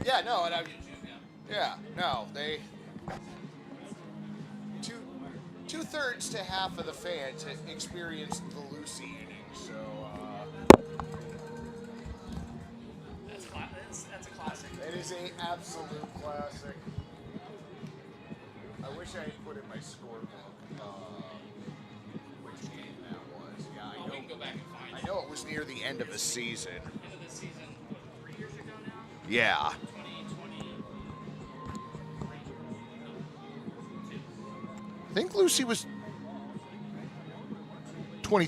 Yeah, no, and yeah, no, they two-thirds to half of the fans experienced the Lucy inning, so That's a classic. it is a absolute classic. I wish I had put in my scorebook which game that was. Yeah, We can go back and find I it. know it was near the end of the season. End of the season, 3 years ago now? Yeah. 2020. I think Lucy was 20.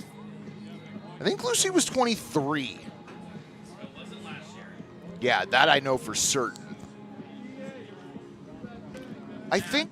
I think Lucy was 23. It wasn't last year. Yeah, that I know for certain. I think.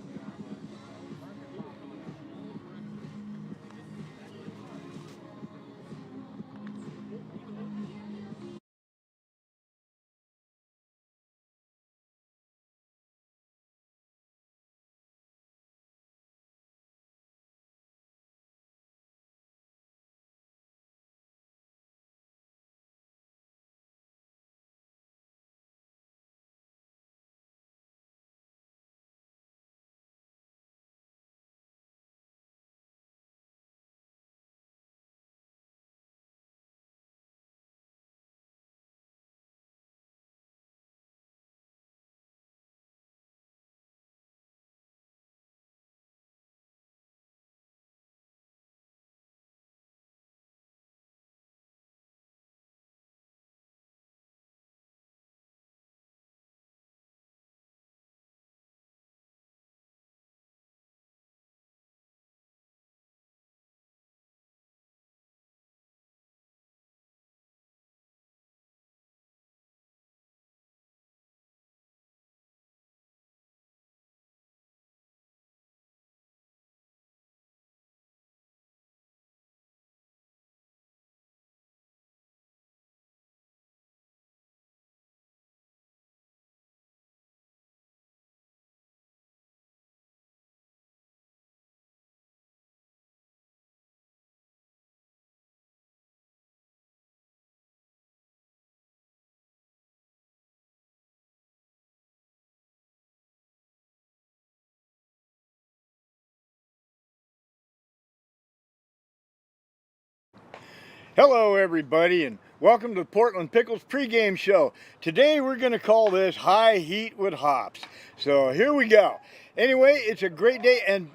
Hello everybody and welcome to the Portland Pickles pregame show. Today we're going to call this High Heat with Hops. So here we go. Anyway, it's a great day, and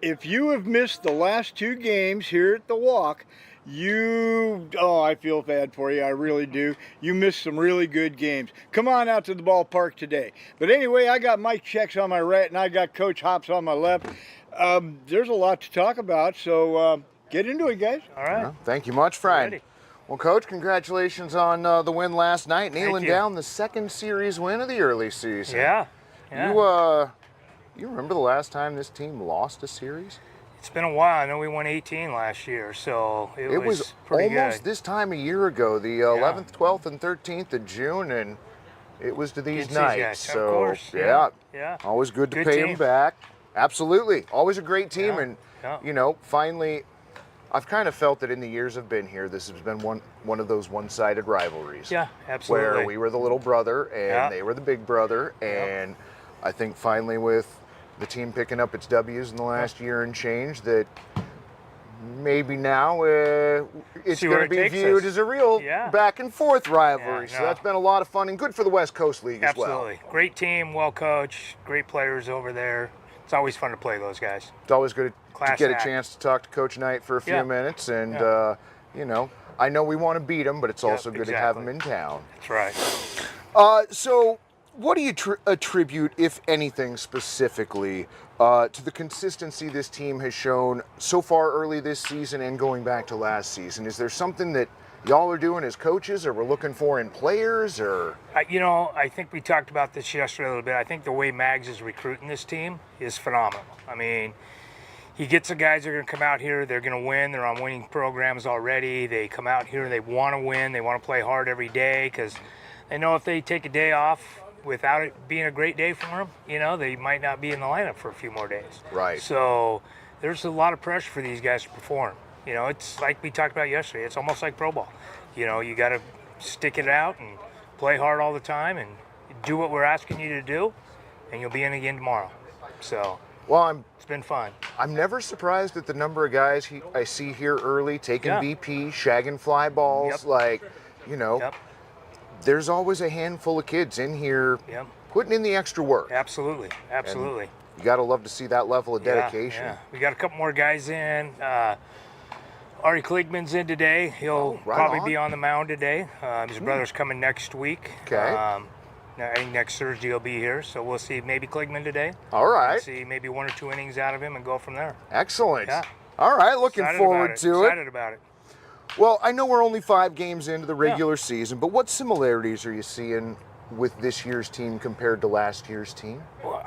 if you have missed the last two games here at the Walk, I feel bad for you, I really do. You missed some really good games. Come on out to the ballpark today. But anyway, I got Mike Checks on my right and I got Coach Hops on my left. There's a lot to talk about, so get into it, guys. All right. Well, thank you much, friend. Ready. Well, Coach, congratulations on the win last night, nailing you. down the second series win of the early season. Yeah. You remember the last time this team lost a series? It's been a while. I know we won 18 last year, so it was pretty almost good. this time a year ago, the 11th, 12th, and 13th of June, and it was to these Against these guys, nights. of So, course, yeah. always good to Good pay team. them back. Absolutely. Always a great team, Yeah, and, yeah. finally, I've kind of felt that in the years I've been here, this has been one of those one-sided rivalries. Yeah, absolutely. Where we were the little brother and Yeah. they were the big brother, and I think finally with the team picking up its W's in the last year and change, that maybe now it's See going where to it be takes viewed us. as a real Yeah. back and forth rivalry. Yeah, So no. that's been a lot of fun and good for the West Coast League as well. Absolutely. Great team, well coached, great players over there. It's always fun to play those guys. It's always good to Class get act. a chance to talk to Coach Knight for a few Yeah. minutes, and Yeah. I know we want to beat him, but it's Yep, also good to have him exactly. in town. That's right. So what do you attribute, if anything specifically, to the consistency this team has shown so far early this season and going back to last season? Is there something that y'all are doing as coaches, or we're looking for in players, or? I think we talked about this yesterday a little bit. I think the way Mags is recruiting this team is phenomenal. I mean, he gets the guys that are going to come out here, they're going to win, they're on winning programs already. They come out here, they want to win, they want to play hard every day because they know if they take a day off without it being a great day for them, they might not be in the lineup for a few more days. Right. So there's a lot of pressure for these guys to perform. It's like we talked about yesterday. It's almost like pro ball. You got to stick it out and play hard all the time and do what we're asking you to do, and you'll be in again tomorrow. So Well, it's been fun. I'm never surprised at the number of guys I see here early taking Yeah. BP, shagging fly balls. Yep. Like, you know, Yep. there's always a handful of kids in here Yep. putting in the extra work. Absolutely. Absolutely. You got to love to see that level of dedication. Yeah. We got a couple more guys in. Ari Kligman's in today. He'll right probably on. be on the mound today. His brother's coming next week. Okay. I think next Thursday he'll be here, so we'll see maybe Kligman today. All right. See maybe 1 or 2 innings out of him and go from there. Excellent. Yeah. All right, looking Excited forward about to it. Excited about it. Well, I know we're only 5 games into the regular season, but what similarities are you seeing with this year's team compared to last year's team? Well,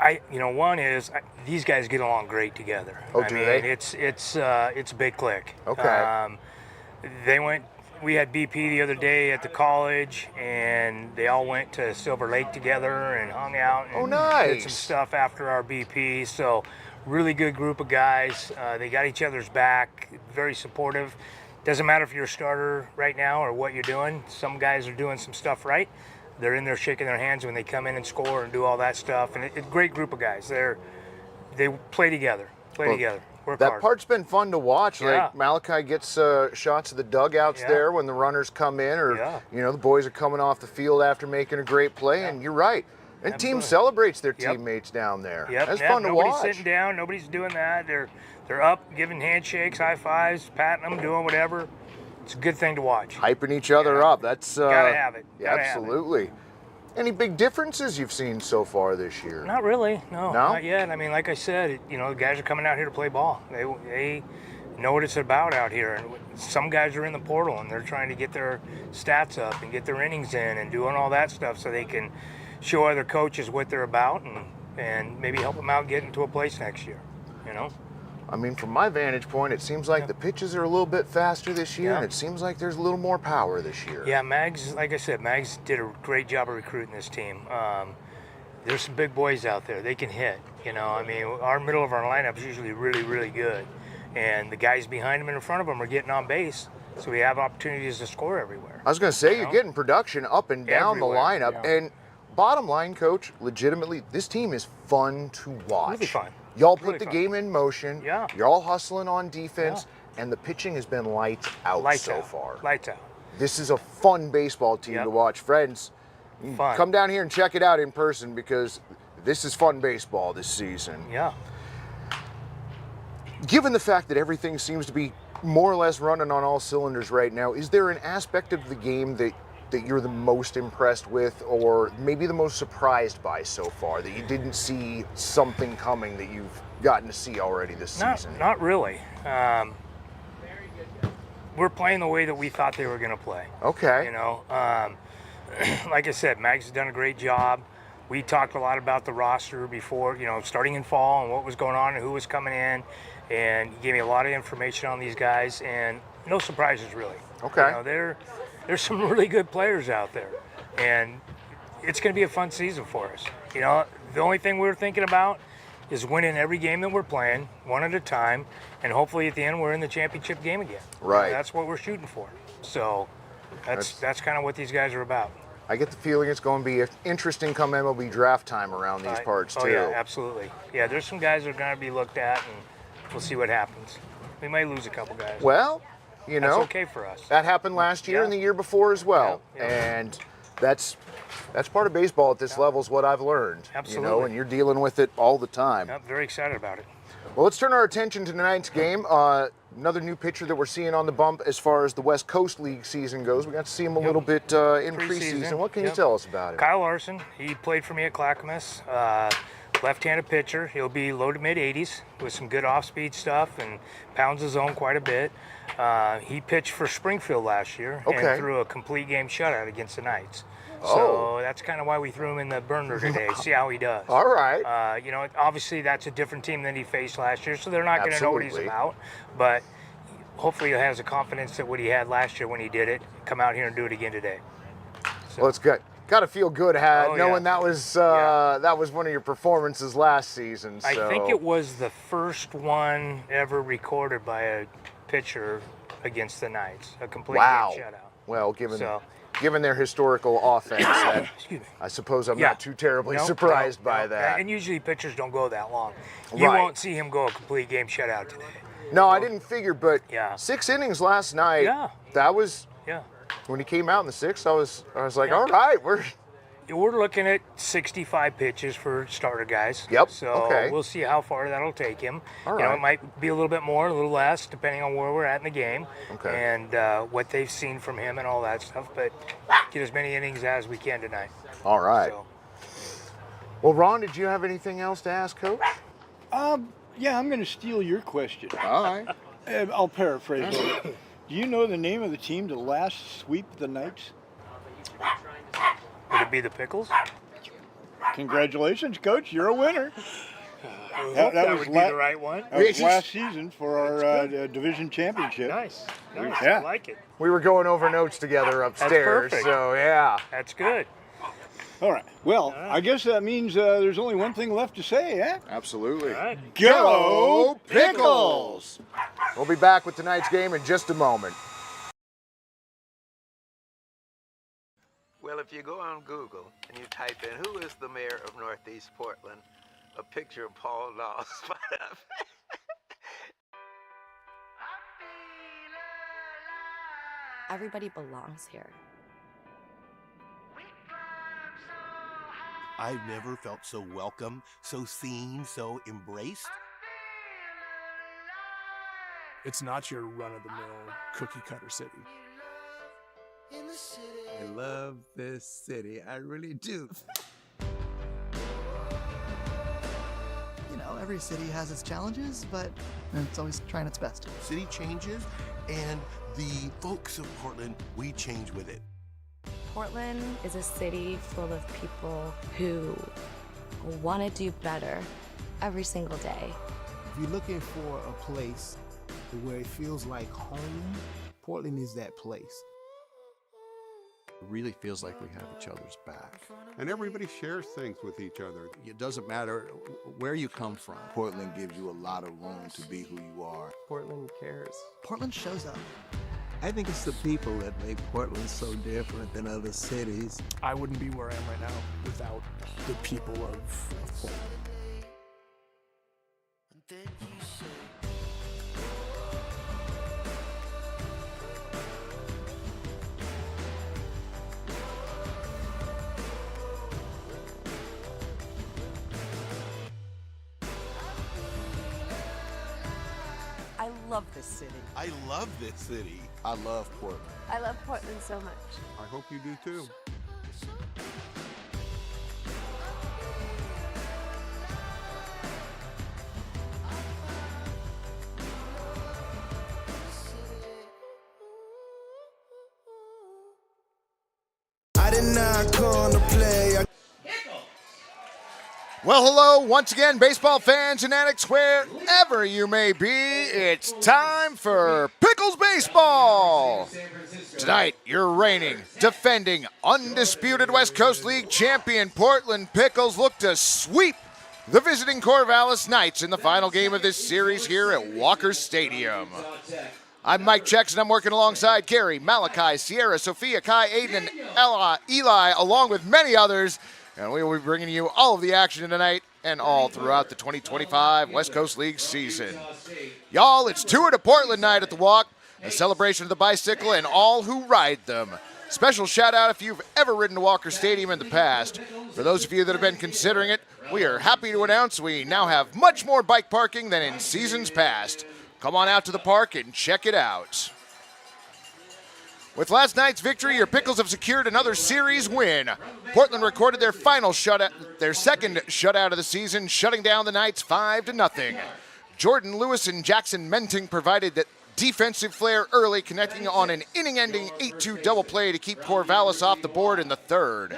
one is these guys get along great together. Oh, do they? It's a big click. Okay. We had BP the other day at the college, and they all went to Silver Lake together and hung out and Oh, nice. did some stuff after our BP. So, really good group of guys. They got each other's back, very supportive. Doesn't matter if you're a starter right now or what you're doing. Some guys are doing some stuff right. They're in there shaking their hands when they come in and score and do all that stuff. And it's a great group of guys. They play together, work That hard. part's been fun to watch. Yeah. Like Malachi gets shots of the dugouts Yeah. there when the runners come in, or Yeah. the boys are coming off the field after making a great play. And you're right. And team Absolutely. celebrates their Yep. teammates down there. Yep, That's yep. fun to Nobody's watch. sitting down. Nobody's doing that. They're up, giving handshakes, high fives, patting them, doing whatever. It's a good thing to watch. Hyping each other Yeah. up. That's Gotta have it. Yeah, Gotta have it. absolutely. Any big differences you've seen so far this year? Not really. No, No? not yet. I mean, like I said, the guys are coming out here to play ball. They know what it's about out here. And some guys are in the portal and they're trying to get their stats up and get their innings in and doing all that stuff so they can show other coaches what they're about and maybe help them out get into a place next year. I mean, from my vantage point, it seems like the pitches are a little bit faster this year, Yeah. and it seems like there's a little more power this year. Yeah, Mags, like I said, Mags did a great job of recruiting this team. There's some big boys out there. They can hit. I mean, our middle of our lineup is usually really, really good. And the guys behind them and in front of them are getting on base. So we have opportunities to score everywhere. I was going to say, you're getting production up and down Everywhere, the lineup. yeah. And bottom line, Coach, legitimately, this team is fun to watch. Really fun. Y'all put Really the fun. game in motion. Yeah. You're all hustling on defense. And the pitching has been lights out Lights so out. far. Lights out. This is a fun baseball team Yep. to watch. Friends, Fun. come down here and check it out in person because this is fun baseball this season. Yeah. Given the fact that everything seems to be more or less running on all cylinders right now, is there an aspect of the game that you're the most impressed with, or maybe the most surprised by so far, that you didn't see something coming that you've gotten to see already this season? Not really. We're playing the way that we thought they were going to play. Okay. Like I said, Mags has done a great job. We talked a lot about the roster before, starting in fall and what was going on and who was coming in. And he gave me a lot of information on these guys, and no surprises really. Okay. There's some really good players out there, and it's going to be a fun season for us. The only thing we're thinking about is winning every game that we're playing, one at a time, and hopefully at the end we're in the championship game again. Right. That's what we're shooting for. So that's kind of what these guys are about. I get the feeling it's going to be interesting come MLB draft time around these parts, too. Oh yeah, absolutely. Yeah, there's some guys that are going to be looked at, and we'll see what happens. We may lose a couple guys. Well, That's okay for us. That happened last year Yeah. and the year before as well. Yeah, yeah. And that's part of baseball at this level is what I've learned. Absolutely. And you're dealing with it all the time. Yep, very excited about it. Well, let's turn our attention to tonight's game. Another new pitcher that we're seeing on the bump as far as the West Coast League season goes. We got to see him a little bit in preseason. What can you Yep. tell us about him? Kyle Larson, he played for me at Clackamas. Left-handed pitcher. He'll be low to mid-80s with some good off-speed stuff and pounds the zone quite a bit. He pitched for Springfield last year Okay. and threw a complete game shutout against the Knights. Oh. So that's kind of why we threw him in the burner today, see how he does. All right. Obviously that's a different team than he faced last year, so they're not going to know what he's Absolutely. about. But hopefully he has the confidence that what he had last year when he did it, come out here and do it again today. Well, it's good. Got to feel good Oh, knowing yeah. that was one of your performances last season. So. I think it was the first one ever recorded by a pitcher against the Knights, a complete Wow. game shutout. Well, given So given their historical offense, that Excuse me. I suppose I'm Yeah. not too terribly Nope, surprised nope, by nope. that. And usually pitchers don't go that long. You Right. won't see him go a complete game shutout today. No, I didn't figure, but Yeah. 6 innings last night. Yeah. That was Yeah. when he came out in the 6th. I was like, Yeah. all right, we're looking at 65 pitches for starter guys. Yep, So okay. we'll see how far that'll take him. All You know, right. it might be a little bit more, a little less, depending on where we're at in the game. Okay. And what they've seen from him and all that stuff. But get as many innings as we can tonight. all right. So, Well, Ron, did you have anything else to ask, Coach? Yeah, I'm going to steal your question. All right. I'll paraphrase it. Do you know the name of the team to last sweep the Knights? would it be the Pickles? Congratulations, Coach. You're a winner. That was would be la- the right one. That was last season for our division championship. Nice. Yeah. I like it. We were going over notes together upstairs, perfect. so yeah. That's good. All right. Well, I guess that means there's only one thing left to say, eh? Absolutely. All right. Go Pickles! We'll be back with tonight's game in just a moment. Well, if you go on Google and you type in who is the mayor of Northeast Portland, a picture of Paul Law spot up. Everybody belongs here. I've never felt so welcome, so seen, so embraced. It's not your run-of-the-mill cookie-cutter city. I love this city. I really do. You know, every city has its challenges, but it's always trying its best. City changes, and the folks of Portland, we change with it. Portland is a city full of people who want to do better every single day. If you're looking for a place where it feels like home, Portland is that place. It really feels like we have each other's back. And everybody shares things with each other. It doesn't matter where you come from. Portland gives you a lot of room to be who you are. Portland cares. Portland shows up. I think it's the people that make Portland so different than other cities. I wouldn't be where I am right now without the people of Portland. I love this city. I love this city. I love Portland. I love Portland so much. I hope you do too. I did not come to play. Well, hello once again, baseball fans and addicts, wherever you may be. It's time for Pickles Baseball. Tonight, your reigning, defending, undisputed West Coast League champion Portland Pickles look to sweep the visiting Corvallis Knights in the final game of this series here at Walker Stadium. I'm Mike Chex, and I'm working alongside Gary, Malachi, Sierra, Sophia, Kai, Aiden, and Eli, along with many others. And we will be bringing you all of the action tonight and all throughout the 2025 West Coast League season. Y'all, it's Tour to Portland night at the Walk, a celebration of the bicycle and all who ride them. Special shout out if you've ever ridden to Walker Stadium in the past. For those of you that have been considering it, we are happy to announce we now have much more bike parking than in seasons past. Come on out to the park and check it out. With last night's victory, your Pickles have secured another series win. Portland recorded their second shutout of the season, shutting down the Knights 5-0. Jordan Lewis and Jackson Menting provided the defensive flair early, connecting on an inning-ending 8-2 double play to keep Corvallis off the board in the third.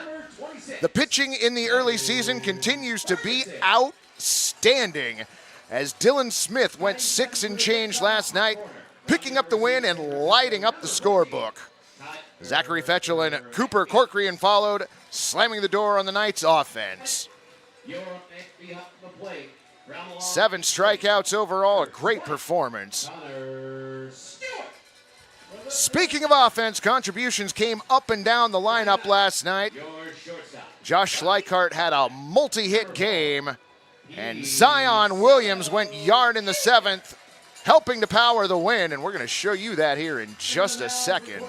The pitching in the early season continues to be outstanding, as Dylan Smith went 6 and change last night, picking up the win and lighting up the scorebook. Zachary Fetchel and Cooper Corcoran followed, slamming the door on the Knights' offense. 7 strikeouts overall, a great performance. Speaking of offense, contributions came up and down the lineup last night. Josh Schleichart had a multi-hit game, and Zion Williams went yard in the 7th, helping to power the win, and we're going to show you that here in just a second.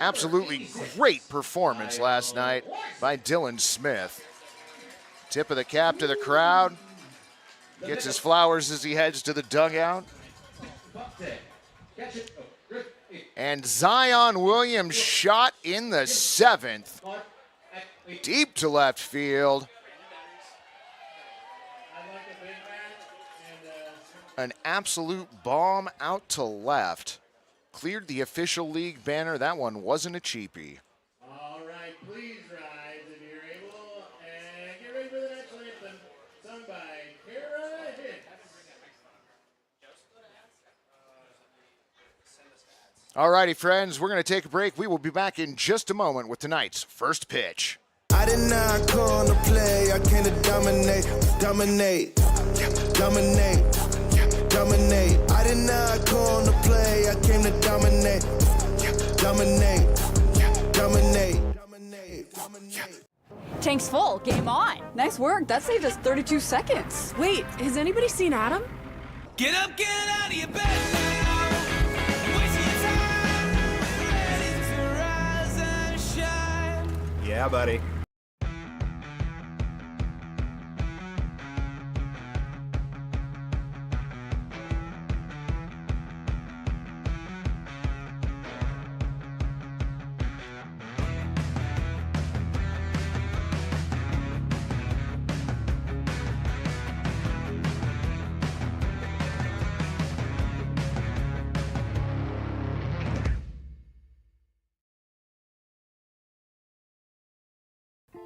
Absolutely great performance last night by Dylan Smith. Tip of the cap to the crowd. Gets his flowers as he heads to the dugout. And Zion Williams shot in the 7th. Deep to left field. An absolute bomb out to left. Cleared the official league banner. That one wasn't a cheapie. All right, please rise if you're able, and get ready for the next anthem, sung by Kara Hicks. All righty, friends, we're going to take a break. We will be back in just a moment with tonight's first pitch. I did not come to play. I came to dominate. I did not come to play. I came to dominate. Tank's full. Game on. Nice work. That saved us 32 seconds. Wait, has anybody seen Adam? Get up, get out of your bed now. Waste your time. Ready to rise and shine. Yeah, buddy.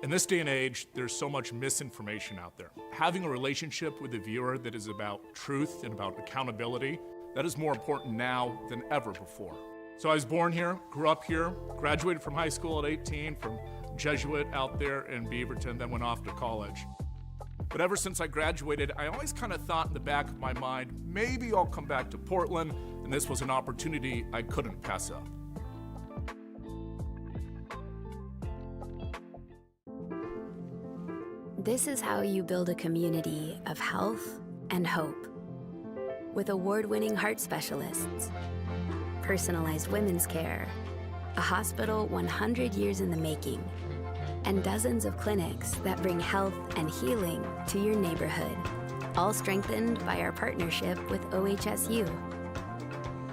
In this day and age, there's so much misinformation out there. Having a relationship with a viewer that is about truth and about accountability, that is more important now than ever before. So I was born here, grew up here, graduated from high school at 18 from Jesuit out there in Beaverton, then went off to college. But ever since I graduated, I always kind of thought in the back of my mind, maybe I'll come back to Portland, and this was an opportunity I couldn't pass up. This is how you build a community of health and hope. With award-winning heart specialists, personalized women's care, a hospital 100 years in the making, and dozens of clinics that bring health and healing to your neighborhood, all strengthened by our partnership with OHSU.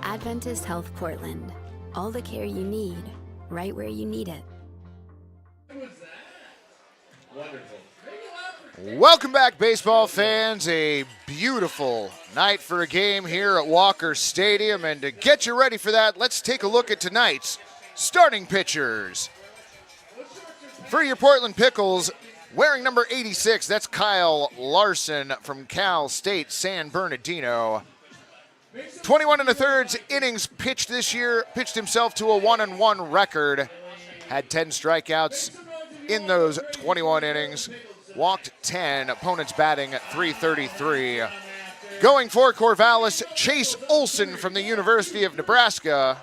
Adventist Health Portland, all the care you need, right where you need it. What was that? Wonderful. Welcome back, baseball fans. A beautiful night for a game here at Walker Stadium. And to get you ready for that, let's take a look at tonight's starting pitchers. For your Portland Pickles, wearing number 86, that's Kyle Larson from Cal State San Bernardino. 21 1/3 innings pitched this year, pitched himself to a 1-1 record. Had 10 strikeouts in those 21 innings. Walked 10, opponents batting at .333. Going for Corvallis, Chase Olson from the University of Nebraska.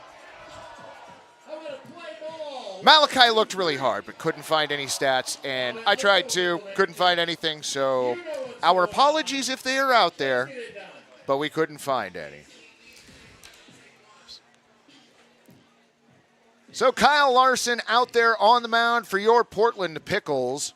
Malachi looked really hard, but couldn't find any stats, and I tried to, couldn't find anything, so our apologies if they are out there, but we couldn't find any. So Kyle Larson out there on the mound for your Portland Pickles.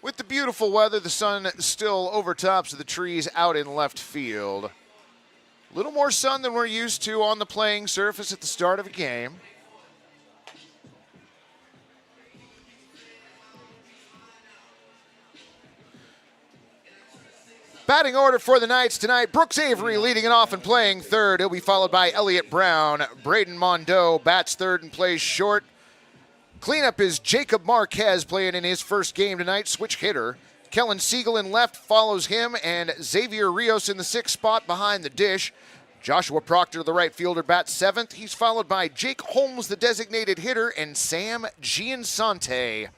With the beautiful weather, the sun still overtops the trees out in left field. A little more sun than we're used to on the playing surface at the start of a game. Batting order for the Knights tonight, Brooks Avery leading it off and playing third. He'll be followed by Elliott Brown. Braden Mondeau bats third and plays short. Cleanup is Jacob Marquez playing in his first game tonight, switch hitter. Kellen Siegel in left follows him, and Xavier Rios in the sixth spot behind the dish. Joshua Proctor, the right fielder, bats seventh. He's followed by Jake Holmes, the designated hitter, and Sam Giansante,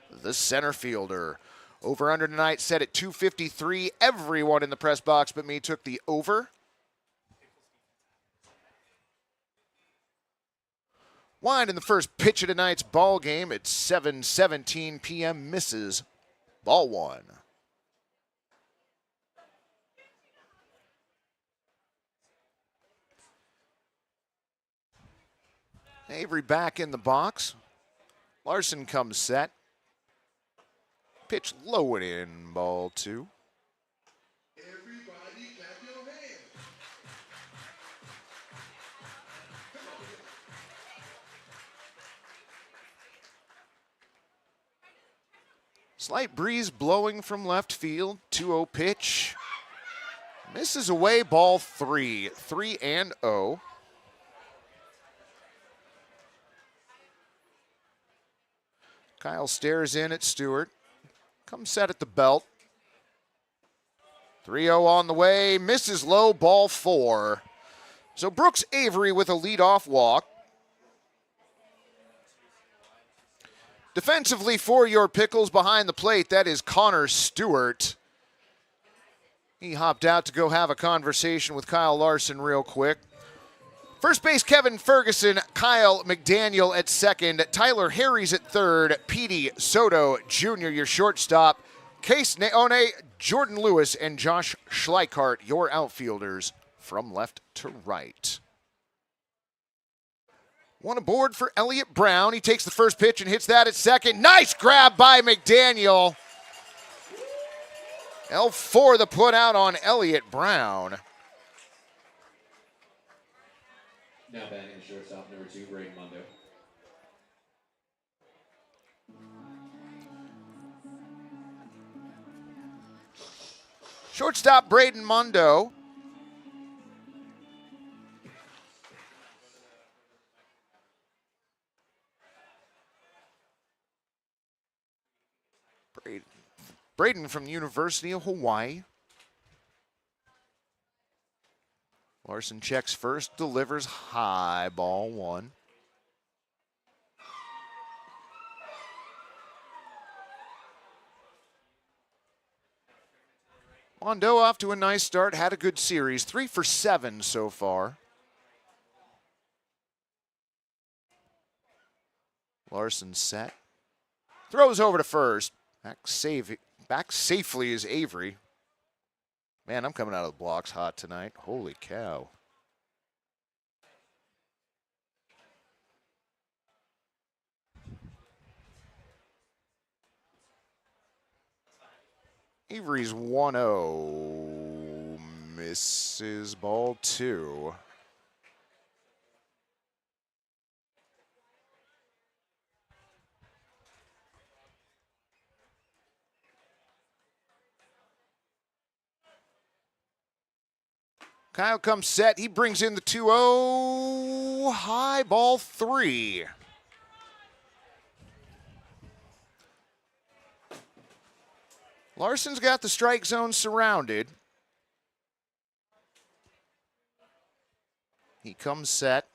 the center fielder. Over under tonight set at 253. Everyone in the press box but me took the over. Wind in the first pitch of tonight's ball game at 7:17 p.m. misses. Ball one. Avery back in the box. Larson comes set. Pitch low and in, ball two. Everybody clap your hands. Slight breeze blowing from left field. 2-0 pitch. Misses away, ball three. 3-0. Kyle stares in at Stewart. Comes set at the belt. 3-0 on the way. Misses low, ball four. So Brooks Avery with a leadoff walk. Defensively for your Pickles behind the plate, that is Connor Stewart. He hopped out to go have a conversation with Kyle Larson real quick. First base, Kevin Ferguson, Kyle McDaniel at second, Tyler Harries at third, Petey Soto Jr., your shortstop, Case Neone, Jordan Lewis, and Josh Schleichart, your outfielders from left to right. One aboard for Elliott Brown. He takes the first pitch and hits that at second. Nice grab by McDaniel. L4 the put out on Elliott Brown. Now batting the shortstop, number 2, Braden Mondo. Shortstop Braden Mondo. Braden from the University of Hawaii. Larson checks first, delivers high, ball one. Mondo off to a nice start, had a good series, 3 for 7 so far. Larson set, throws over to first, back safely is Avery. Man, I'm coming out of the blocks hot tonight. Holy cow. Avery's 1-0. Misses ball two. Kyle comes set. He brings in the 2-0. High, ball three. Larson's got the strike zone surrounded. He comes set.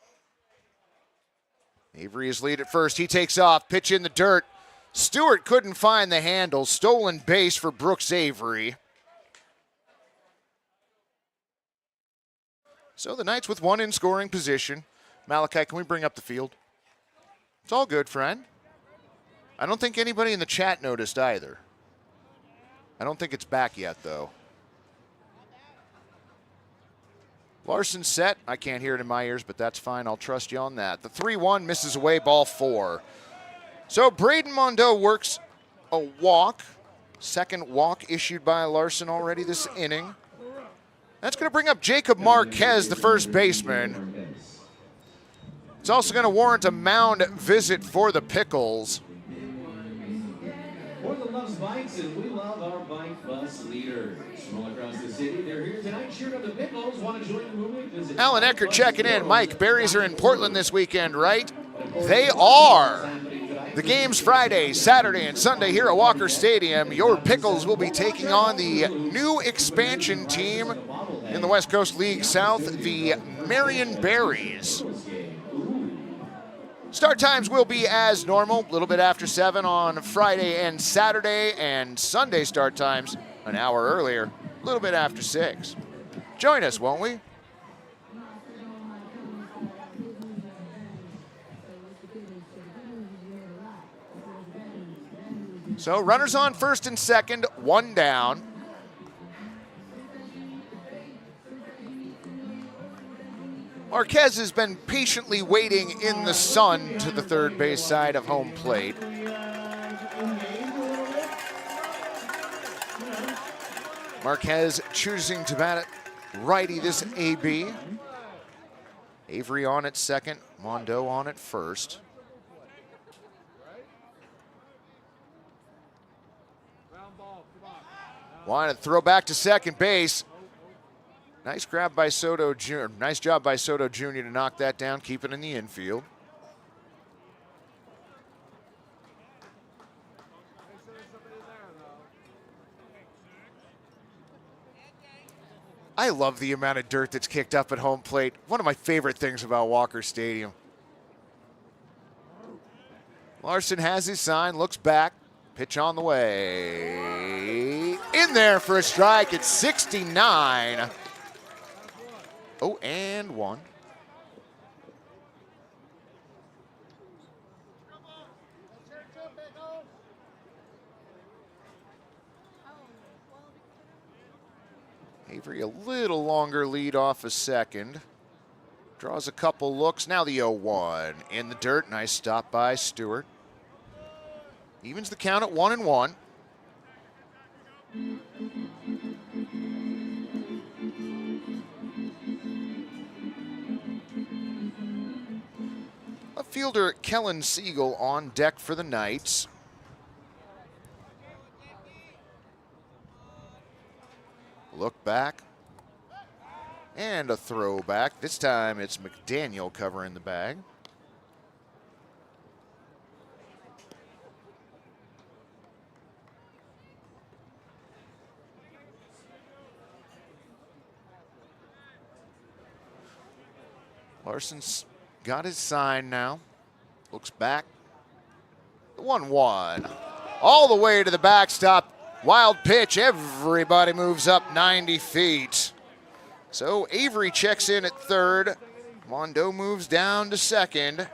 Avery is lead at first. He takes off. Pitch in the dirt. Stewart couldn't find the handle. Stolen base for Brooks Avery. So the Knights with one in scoring position. Malachi, can we bring up the field? It's all good, friend. I don't think anybody in the chat noticed either. I don't think it's back yet, though. Larson set. I can't hear it in my ears, but that's fine. I'll trust you on that. The 3-1 misses away, ball four. So Braden Mondo works a walk. Second walk issued by Larson already this inning. That's going to bring up Jacob Marquez, the first baseman. It's also going to warrant a mound visit for the Pickles. Portland loves bikes, and we love our bike bus leaders. From all across the city, they're here tonight cheering on the Pickles. Want to join the movement? Visit Alan Eckert checking in. Mike, Berries are in Portland this weekend, right? They are. The game's Friday, Saturday, and Sunday here at Walker Stadium. Your Pickles will be taking on the new expansion team in the West Coast League South, the Marion Berries. Start times will be as normal, a little bit after 7 on Friday and Saturday, and Sunday start times an hour earlier, a little bit after 6. Join us, won't we? So runners on first and second, 1 down. Marquez has been patiently waiting in the sun to the third base side of home plate. Marquez choosing to bat it righty this AB. Avery on at second, Mondo on at first. Wanted to throw back to second base. Nice grab by Soto Jr. Nice job by Soto Jr. to knock that down, keep it in the infield. I love the amount of dirt that's kicked up at home plate. One of my favorite things about Walker Stadium. Larson has his sign, looks back, pitch on the way. In there for a strike at 69. 0-1. Avery a little longer lead off a second. Draws a couple looks. Now the 0-1 in the dirt. Nice stop by Stewart. Evens the count at 1-1. Left fielder Kellen Siegel on deck for the Knights. Look back. And a throwback. This time it's McDaniel covering the bag. Larson's got his sign now. Looks back. 1-1. All the way to the backstop. Wild pitch. Everybody moves up 90 feet. So Avery checks in at third. Mondo moves down to second.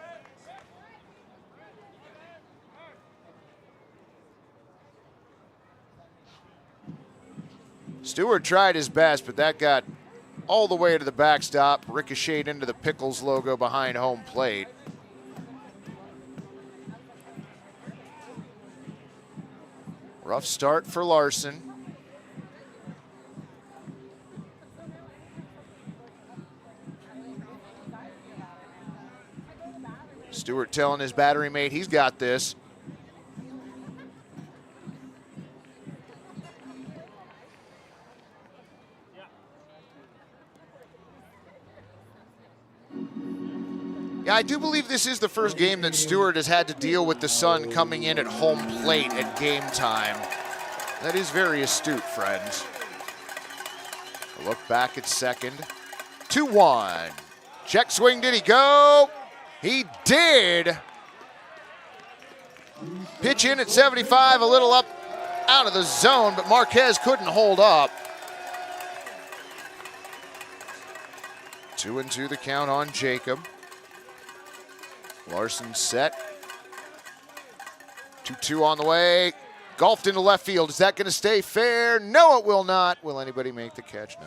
Stewart tried his best, but that got all the way to the backstop, ricocheted into the Pickles logo behind home plate. Rough start for Larson. Stewart telling his battery mate he's got this. Yeah, I do believe this is the first game that Stewart has had to deal with the sun coming in at home plate at game time. That is very astute, friends. A look back at second. 2-1. Check swing, did he go? He did. Pitch in at 75, a little up out of the zone, but Marquez couldn't hold up. 2-2 the count on Jacob. Larson set. 2-2 on the way. Golfed into left field. Is that going to stay fair? No, it will not. Will anybody make the catch? No.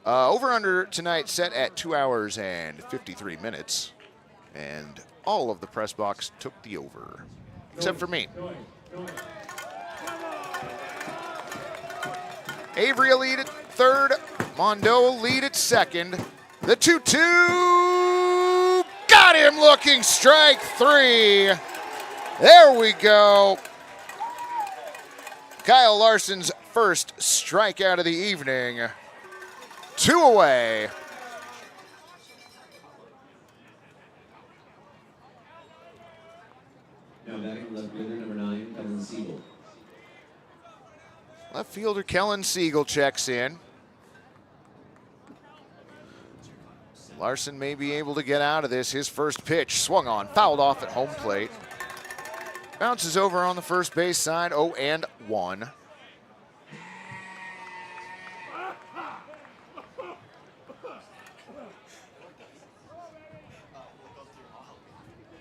Over-under tonight set at 2 hours and 53 minutes. And all of the press box took the over, except for me. Avery will lead at third. Mondo will lead at second. The 2-2. Got him looking, strike 3. There we go. Kyle Larson's first strikeout of the evening. 2 away. Now batting left fielder number 9, Kellen Siegel. Left fielder Kellen Siegel checks in. Larson may be able to get out of this. His first pitch swung on, fouled off at home plate. Bounces over on the first base side, 0-1.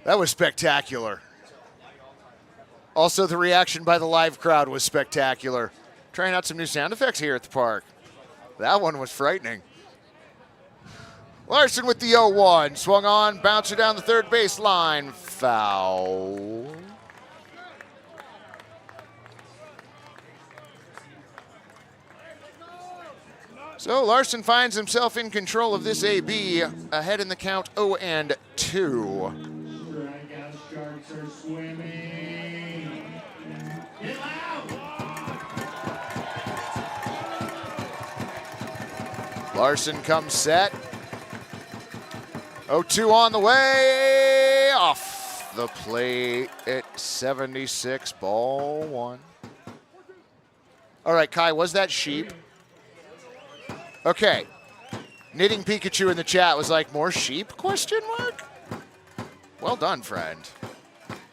That was spectacular. Also, the reaction by the live crowd was spectacular. Trying out some new sound effects here at the park. That one was frightening. Larson with the 0-1. Swung on, bouncer down the third base line. Foul. So Larson finds himself in control of this AB, ahead in the count 0-2. Strikeout sharks are swimming. Get out! Larson comes set. 0-2 on the way. Off the plate at 76, ball one. All right, Kai, was that sheep? Okay. Knitting Pikachu in the chat was like, more sheep, question mark? Well done, friend.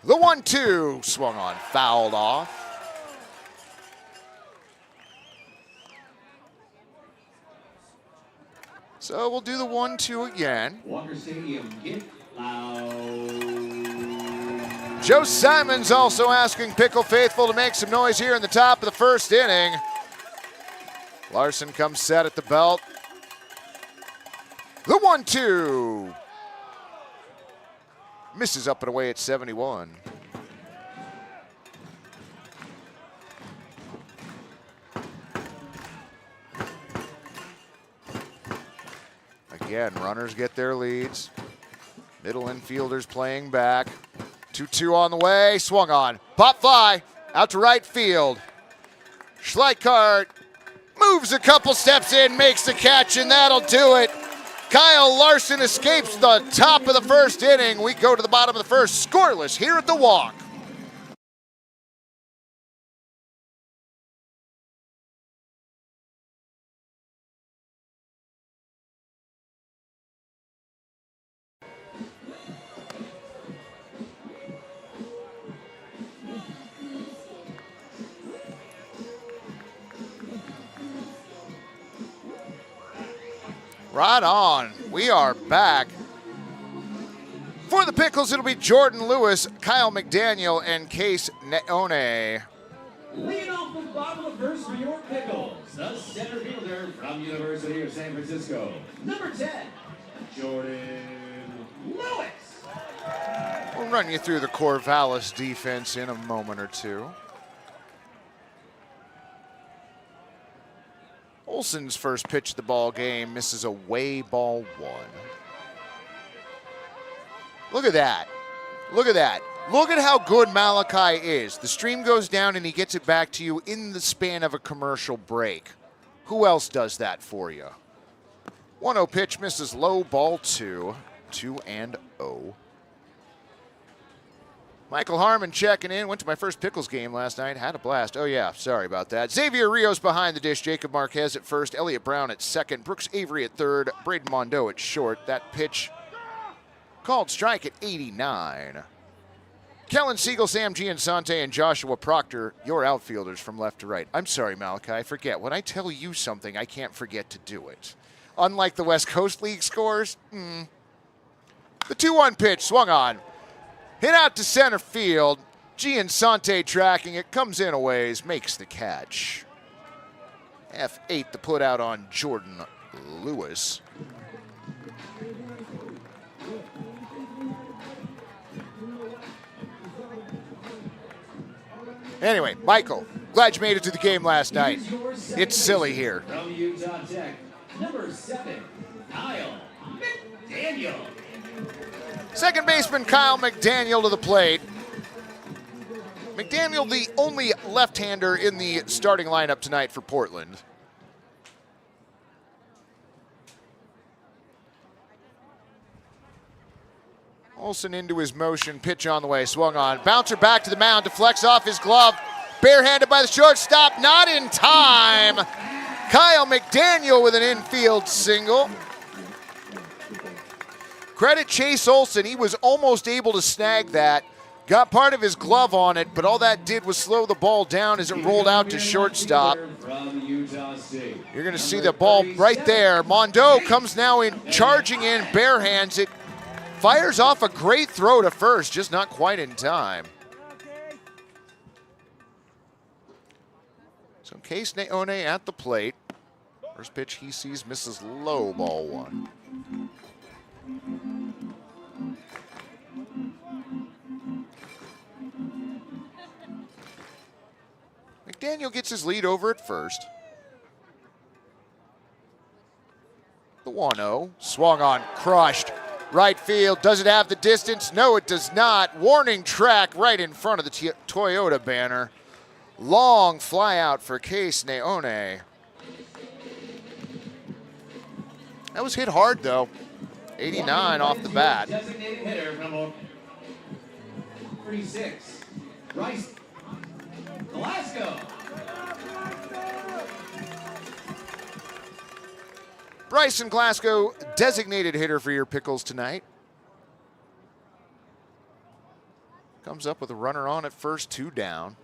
The 1-2 swung on, fouled off. So we'll do the 1-2 again. Walker Stadium, get loud. Joe Simon's also asking Pickle Faithful to make some noise here in the top of the first inning. Larson comes set at the belt. The 1-2. Misses up and away at 71. Again, runners get their leads. Middle infielders playing back. 2-2 on the way, swung on. Pop fly, out to right field. Schleichart moves a couple steps in, makes the catch, and that'll do it. Kyle Larson escapes the top of the first inning. We go to the bottom of the first, scoreless here at the Walk. Right on. We are back. For the Pickles, it'll be Jordan Lewis, Kyle McDaniel, and Case Neone. Leading off the bottom of the first for your Pickles, the center fielder from University of San Francisco, number 10, Jordan Lewis. We'll run you through the Corvallis defense in a moment or two. Olson's first pitch of the ball game misses away, ball one. Look at that. Look at that. Look at how good Malachi is. The stream goes down and he gets it back to you in the span of a commercial break. Who else does that for you? 1-0 pitch misses low, ball two. 2-0. Michael Harmon checking in. Went to my first Pickles game last night. Had a blast. Oh, yeah. Sorry about that. Xavier Rios behind the dish. Jacob Marquez at first. Elliott Brown at second. Brooks Avery at third. Braden Mondo at short. That pitch called strike at 89. Kellen Siegel, Sam Giansante, and Joshua Proctor, your outfielders from left to right. I'm sorry, Malachi. I forget. When I tell you something, I can't forget to do it. Unlike the West Coast League scores. The 2-1 pitch swung on. Hit out to center field. Giansante tracking it, comes in a ways, makes the catch. F8 to put out on Jordan Lewis. Anyway, Michael, glad you made it to the game last night. It's silly here. From Utah Tech, number 7, Kyle McDaniel. Second baseman Kyle McDaniel to the plate. McDaniel, the only left-hander in the starting lineup tonight for Portland. Olson into his motion, pitch on the way, swung on. Bouncer back to the mound, deflects off his glove. Barehanded by the shortstop, not in time. Kyle McDaniel with an infield single. Credit Chase Olson. He was almost able to snag that. Got part of his glove on it, but all that did was slow the ball down as it rolled out to shortstop. You're going to see the ball right there. Mondo comes now in, charging in, barehands it. Fires off a great throw to first, just not quite in time. So Case Neone at the plate. First pitch he sees misses low, ball one. McDaniel gets his lead over at first. The 1-0, swung on, crushed. Right field, does it have the distance? No, it does not. Warning track right in front of the Toyota banner. Long fly out for Case Neone. That was hit hard though. 89 off the bat. Designated hitter from 36, Bryce Glasgow. Bryson Glasgow, designated hitter for your Pickles tonight. Comes up with a runner on at first, 2 down.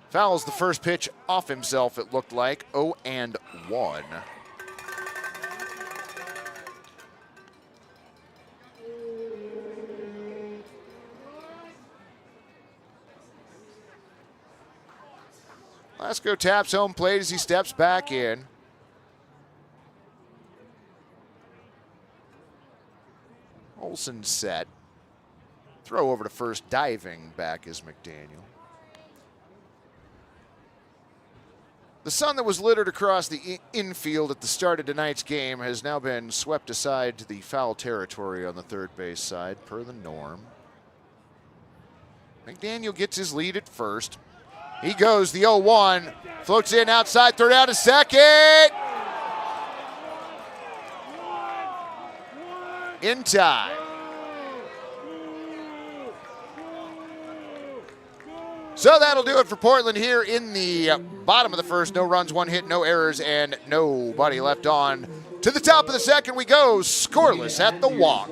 Fouls the first pitch off himself, it looked like. 0-1. Glasgow taps home plate as he steps back in. Olson set. Throw over to first, diving back is McDaniel. The sun that was littered across the infield at the start of tonight's game has now been swept aside to the foul territory on the third base side, per the norm. McDaniel gets his lead at first. He goes, the 0-1, floats in outside, third out to second. In time. So that'll do it for Portland here in the bottom of the first. No runs, 1 hit, no errors, and nobody left on. To the top of the second we go, scoreless at the walk.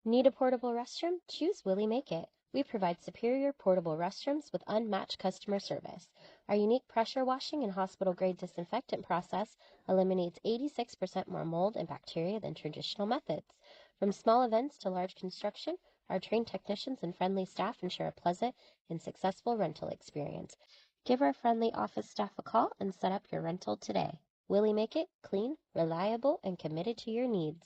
Need a portable restroom? Choose Willie Make It. We provide superior portable restrooms with unmatched customer service. Our unique pressure washing and hospital-grade disinfectant process eliminates 86% more mold and bacteria than traditional methods. From small events to large construction, our trained technicians and friendly staff ensure a pleasant and successful rental experience. Give our friendly office staff a call and set up your rental today. Willie Make It, clean, reliable, and committed to your needs.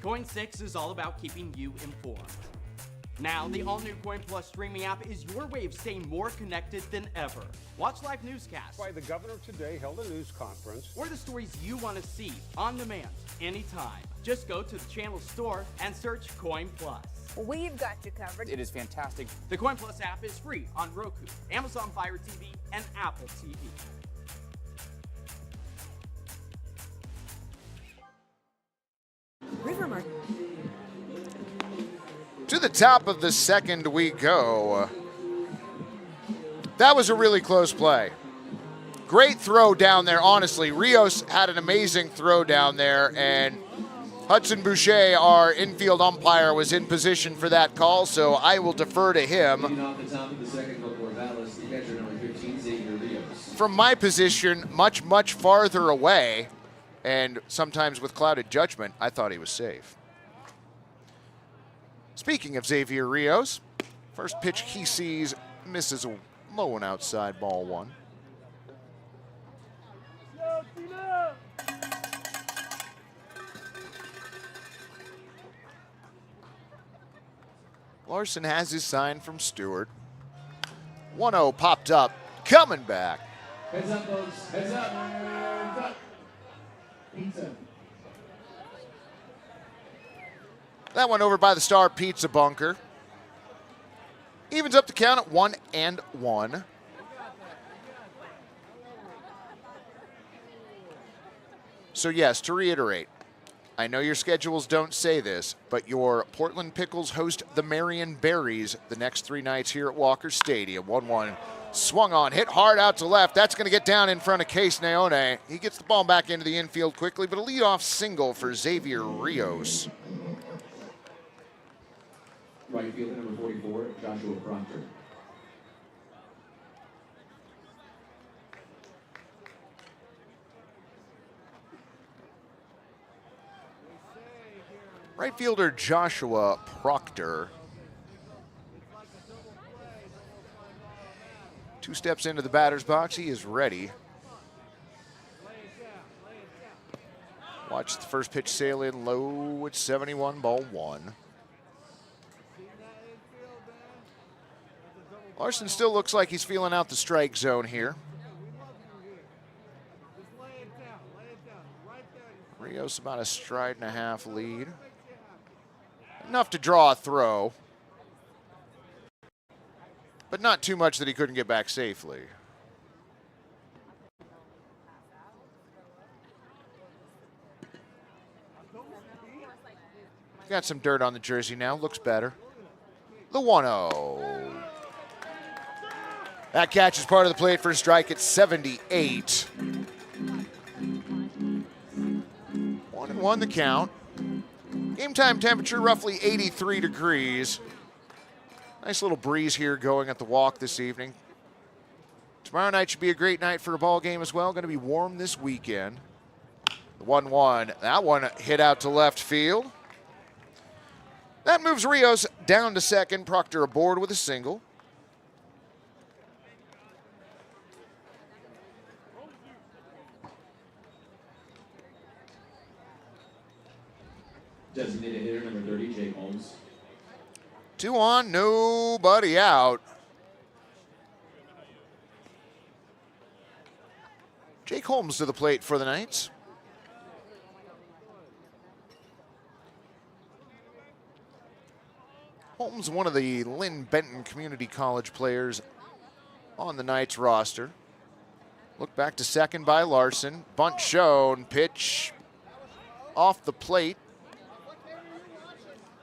Coin 6 is all about keeping you informed. Now, the all-new Coin Plus streaming app is your way of staying more connected than ever. Watch live newscasts. Why the governor today held a news conference. Or the stories you want to see on demand, anytime. Just go to the channel store and search Coin Plus. We've got you covered. It is fantastic. The Coin Plus app is free on Roku, Amazon Fire TV, and Apple TV. Rivermark. To the top of the second we go. That was a really close play. Great throw down there, honestly. Rios had an amazing throw down there, and Hudson Boucher, our infield umpire, was in position for that call, so I will defer to him. From my position, much, much farther away, and sometimes with clouded judgment, I thought he was safe. Speaking of Xavier Rios, first pitch he sees misses a low and outside, ball 1. Larson has his sign from Stewart. 1-0 popped up, coming back. Heads up, folks. Heads up. Heads up. Pizza. That one over by the Star Pizza bunker. Evens up the count at 1-1. So yes, to reiterate, I know your schedules don't say this, but your Portland Pickles host the Marion Berries the next 3 nights here at Walker Stadium. 1-1 swung on, hit hard out to left. That's going to get down in front of Case Naone. He gets the ball back into the infield quickly, but a leadoff single for Xavier Rios. Right fielder number 44, Joshua Proctor. Right fielder Joshua Proctor. 2 steps into the batter's box. He is ready. Watch the first pitch sail in low at 71, ball 1. Larson still looks like he's feeling out the strike zone here. Rios about a 1.5 lead. Enough to draw a throw, but not too much that he couldn't get back safely. Got some dirt on the jersey now, looks better. The 1-0. That catch is part of the plate for a strike at 78. 1-1 the count. Game time temperature roughly 83 degrees. Nice little breeze here going at the walk this evening. Tomorrow night should be a great night for a ball game as well. Going to be warm this weekend. The 1-1. That one hit out to left field. That moves Rios down to second. Proctor aboard with a single. Designated hitter number 30, Jake Holmes. 2 on, nobody out. Jake Holmes to the plate for the Knights. Holmes, one of the Lynn Benton Community College players on the Knights roster. Look back to second by Larson. Bunt shown, pitch off the plate.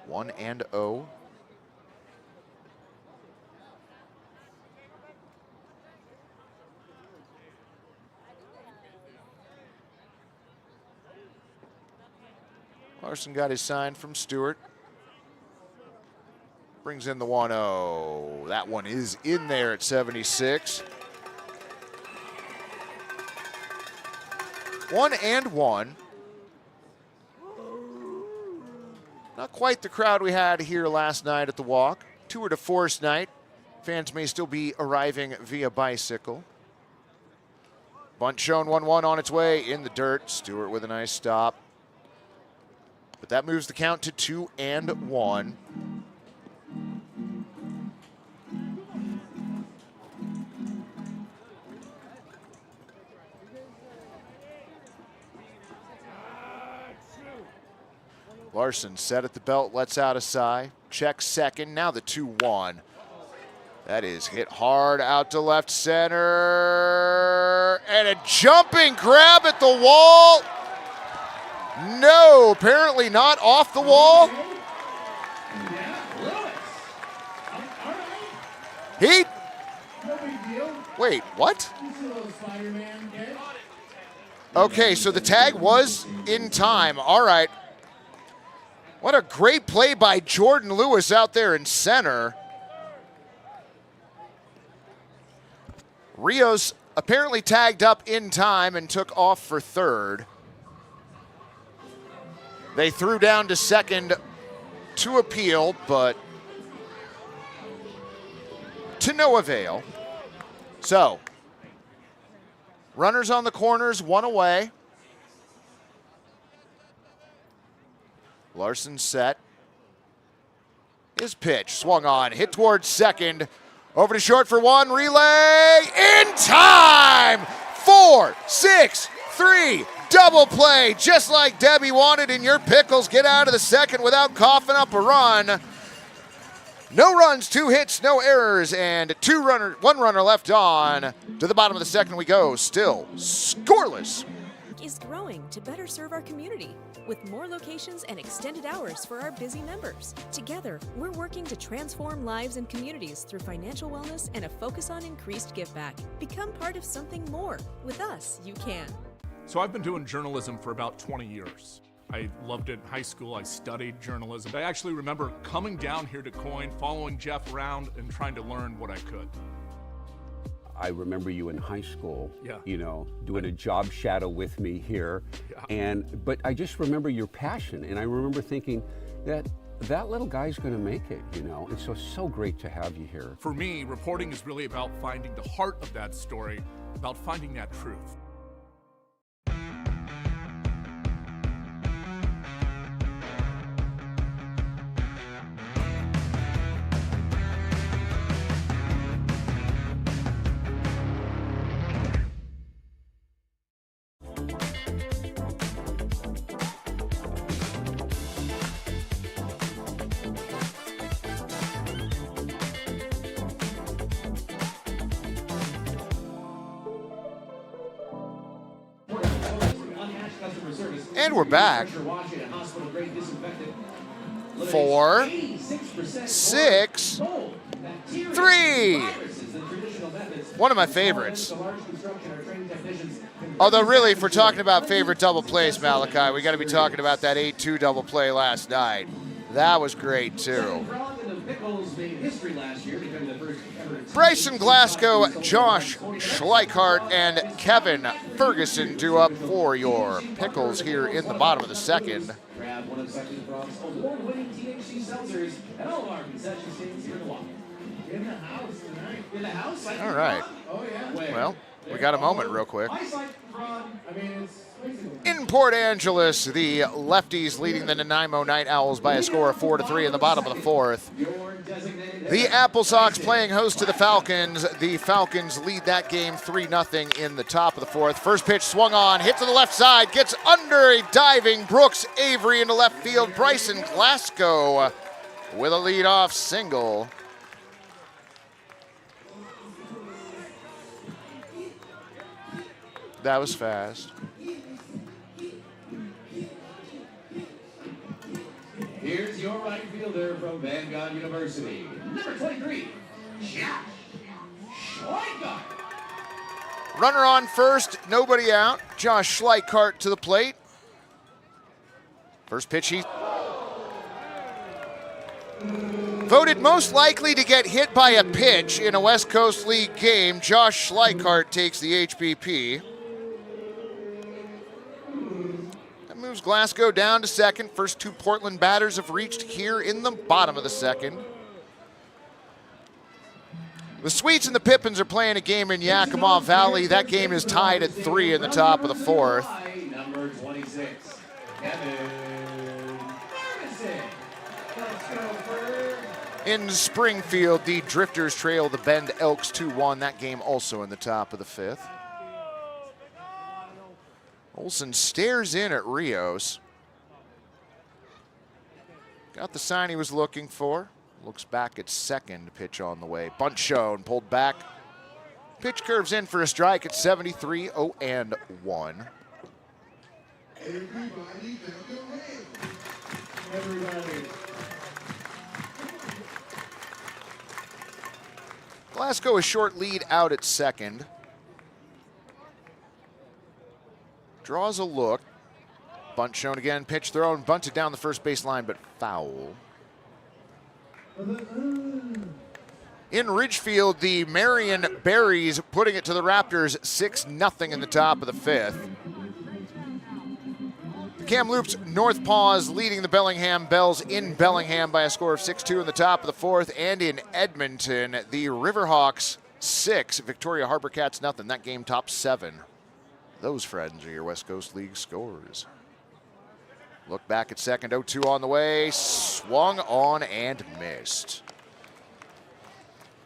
1-0. Larson got his sign from Stewart. Brings in the 1-0. That one is in there at 76. 1-1. Not quite the crowd we had here last night at the walk. Tour de force night. Fans may still be arriving via bicycle. Bunt shown 1-1 on its way in the dirt. Stewart with a nice stop. But that moves the count to 2-1. Larson set at the belt, lets out a sigh, checks second, now the 2-1. That is hit hard out to left center, and a jumping grab at the wall. No, apparently not off the wall. He, wait, what? Okay, so the tag was in time, all right. What a great play by Jordan Lewis out there in center. Rios apparently tagged up in time and took off for third. They threw down to second to appeal, but to no avail. So, runners on the corners, 1 away. Larson set. His pitch swung on, hit towards second. Over to short for 1, relay in time! 4-6-3, double play, just like Debbie wanted in your Pickles. Get out of the second without coughing up a run. No runs, 2 hits, no errors, and one runner left on. To the bottom of the second we go, still scoreless. Is growing to better serve our community with more locations and extended hours for our busy members. Together, we're working to transform lives and communities through financial wellness and a focus on increased give back. Become part of something more. With us, you can. So I've been doing journalism for about 20 years. I loved it in high school. I studied journalism. I actually remember coming down here to Coin, following Jeff around and trying to learn what I could. I remember you in high school, Yeah. you know, doing a job shadow with me here. Yeah. But I just remember your passion, and I remember thinking that little guy's gonna make it, you know. And so great to have you here. For me, reporting is really about finding the heart of that story, about finding that truth. And we're back. 4, 6, 3. One of my favorites. Although really, if we're talking about favorite double plays, Malachi, we got to be talking about that 8-2 double play last night. That was great too. Bryson Glasgow, Josh Schleichart, and Kevin Ferguson do up for your Pickles here in the bottom of the second. Grab one of Section's award-winning THC seltzers at all of our concession stands here in Milwaukee. In the house tonight. In the house? All right. Oh, yeah. Well, we got a moment real quick. I mean, it's In Port Angeles, the lefties leading the Nanaimo Night Owls by a score of 4-3 in the bottom of the fourth. The Apple Sox playing host to the Falcons. The Falcons lead that game 3-0 in the top of the fourth. First pitch swung on, hit to the left side, gets under a diving Brooks Avery into left field. Bryson Glasgow with a leadoff single. That was fast. Here's your right fielder from Vanguard University, number 23, Josh Schleichart. Runner on first, nobody out. Josh Schleichart to the plate. First pitch, he voted most likely to get hit by a pitch in a West Coast League game. Josh Schleichart takes the HBP. That moves Glasgow down to second. First two Portland batters have reached here in the bottom of the second. The Sweets and the Pippins are playing a game in Yakima Valley. That game is tied at 3 in the top of the fourth. Number 26, Kevin Ferguson. Let's go for In Springfield, the Drifters trail the Bend Elks 2-1. That game also in the top of the fifth. Olsen stares in at Rios. Got the sign he was looking for. Looks back at second, pitch on the way. Bunt shown, pulled back. Pitch curves in for a strike at 73, 0-1. everybody. Glasgow a short lead out at second. Draws a look. Bunt shown again, pitch thrown, bunted down the first base line, but foul. In Ridgefield, the Marion Berries putting it to the Raptors 6-0 in the top of the fifth. The Kamloops North Paws leading the Bellingham Bells in Bellingham by a score of 6-2 in the top of the fourth. And in Edmonton, the Riverhawks 6, Victoria Harbor Cats 0. That game tops 7. Those, friends, are your West Coast League scores. Look back at second, 0-2 on the way, swung on and missed.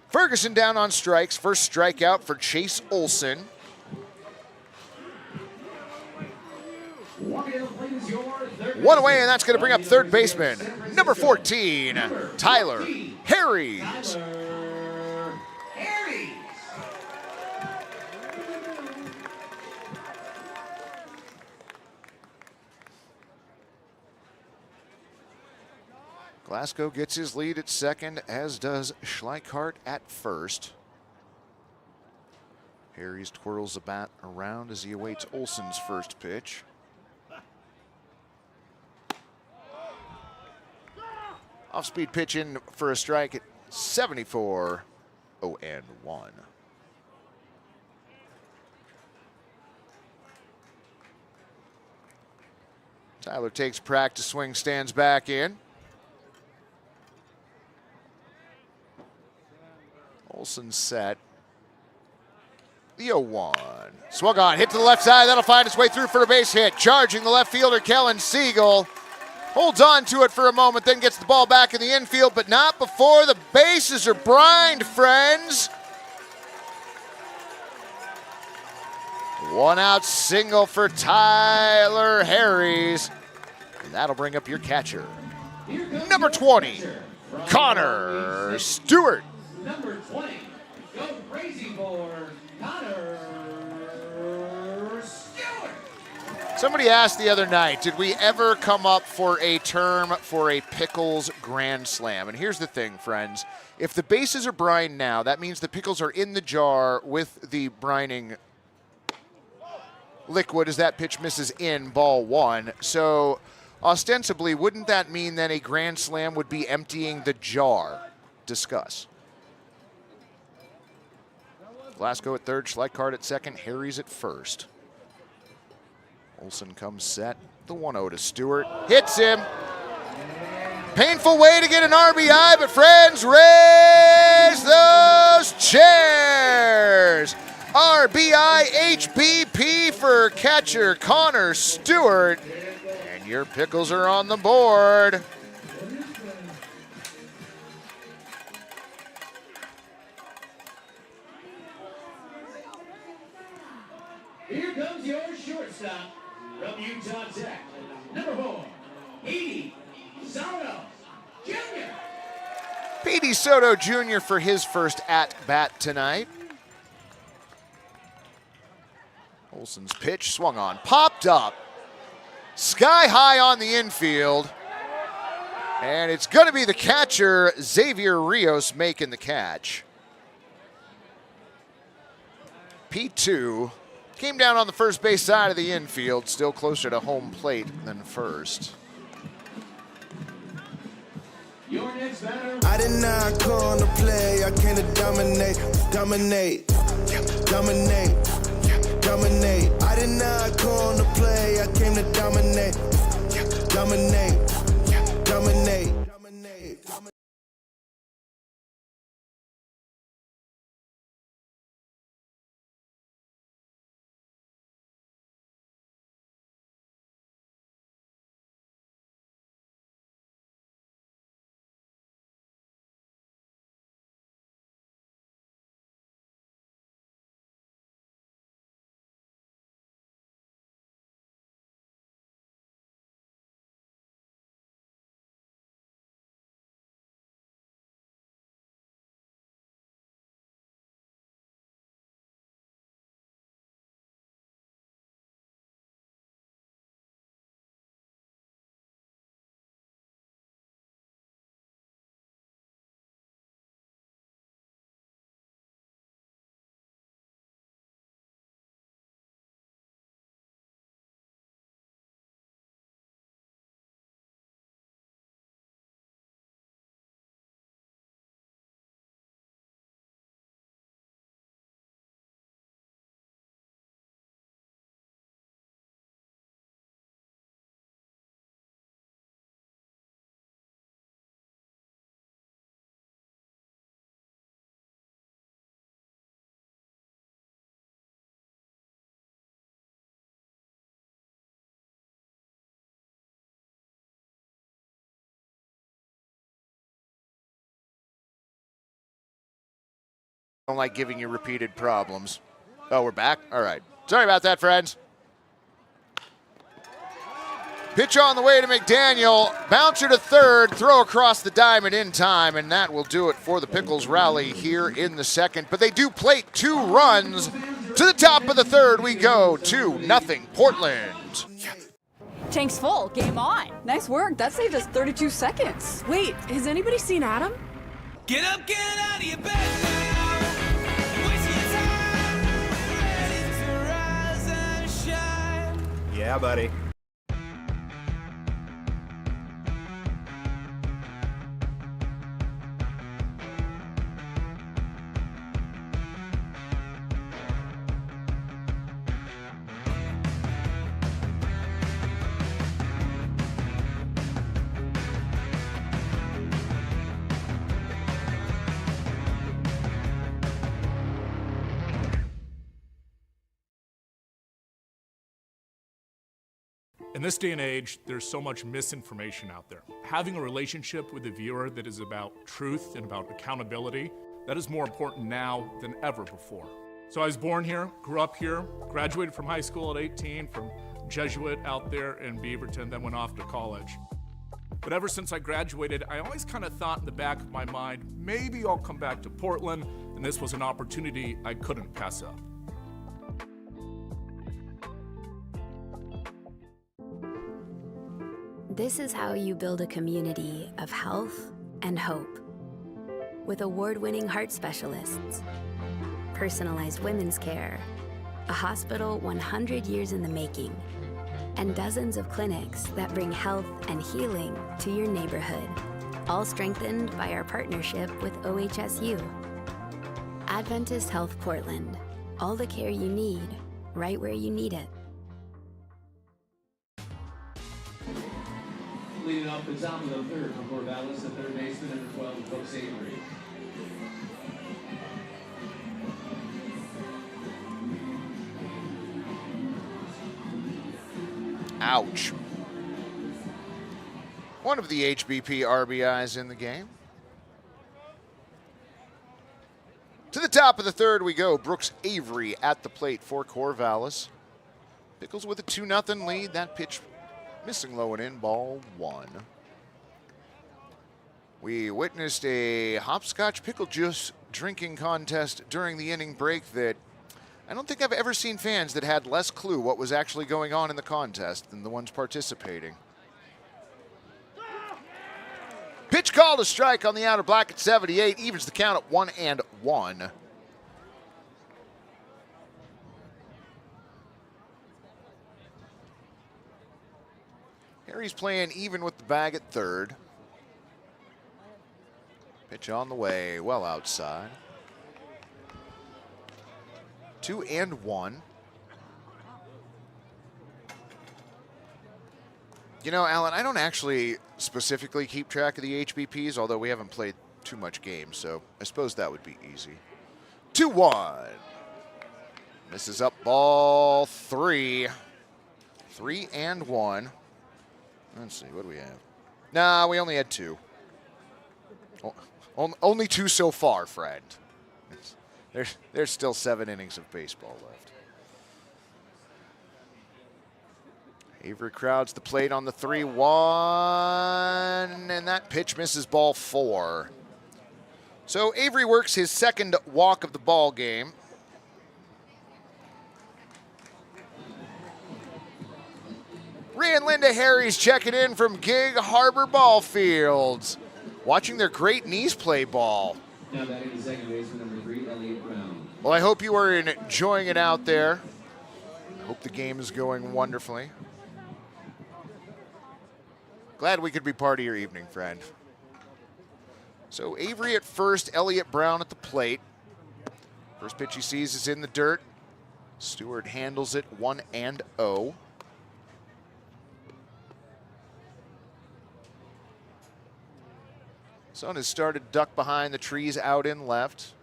Ferguson down on strikes, first strikeout for Chase Olsen. One away, and that's going to bring up third baseman, number 14, Tyler Harries. Harries. Glasgow gets his lead at second, as does Schleichart at first. Harries twirls the bat around as he awaits Olson's first pitch. Off-speed pitch in for a strike at 74, 0-1. Tyler takes practice swing, stands back in. Olson set. The 0-1. Swung on, hit to the left side. That'll find its way through for a base hit. Charging the left fielder, Kellen Siegel. Holds on to it for a moment, then gets the ball back in the infield, but not before the bases are brined, friends. One out single for Tyler Harries. And that'll bring up your catcher. Number 20, Connor Stewart. Number 20, go crazy for Connor Stewart. Somebody asked the other night, did we ever come up for a term for a Pickles Grand Slam? And here's the thing, friends. If the bases are brined now, that means the pickles are in the jar with the brining liquid as that pitch misses in, ball one. So ostensibly, wouldn't that mean then a Grand Slam would be emptying the jar? Discuss. Glasgow at third, Schleichart at second, Harries at first. Olson comes set, the 1-0 to Stewart, hits him. Painful way to get an RBI, but friends, raise those chairs. RBI HBP for catcher Connor Stewart, and your Pickles are on the board. Here comes your shortstop from Utah Tech, number 4, Petey Soto Jr. Petey Soto Jr. for his first at-bat tonight. Olson's pitch swung on, popped up, sky high on the infield, and it's going to be the catcher, Xavier Rios, making the catch. P2 came down on the first base side of the infield, still closer to home plate than first. Your next batter. I did not come to play, I came to dominate, dominate, dominate, dominate. I did not come to play, I came to dominate, dominate, dominate. Don't like giving you repeated problems. Oh, we're back? All right. Sorry about that, friends. Pitch on the way to McDaniel. Bouncer to third. Throw across the diamond in time, and that will do it for the Pickles rally here in the second. But they do plate 2 runs. To the top of the third we go. 2-0 Portland. Tank's full. Game on. Nice work. That saved us 32 seconds. Wait, has anybody seen Adam? Get up, get out of your bed now. Waste your time. Ready to rise and shine. Yeah, buddy. In this day and age, there's so much misinformation out there. Having a relationship with the viewer that is about truth and about accountability, that is more important now than ever before. So I was born here, grew up here, graduated from high school at 18 from Jesuit out there in Beaverton, then went off to college. But ever since I graduated, I always kind of thought in the back of my mind, maybe I'll come back to Portland, and this was an opportunity I couldn't pass up. This is how you build a community of health and hope. With award-winning heart specialists, personalized women's care, a hospital 100 years in the making, and dozens of clinics that bring health and healing to your neighborhood, all strengthened by our partnership with OHSU. Adventist Health Portland, all the care you need, right where you need it. Leading off the top of the third for Corvallis, the third baseman, number 12, Brooks Avery. Ouch. One of the HBP RBIs in the game. To the top of the third we go. Brooks Avery at the plate for Corvallis. Pickles with a 2-0 lead. That pitch missing low and in, ball 1. We witnessed a hopscotch pickle juice drinking contest during the inning break that I don't think I've ever seen fans that had less clue what was actually going on in the contest than the ones participating. Pitch called a strike on the outer block at 78, evens the count at 1-1. Harry's playing even with the bag at third. Pitch on the way, well outside. 2-1. You know, Alan, I don't actually specifically keep track of the HBPs, although we haven't played too much games, so I suppose that would be easy. 2-1. Misses up ball 3. 3-1. Let's see, what do we have? Nah, we only had 2. Only 2 so far, friend. There's still 7 innings of baseball left. Avery crowds the plate on the 3-1, and that pitch misses ball 4. So Avery works his second walk of the ball game. Rhea and Linda Harris checking in from Gig Harbor Ball Fields, watching their great knees play ball. Now batting the second baseman, number 3, Elliott Brown. Well, I hope you are enjoying it out there. I hope the game is going wonderfully. Glad we could be part of your evening, friend. So Avery at first, Elliott Brown at the plate. First pitch he sees is in the dirt. Stewart handles it 1-0. Sun has started to duck behind the trees out in left.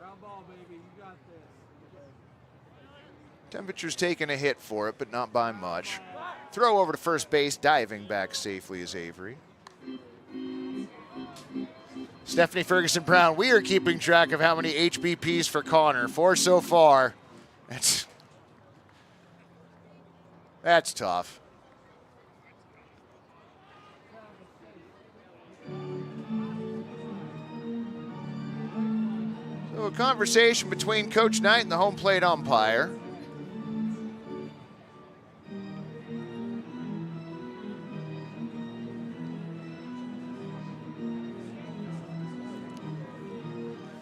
Temperature's taking a hit for it, but not by much. Throw over to first base, diving back safely is Avery. Stephanie Ferguson Brown, we are keeping track of how many HBPs for Connor. 4 so far. That's tough. So a conversation between Coach Knight and the home plate umpire.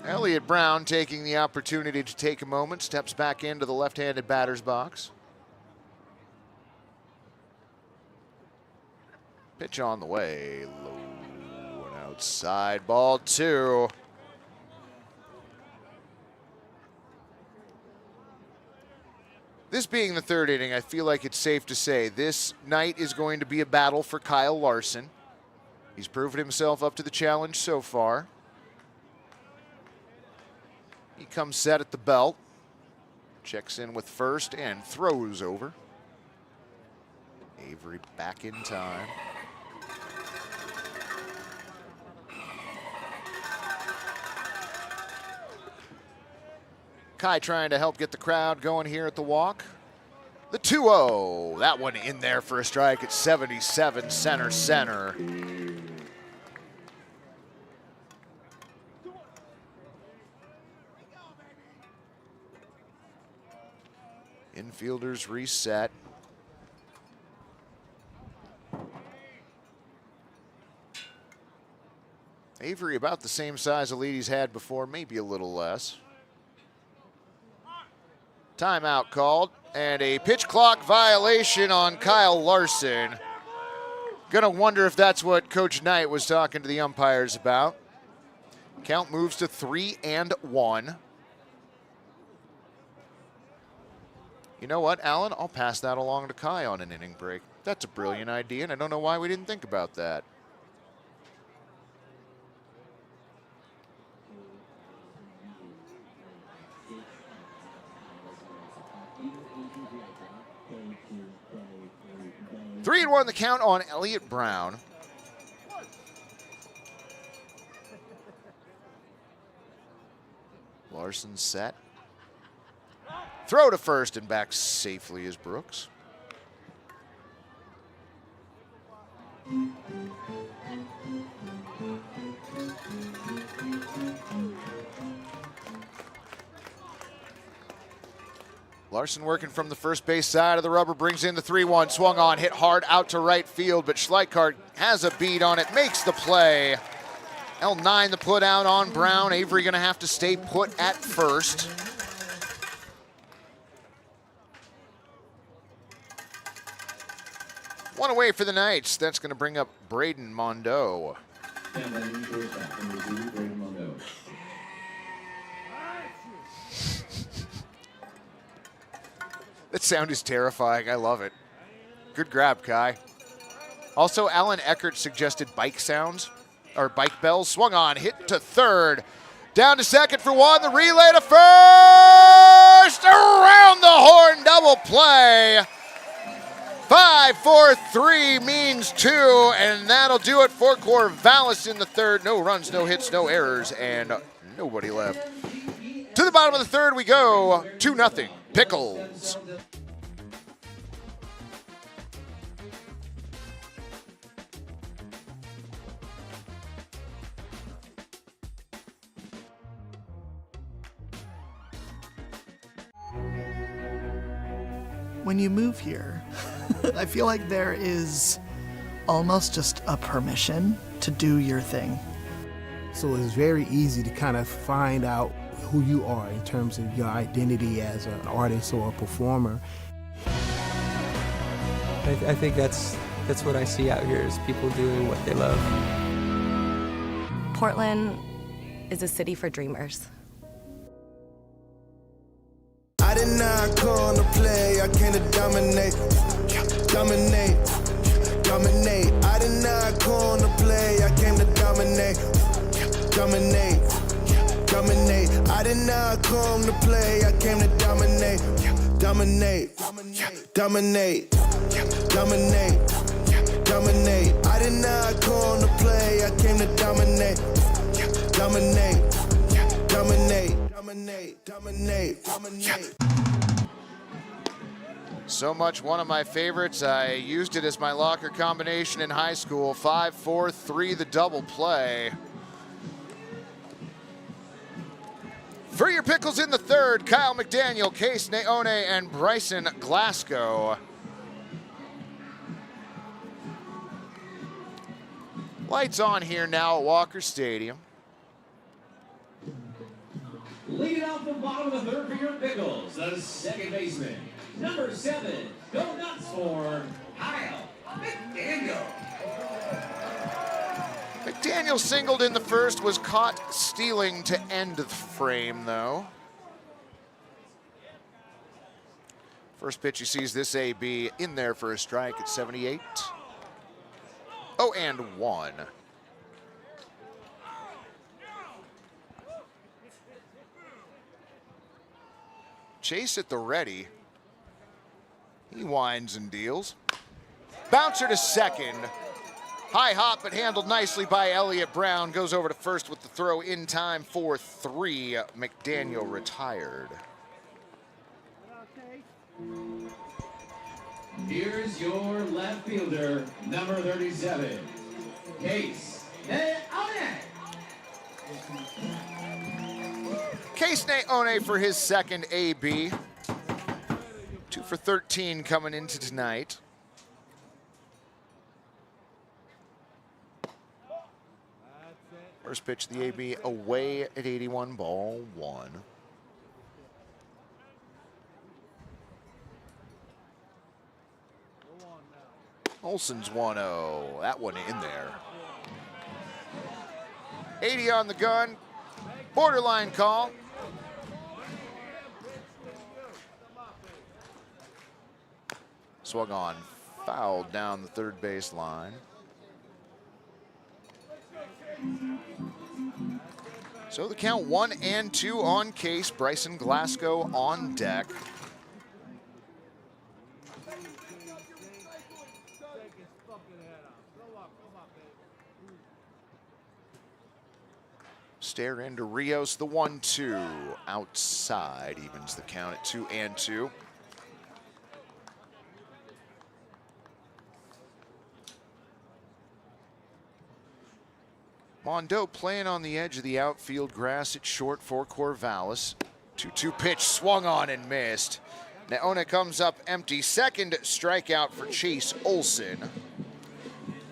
Elliott Brown taking the opportunity to take a moment, steps back into the left-handed batter's box. Pitch on the way, low and outside, ball 2. This being the 3rd inning, I feel like it's safe to say this night is going to be a battle for Kyle Larson. He's proven himself up to the challenge so far. He comes set at the belt, checks in with first and throws over. Avery back in time. Kai trying to help get the crowd going here at the walk. The 2-0, that one in there for a strike at 77, center. Infielders reset. Avery about the same size a lead he's had before, maybe a little less. Timeout called, and a pitch clock violation on Kyle Larson. Gonna wonder if that's what Coach Knight was talking to the umpires about. Count moves to 3-1. You know what, Alan? I'll pass that along to Kai on an inning break. That's a brilliant idea, and I don't know why we didn't think about that. Three and 1 the count on Elliott Brown. Larson set. Throw to first and back safely is Brooks. Larson working from the first base side of the rubber, brings in the 3-1, swung on, hit hard out to right field, but Schleichart has a beat on it, makes the play. L9 the put out on Brown. Avery gonna have to stay put at first. One away for the Knights. That's gonna bring up Braden Mondo. That sound is terrifying. I love it. Good grab, Kai. Also, Alan Eckert suggested bike sounds, or bike bells. Swung on, hit to third. Down to second for one. The relay to first. Around the horn, double play. 5-4-3 means 2, and that'll do it for Corvallis in the third. No runs, no hits, no errors, and nobody left. To the bottom of the third we go. 2-0. Pickles. When you move here, I feel like there is almost just a permission to do your thing. So it's very easy to kind of find out who you are in terms of your identity as an artist or a performer. I think that's what I see out here is people doing what they love. Portland is a city for dreamers. I did not come to play, I came to dominate. Dominate. I did not come to play, I came to dominate. Dominate. I did not come to play, I came to dominate. Dominate. I did not come to play, I came to dominate. Dominate. So much one of my favorites. I used it as my locker combination in high school. 5-4-3 the double play. For your Pickles in the third, Kyle McDaniel, Case Naone, and Bryson Glasgow. Lights on here now at Walker Stadium. Leading off the bottom of the third for your Pickles, the second baseman, number 7. Go nuts for Kyle McDaniel. McDaniel singled in the first, was caught stealing to end the frame, though. First pitch he sees this AB in there for a strike at 78. 0-1. Chase at the ready. He winds and deals. Bouncer to second. High hop, but handled nicely by Elliott Brown. Goes over to first with the throw in time for 3. McDaniel retired. Here's your left fielder, number 37, Case Naone. Case Naone for his second AB. 2 for 13 coming into tonight. First pitch, the AB away at 81, ball 1. Olson's 1-0. That one in there. 80 on the gun. Borderline call. Swung on. Fouled down the third base line. So the count 1-2 on Case. Bryson Glasgow on deck. Stare into Rios, the 1-2. Outside, evens the count at 2-2. Mondo playing on the edge of the outfield grass at short for Corvallis. 2-2 pitch, swung on and missed. Naone comes up empty. Second strikeout for Chase Olson.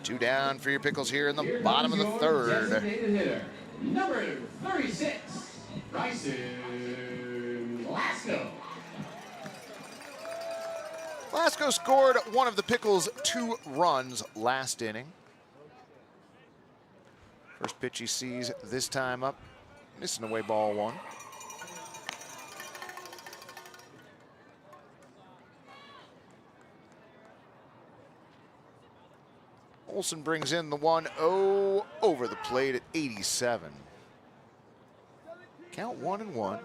2 down for your Pickles here in the bottom of the third. Hitter, number 36, Bryson Glasgow. Glasgow scored one of the Pickles' 2 runs last inning. First pitch he sees this time up, missing away ball 1. Olson brings in the 1-0 over the plate at 87. Count 1-1.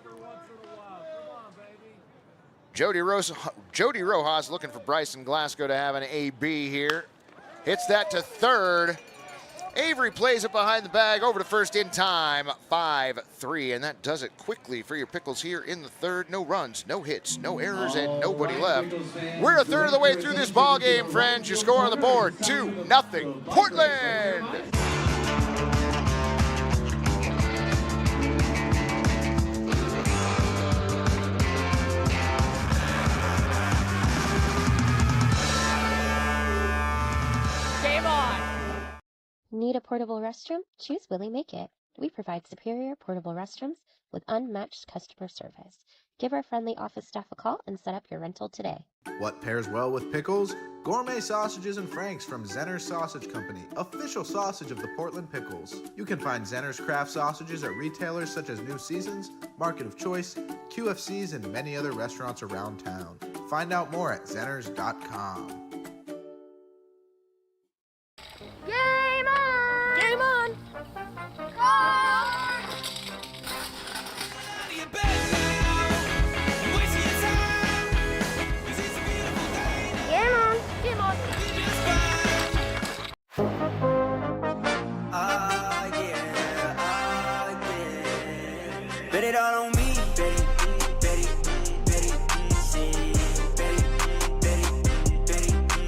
Jody Rojas looking for Bryson Glasgow to have an AB here. Hits that to third. Avery plays it behind the bag, over to first in time, 5-3, and that does it quickly for your Pickles here in the third. No runs, no hits, no errors, and nobody left. We're a third of the way through this ball game, friends. Your score on the board, 2-0, Portland. Game on! Need a portable restroom? Choose Willie Make It. We provide superior portable restrooms with unmatched customer service. Give our friendly office staff a call and set up your rental today. What pairs well with pickles? Gourmet sausages and franks from Zenner's Sausage Company, official sausage of the Portland Pickles. You can find Zenner's craft sausages at retailers such as New Seasons, Market of Choice, QFCs, and many other restaurants around town. Find out more at zenners.com. Game on! Game on! Game on! Game on! Bet it all on me.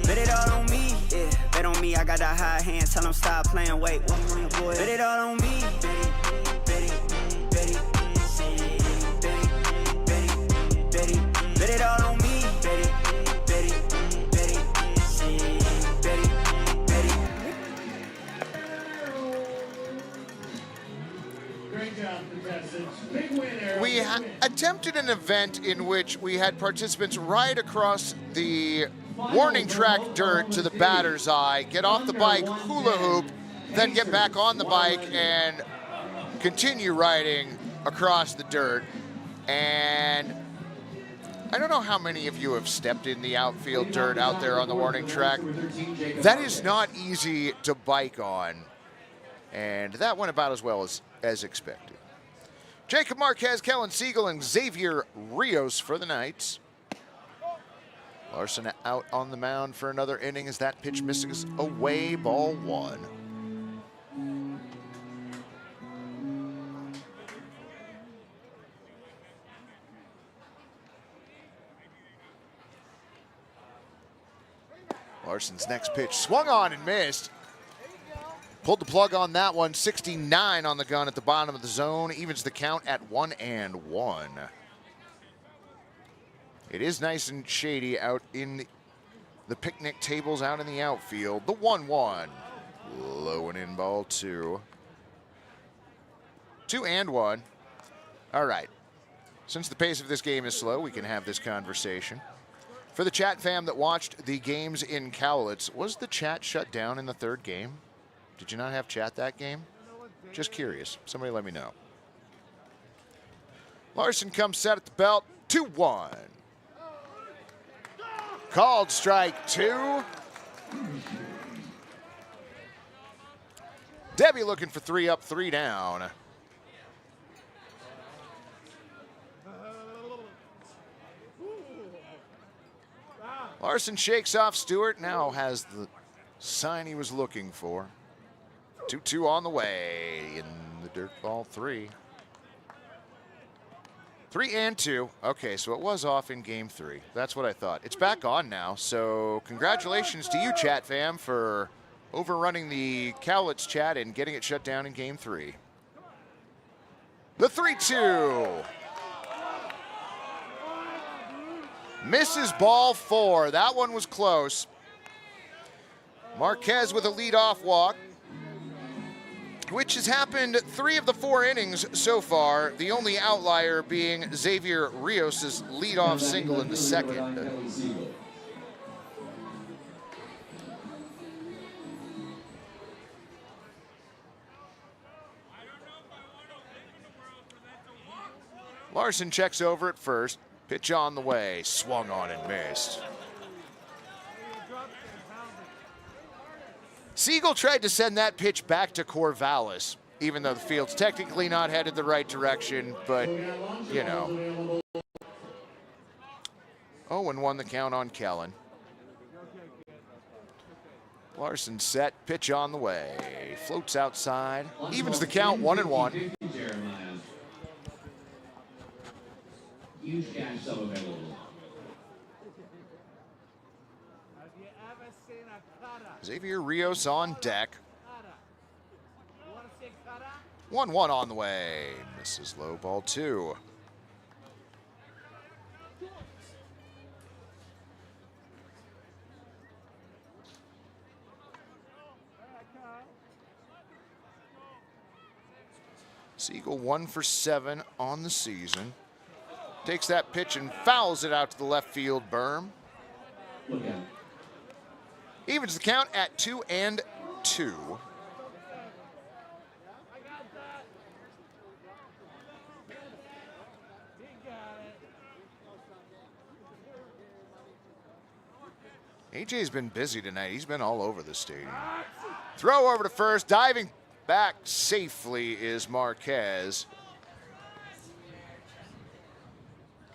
Bet it all on me. Yeah, bet on me. I got that high hand. Tell them stop playing. Wait, one more, boy. Bet it all on me. attempted an event in which we had participants ride across the warning track dirt to the batter's eye, get off the bike, hula hoop, then get back on the bike and continue riding across the dirt. And I don't know how many of you have stepped in the outfield dirt out there on the warning track. That is not easy to bike on. And that went about as well as expected. Jacob Marquez, Kellen Siegel, and Xavier Rios for the Knights. Larson out on the mound for another inning as that pitch misses away, ball one. Larson's next pitch swung on and missed. Pulled the plug on that one. 69 on the gun at the bottom of the zone. Evens the count at 1-1. It is nice and shady out in the picnic tables out in the outfield. The 1-1. Low and in, ball two. 2-1. All right. Since the pace of this game is slow, we can have this conversation. For the chat fam that watched the games in Corvallis, was the chat shut down in the third game? Did you not have chat that game? Just curious. Somebody let me know. Larson comes set at the belt. 2-1. Called strike two. Debbie looking for 3 up, 3 down. Larson shakes off Stewart, now has the sign he was looking for. 2-2 on the way in the dirt, ball 3. 3-2. Okay, so it was off in game 3. That's what I thought. It's back on now, so congratulations to you, chat fam, for overrunning the Cowlitz chat and getting it shut down in game 3. The 3-2. Misses ball 4. That one was close. Marquez with a leadoff walk, which has happened 3 of the 4 innings so far, the only outlier being Xavier Rios' leadoff single in the second. Larson checks over at first. Pitch on the way, swung on and missed. Siegel tried to send that pitch back to Corvallis, even though the field's technically not headed the right direction, but, you know. 0-1 the count on Kellen. Larson set, pitch on the way, floats outside, evens the count 1-1. Huge cash sub available. Xavier Rios on deck. 1-1 on the way. Misses low, ball 2. Siegel 1 for 7 on the season. Takes that pitch and fouls it out to the left field berm. Evens the count at 2-2. AJ's been busy tonight. He's been all over the stadium. Throw over to first, diving back safely is Marquez.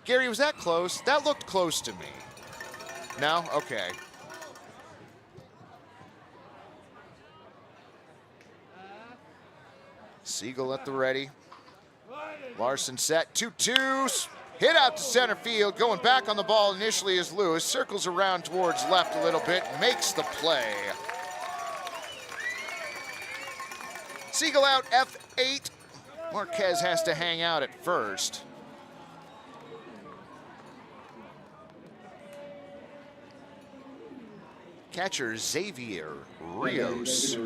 Gary, was that close? That looked close to me. No? Okay. Siegel at the ready. Larson set, 2-2. Hit out to center field. Going back on the ball initially is Lewis. Circles around towards left a little bit. Makes the play. Siegel out, F8. Marquez has to hang out at first. Catcher Xavier Rios.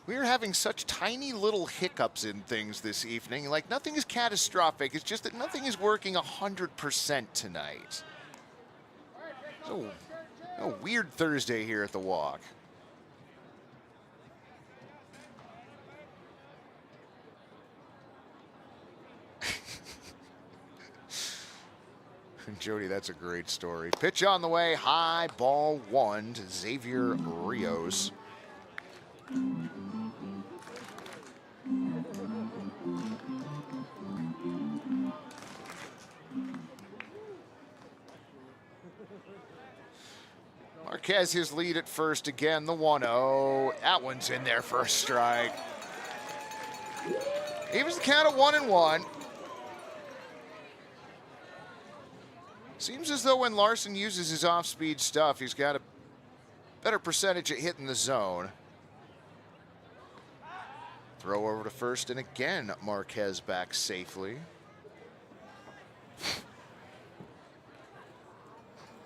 We are having such tiny little hiccups in things this evening. Like, nothing is catastrophic. It's just that nothing is working 100% tonight. So, a weird Thursday here at the Walk. Jody, that's a great story. Pitch on the way, high, ball one to Xavier Rios. Marquez his lead at first again, the 1-0. That one's in there for a strike. Evens the count at 1-1. Seems as though when Larson uses his off-speed stuff, he's got a better percentage at hitting the zone. Throw over to first, and again, Marquez back safely.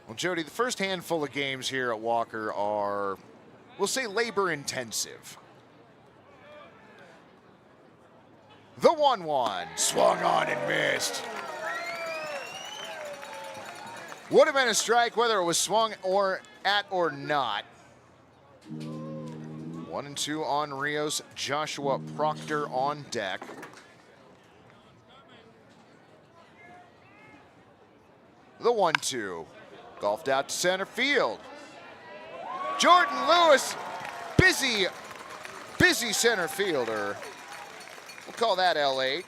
Well, Jody, the first handful of games here at Walker are, we'll say, labor-intensive. The 1-1, swung on and missed. Would have been a strike whether it was swung or not. 1-2 on Rios. Joshua Proctor on deck. The 1-2. Golfed out to center field. Jordan Lewis, busy center fielder. We'll call that L8.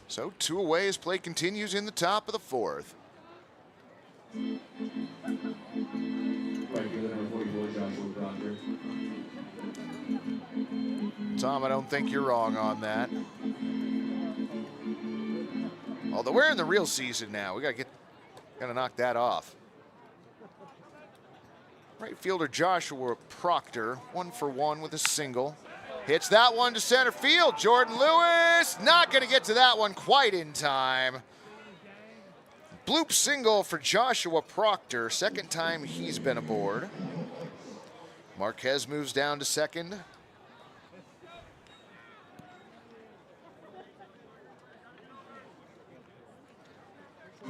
So 2 away as play continues in the top of the 4th. Tom, I don't think you're wrong on that. Although we're in the real season now, we gotta knock that off. Right fielder Joshua Proctor, 1 for 1 with a single. Hits that one to center field. Jordan Lewis not going to get to that one quite in time. Bloop single for Joshua Proctor. Second time he's been aboard. Marquez moves down to second.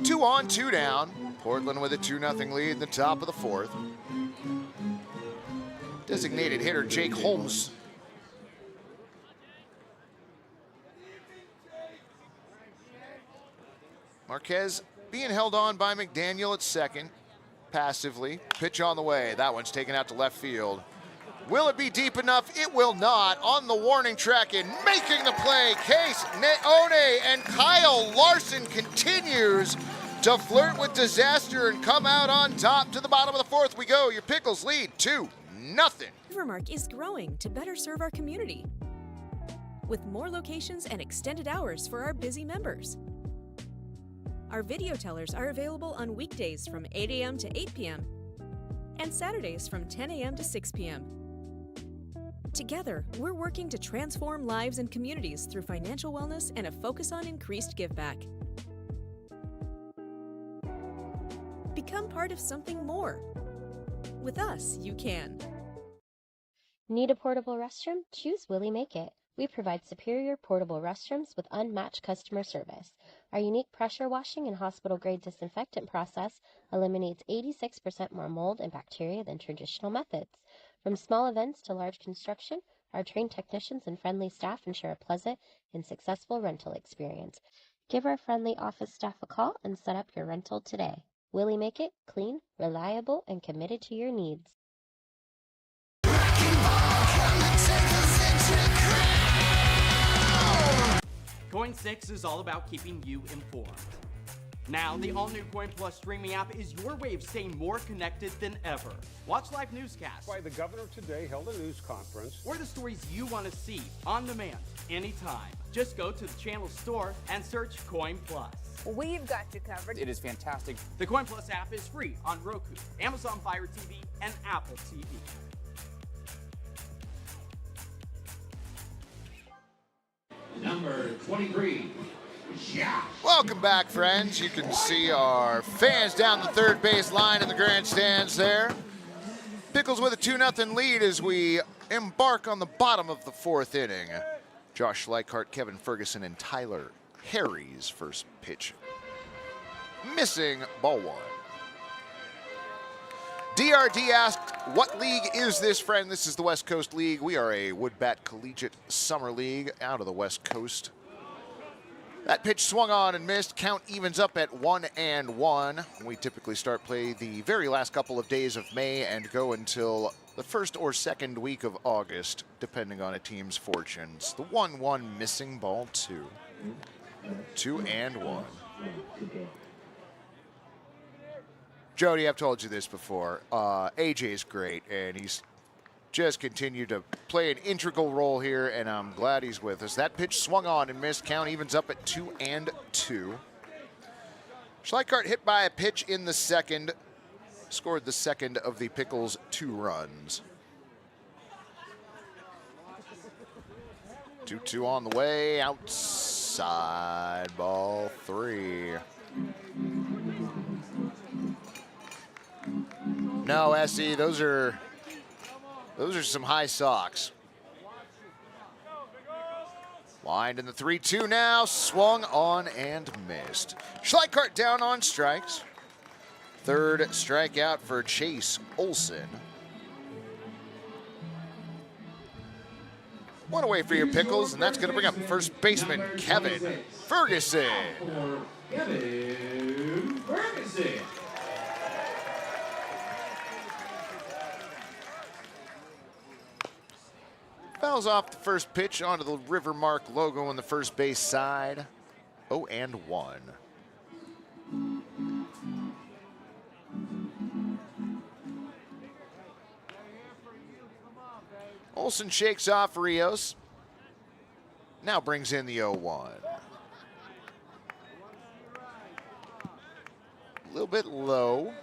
Two on, 2 down. Portland with a 2-0 lead in the top of the 4th. Designated hitter Jake Holmes. Marquez being held on by McDaniel at second, passively. Pitch on the way. That one's taken out to left field. Will it be deep enough? It will not. On the warning track and making the play, Case Neone, and Kyle Larson continues to flirt with disaster and come out on top. To the bottom of the 4th we go. Your Pickles lead 2-0. Rivermark is growing to better serve our community with more locations and extended hours for our busy members. Our video tellers are available on weekdays from 8 a.m. to 8 p.m. and Saturdays from 10 a.m. to 6 p.m. Together, we're working to transform lives and communities through financial wellness and a focus on increased giveback. Become part of something more. With us, you can. Need a portable restroom? Choose Willie Make It. We provide superior portable restrooms with unmatched customer service. Our unique pressure washing and hospital-grade disinfectant process eliminates 86% more mold and bacteria than traditional methods. From small events to large construction, our trained technicians and friendly staff ensure a pleasant and successful rental experience. Give our friendly office staff a call and set up your rental today. Willie Make It, clean, reliable, and committed to your needs. Coin 6 is all about keeping you informed. Now, the all-new Coin Plus streaming app is your way of staying more connected than ever. Watch live newscasts. Why the governor today held a news conference. Or the stories you want to see on demand, anytime. Just go to the channel store and search Coin Plus. We've got you covered. It is fantastic. The Coin Plus app is free on Roku, Amazon Fire TV, and Apple TV. Number 23. Welcome back, friends. You can see our fans down the third base line in the grandstands there. Pickles with a 2-0 lead as we embark on the bottom of the 4th inning. Josh Leichhardt, Kevin Ferguson, and Tyler Harry's first pitch. Missing, ball 1. DRD asked, what league is this, friend? This is the West Coast League. We are a Woodbat Collegiate Summer League out of the West Coast. That pitch swung on and missed. Count evens up at 1-1. We typically start play the very last couple of days of May and go until the 1st or 2nd week of August, depending on a team's fortunes. The 1-1 missing, ball 2. 2-1. Jody, I've told you this before. AJ's great, and he's just continued to play an integral role here, and I'm glad he's with us. That pitch swung on and missed. Count evens up at 2-2. Schleichhardt hit by a pitch in the 2nd. Scored the 2nd of the Pickles' 2 runs. 2-2 on the way. Outside, ball 3. No, SE, those are some high socks. Lined in the 3-2 now, swung on and missed. Schleichhardt down on strikes. 3rd strikeout for Chase Olson. 1 away for your Pickles, and that's going to bring up first baseman Kevin Ferguson. Kevin Ferguson. Fouls off the first pitch onto the Rivermark logo on the first base side. 0-1. Olson shakes off Rios. Now brings in the 0-1. A little bit low.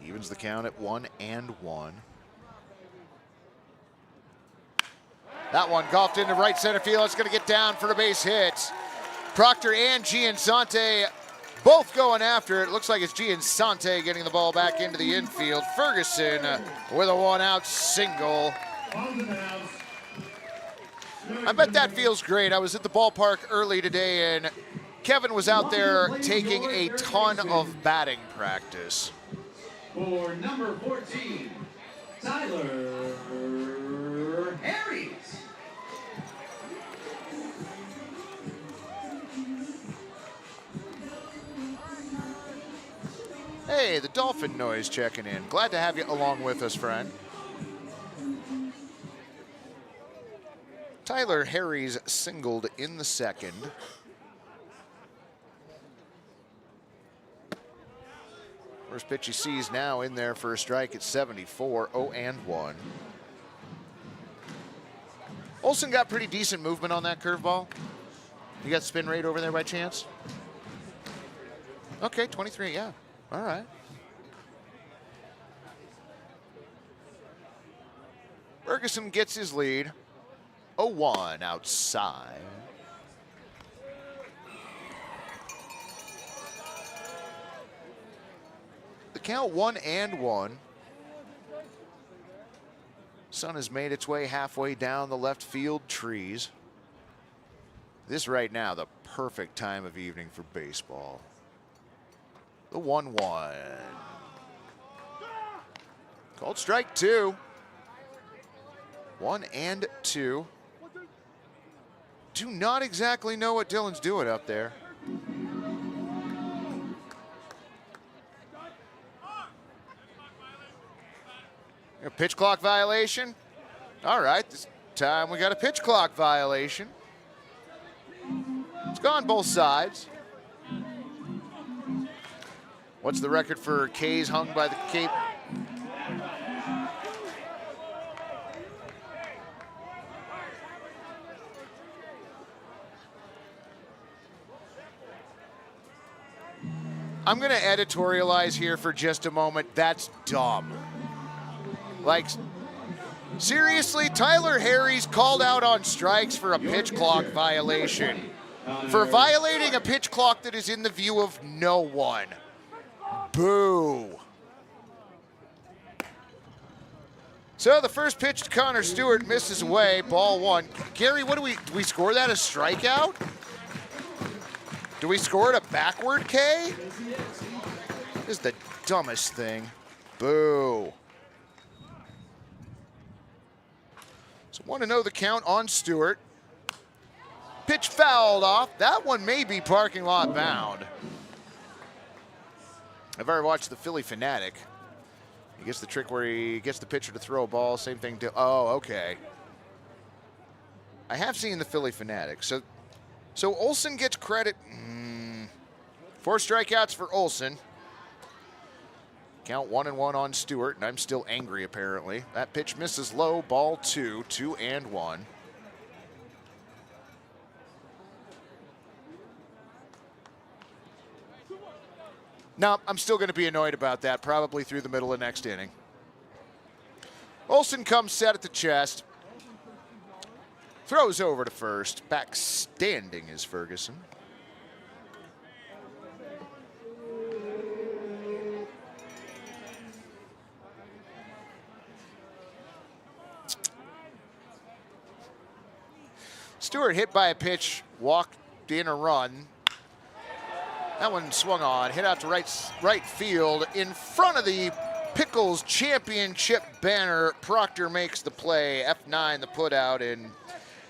Evens the count at 1-1. That one golfed into right center field. It's going to get down for the base hit. Proctor and Giansante both going after it. Looks like it's Giansante getting the ball back into the infield. Ferguson with a 1-out single. I bet that feels great. I was at the ballpark early today, and Kevin was out there taking a ton of batting practice. For number 14, Tyler Harries. Hey, the Dolphin Noise checking in. Glad to have you along with us, friend. Tyler Harries singled in the 2nd. First pitch he sees now in there for a strike at 74, 0-1. Olson got pretty decent movement on that curveball. You got spin rate over there by chance? Okay, 23, yeah. All right. Ferguson gets his lead. 0-1 outside. The count 1-1. Sun has made its way halfway down the left field trees. This right now, the perfect time of evening for baseball. The 1-1. Called strike 2. 1-2. Do not exactly know what Dylan's doing up there. A pitch clock violation. All right, this time we got a pitch clock violation. It's gone both sides. What's the record for K's hung by the cape? I'm going to editorialize here for just a moment. That's dumb. Like, seriously, Tyler Harries called out on strikes for a pitch clock violation. For violating a pitch clock that is in the view of no one. Boo. So the first pitch to Connor Stewart misses away, ball one. Gary, what do we score that a strikeout? Do we score it a backward K? This is the dumbest thing. Boo. So want to know the count on Stewart. Pitch fouled off. That one may be parking lot bound. I've ever watched the Philly Fanatic. He gets the trick where he gets the pitcher to throw a ball. Same thing to, oh, okay. I have seen the Philly Fanatic. So Olsen gets credit. 4 strikeouts for Olsen. Count 1-1 on Stewart, and I'm still angry apparently. That pitch misses low, ball 2, 2-1. No, I'm still going to be annoyed about that, probably through the middle of next inning. Olsen comes set at the chest. Throws over to first. Back standing is Ferguson. Stewart hit by a pitch, walked in a run. That one swung on, hit out to right field in front of the Pickles championship banner. Proctor makes the play, F9 the putout, and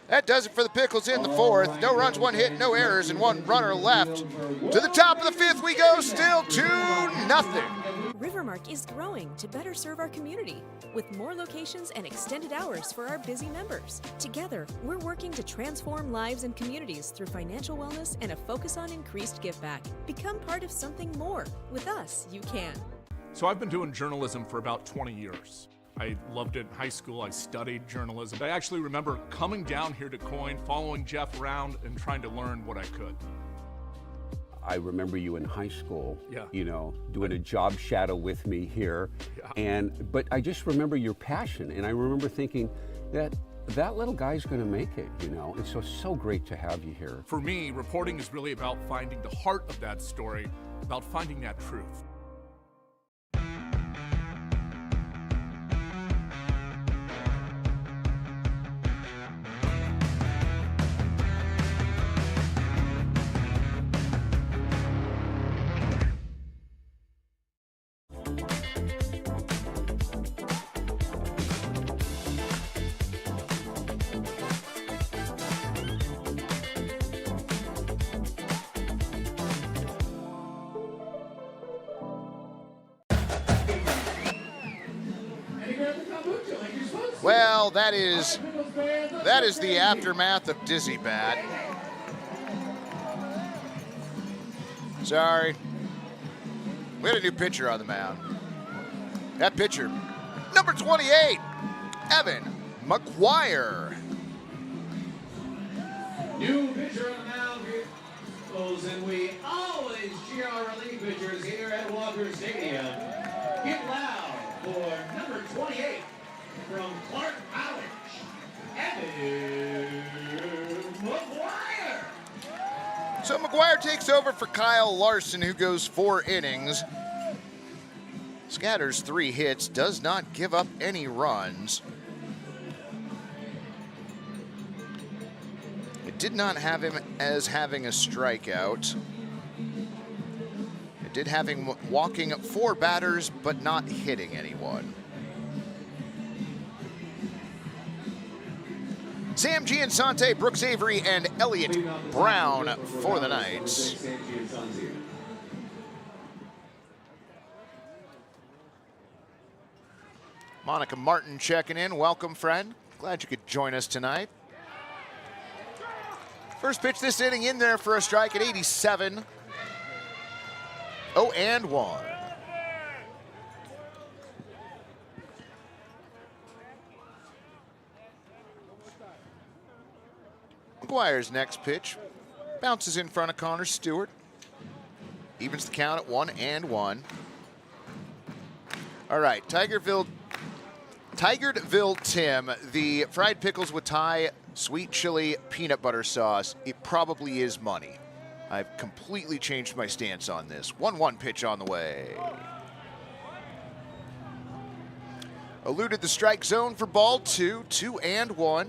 that does it for the Pickles in the fourth. No runs, 1 hit, no errors, and 1 runner left. To the top of the fifth we go, still 2-0. Rivermark is growing to better serve our community with more locations and extended hours for our busy members. Together, we're working to transform lives and communities through financial wellness and a focus on increased give back. Become part of something more. With us, you can. So I've been doing journalism for about 20 years. I loved it in high school. I studied journalism. I actually remember coming down here to Coin, following Jeff around and trying to learn what I could. I remember you in high school, Yeah. you know, doing a job shadow with me here. Yeah. But I just remember your passion, and I remember thinking that little guy's going to make it, you know. It's so great to have you here. For me, reporting is really about finding the heart of that story, about finding that truth. Well, that is the aftermath of Dizzy Bat. Sorry. We had a new pitcher on the mound. That pitcher, number 28, Evan McGuire. New pitcher on the mound here. And we always cheer our relief pitchers here at Walker Stadium. Get loud for number 28 from Clark College, Evan McGuire. So McGuire takes over for Kyle Larson, who goes 4 innings. Scatters 3 hits, does not give up any runs. It did not have him as having a strikeout. It did have him walking 4 batters, but not hitting anyone. Sam Giansante, Brooks Avery, and Elliott Brown for the Knights. Monica Martin checking in. Welcome, friend. Glad you could join us tonight. First pitch this inning in there for a strike at 87. 0-1. McGuire's next pitch bounces in front of Connor Stewart. Evens the count at 1-1. All right, Tigerville Tim, the fried pickles with Thai sweet chili peanut butter sauce. It probably is money. I've completely changed my stance on this. 1-1 pitch on the way. Eluded the strike zone for ball 2, 2-1.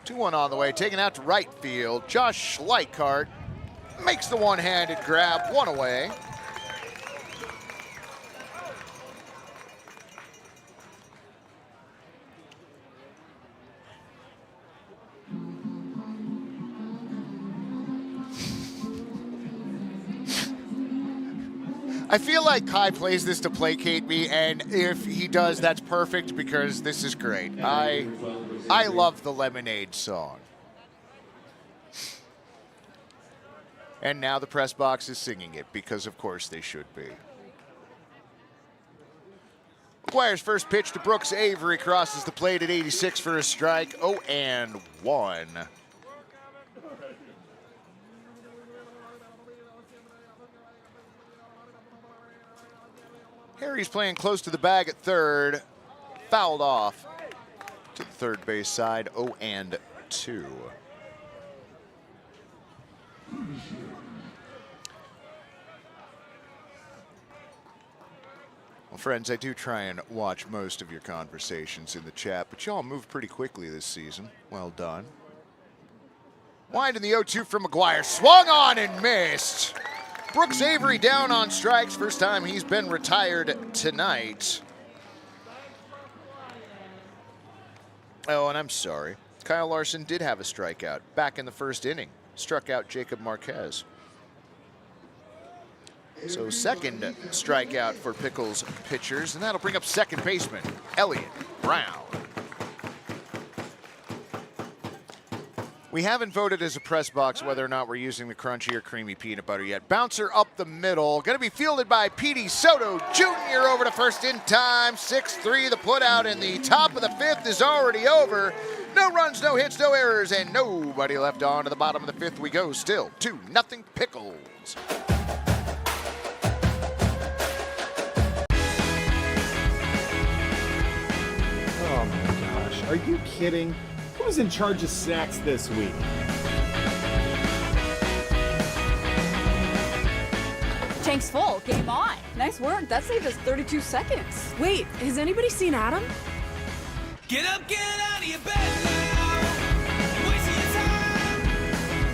Two-one on the way, taken out to right field. Josh Schleichart makes the one-handed grab, one away. I feel like Kai plays this to placate me, and if he does, that's perfect because this is great. I love the Lemonade song. And now the press box is singing it because, of course, they should be. McGuire's first pitch to Brooks Avery crosses the plate at 86 for a strike. 0-1. Harry's playing close to the bag at third. Fouled off to the third base side. 0-2. Well, friends, I do try and watch most of your conversations in the chat, but y'all moved pretty quickly this season. Well done. Wind in the 0-2 from McGuire. Swung on and missed. Brooks Avery down on strikes. First time he's been retired tonight. Oh, and I'm sorry. Kyle Larson did have a strikeout back in the first inning. Struck out Jacob Marquez. So second strikeout for Pickles pitchers, and that'll bring up second baseman Elliott Brown. We haven't voted as a press box whether or not we're using the crunchy or creamy peanut butter yet. Bouncer up the middle. Going to be fielded by Petey Soto Jr. over to first in time. 6-3 the put out, and the top of the fifth is already over. No runs, no hits, no errors, and nobody left on. To the bottom of the fifth we go. Still 2-0 Pickles. Oh my gosh, are you kidding? Who's in charge of snacks this week? Tank's full, game on. Nice work, that saved us 32 seconds. Wait, has anybody seen Adam? Get up, get out of your bed now. Wasting your time.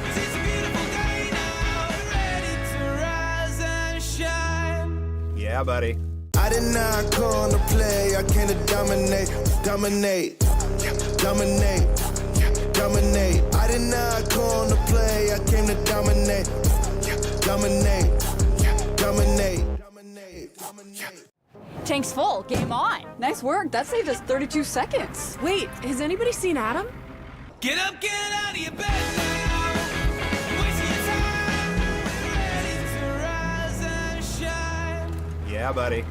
'Cause it's a beautiful day now. Ready to rise and shine. Yeah, buddy. I did not come to play, I came to dominate, dominate, dominate, dominate. I did not come to play, I came to dominate, dominate, dominate, dominate, dominate. Tank's full, game on. Nice work, that saved us 32 seconds. Wait, has anybody seen Adam? Get up, get out of your bed now. Wasting your time. Ready to rise and shine. Yeah, buddy.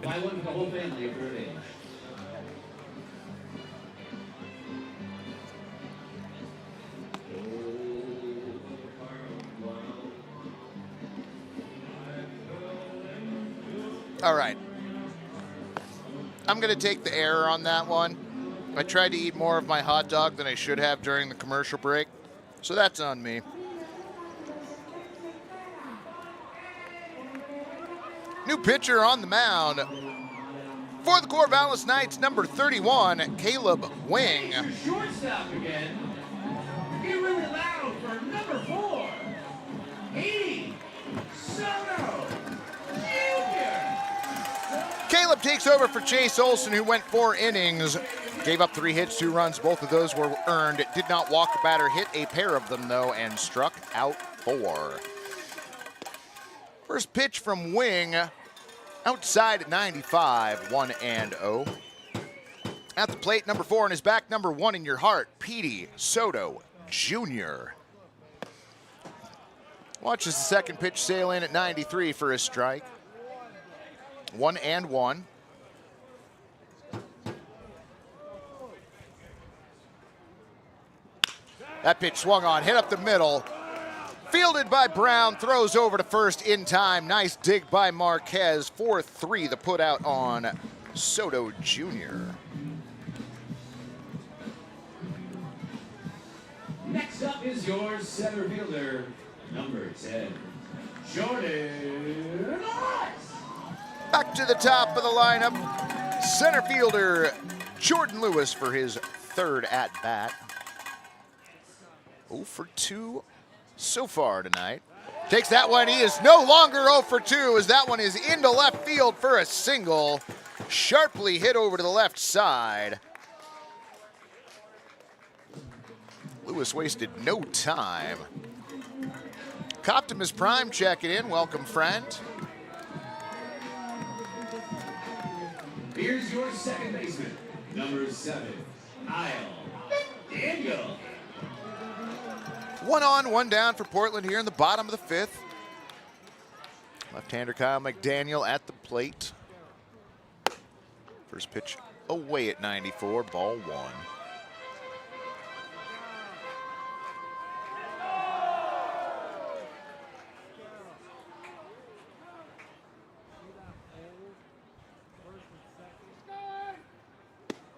Buy one for the whole family of your age. All right. I'm going to take the error on that one. I tried to eat more of my hot dog than I should have during the commercial break, so that's on me. New pitcher on the mound for the Corvallis Knights, number 31, Caleb Wing. Shortstop again. Get really loud for number 4, Petey Soto Jr. Caleb takes over for Chase Olson, who went 4 innings, gave up 3 hits, 2 runs. Both of those were earned. Did not walk a batter, hit a pair of them, though, and struck out 4. First pitch from Wing Outside at 95, 1-0. At the plate, number 4 in his back, number 1 in your heart, Petey Soto Jr. Watches the second pitch sail in at 93 for a strike. 1-1. That pitch swung on, hit up the middle. Fielded by Brown, throws over to first in time. Nice dig by Marquez. 4-3 the put out on Soto Jr. Next up is your center fielder, number 10, Jordan Lewis. Back to the top of the lineup, center fielder Jordan Lewis for his third at-bat. 0 for 2 so far tonight. Takes that one. He is no longer 0 for 2 as that one is into left field for a single. Sharply hit over to the left side. Lewis wasted no time. Optimus Prime checking in. Welcome, friend. Here's your second baseman, number 7, Kyle Daniel. 1 on, 1 down for Portland here in the bottom of the 5th. Left-hander Kyle McDaniel at the plate. First pitch away at 94, ball 1.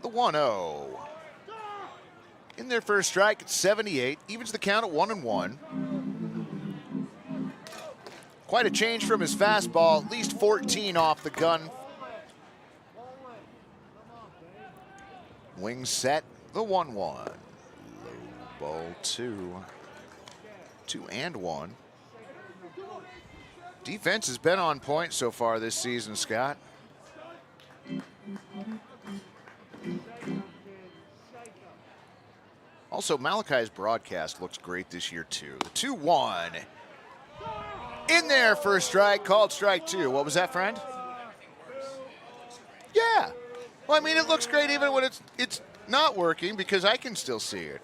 The 1-0. In their first strike at 78, evens the count at 1-1. Quite a change from his fastball, at least 14 off the gun. Wing set, the 1-1. Low ball 2. 2-1. Defense has been on point so far this season, Scott. Also, Malachi's broadcast looks great this year, too. The 2-1. In there for a strike, called strike 2. What was that, friend? Yeah. Well, I mean, it looks great even when it's not working because I can still see it.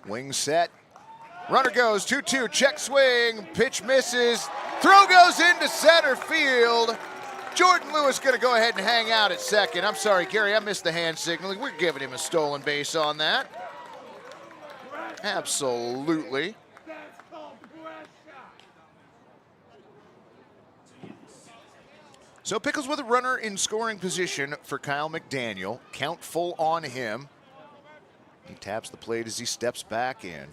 Wing set. Runner goes, 2-2, check swing, pitch misses. Throw goes into center field. Jordan Lewis going to go ahead and hang out at second. I'm sorry, Gary, I missed the hand signaling. We're giving him a stolen base on that. Absolutely. So Pickles with a runner in scoring position for Kyle McDaniel. Count full on him. He taps the plate as he steps back in.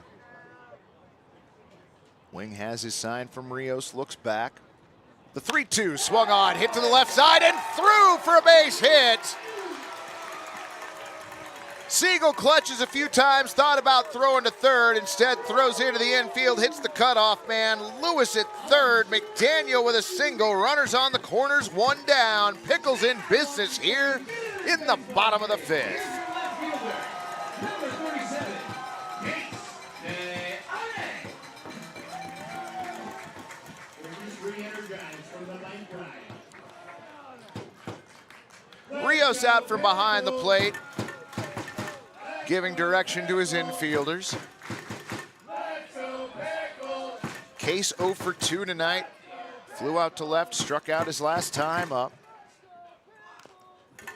Wing has his sign from Rios, looks back. The 3-2 swung on, hit to the left side and through for a base hit. Siegel clutches a few times, thought about throwing to third, instead throws into the infield, hits the cutoff man. Lewis at third, McDaniel with a single, runners on the corners, 1 down. Pickles in business here in the bottom of the 5th. Rios out from behind the plate, giving direction to his infielders. Case 0 for 2 tonight. Flew out to left, struck out his last time up.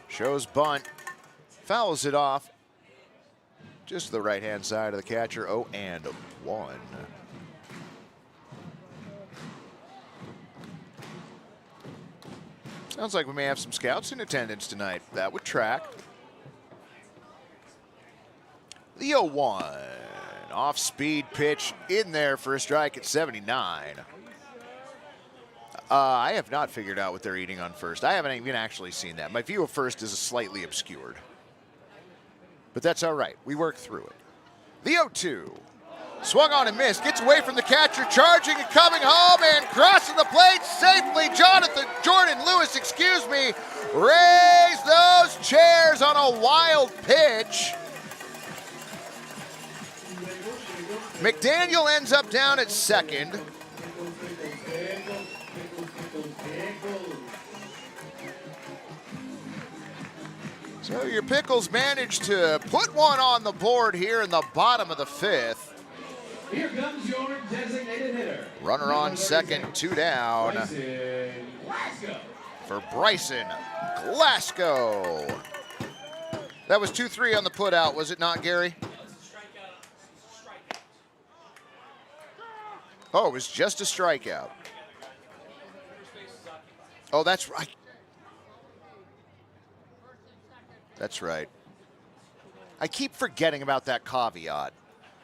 Shows bunt, fouls it off. Just the right-hand side of the catcher, 0-1. Sounds like we may have some scouts in attendance tonight. That would track. The 0-1. Off-speed pitch in there for a strike at 79. I have not figured out what they're eating on first. I haven't even actually seen that. My view of first is slightly obscured. But that's all right. We work through it. The 0-2. Swung on and missed. Gets away from the catcher. Charging and coming home and crossing the plate safely. Jordan Lewis, excuse me. Raise those chairs on a wild pitch. McDaniel ends up down at second. So your Pickles managed to put one on the board here in the bottom of the fifth. Here comes your designated hitter. Runner on second, 2 down for Bryson Glasgow. That was 2-3 on the put out, was it not, Gary? Oh, it was just a strikeout. Oh, that's right. That's right. I keep forgetting about that caveat.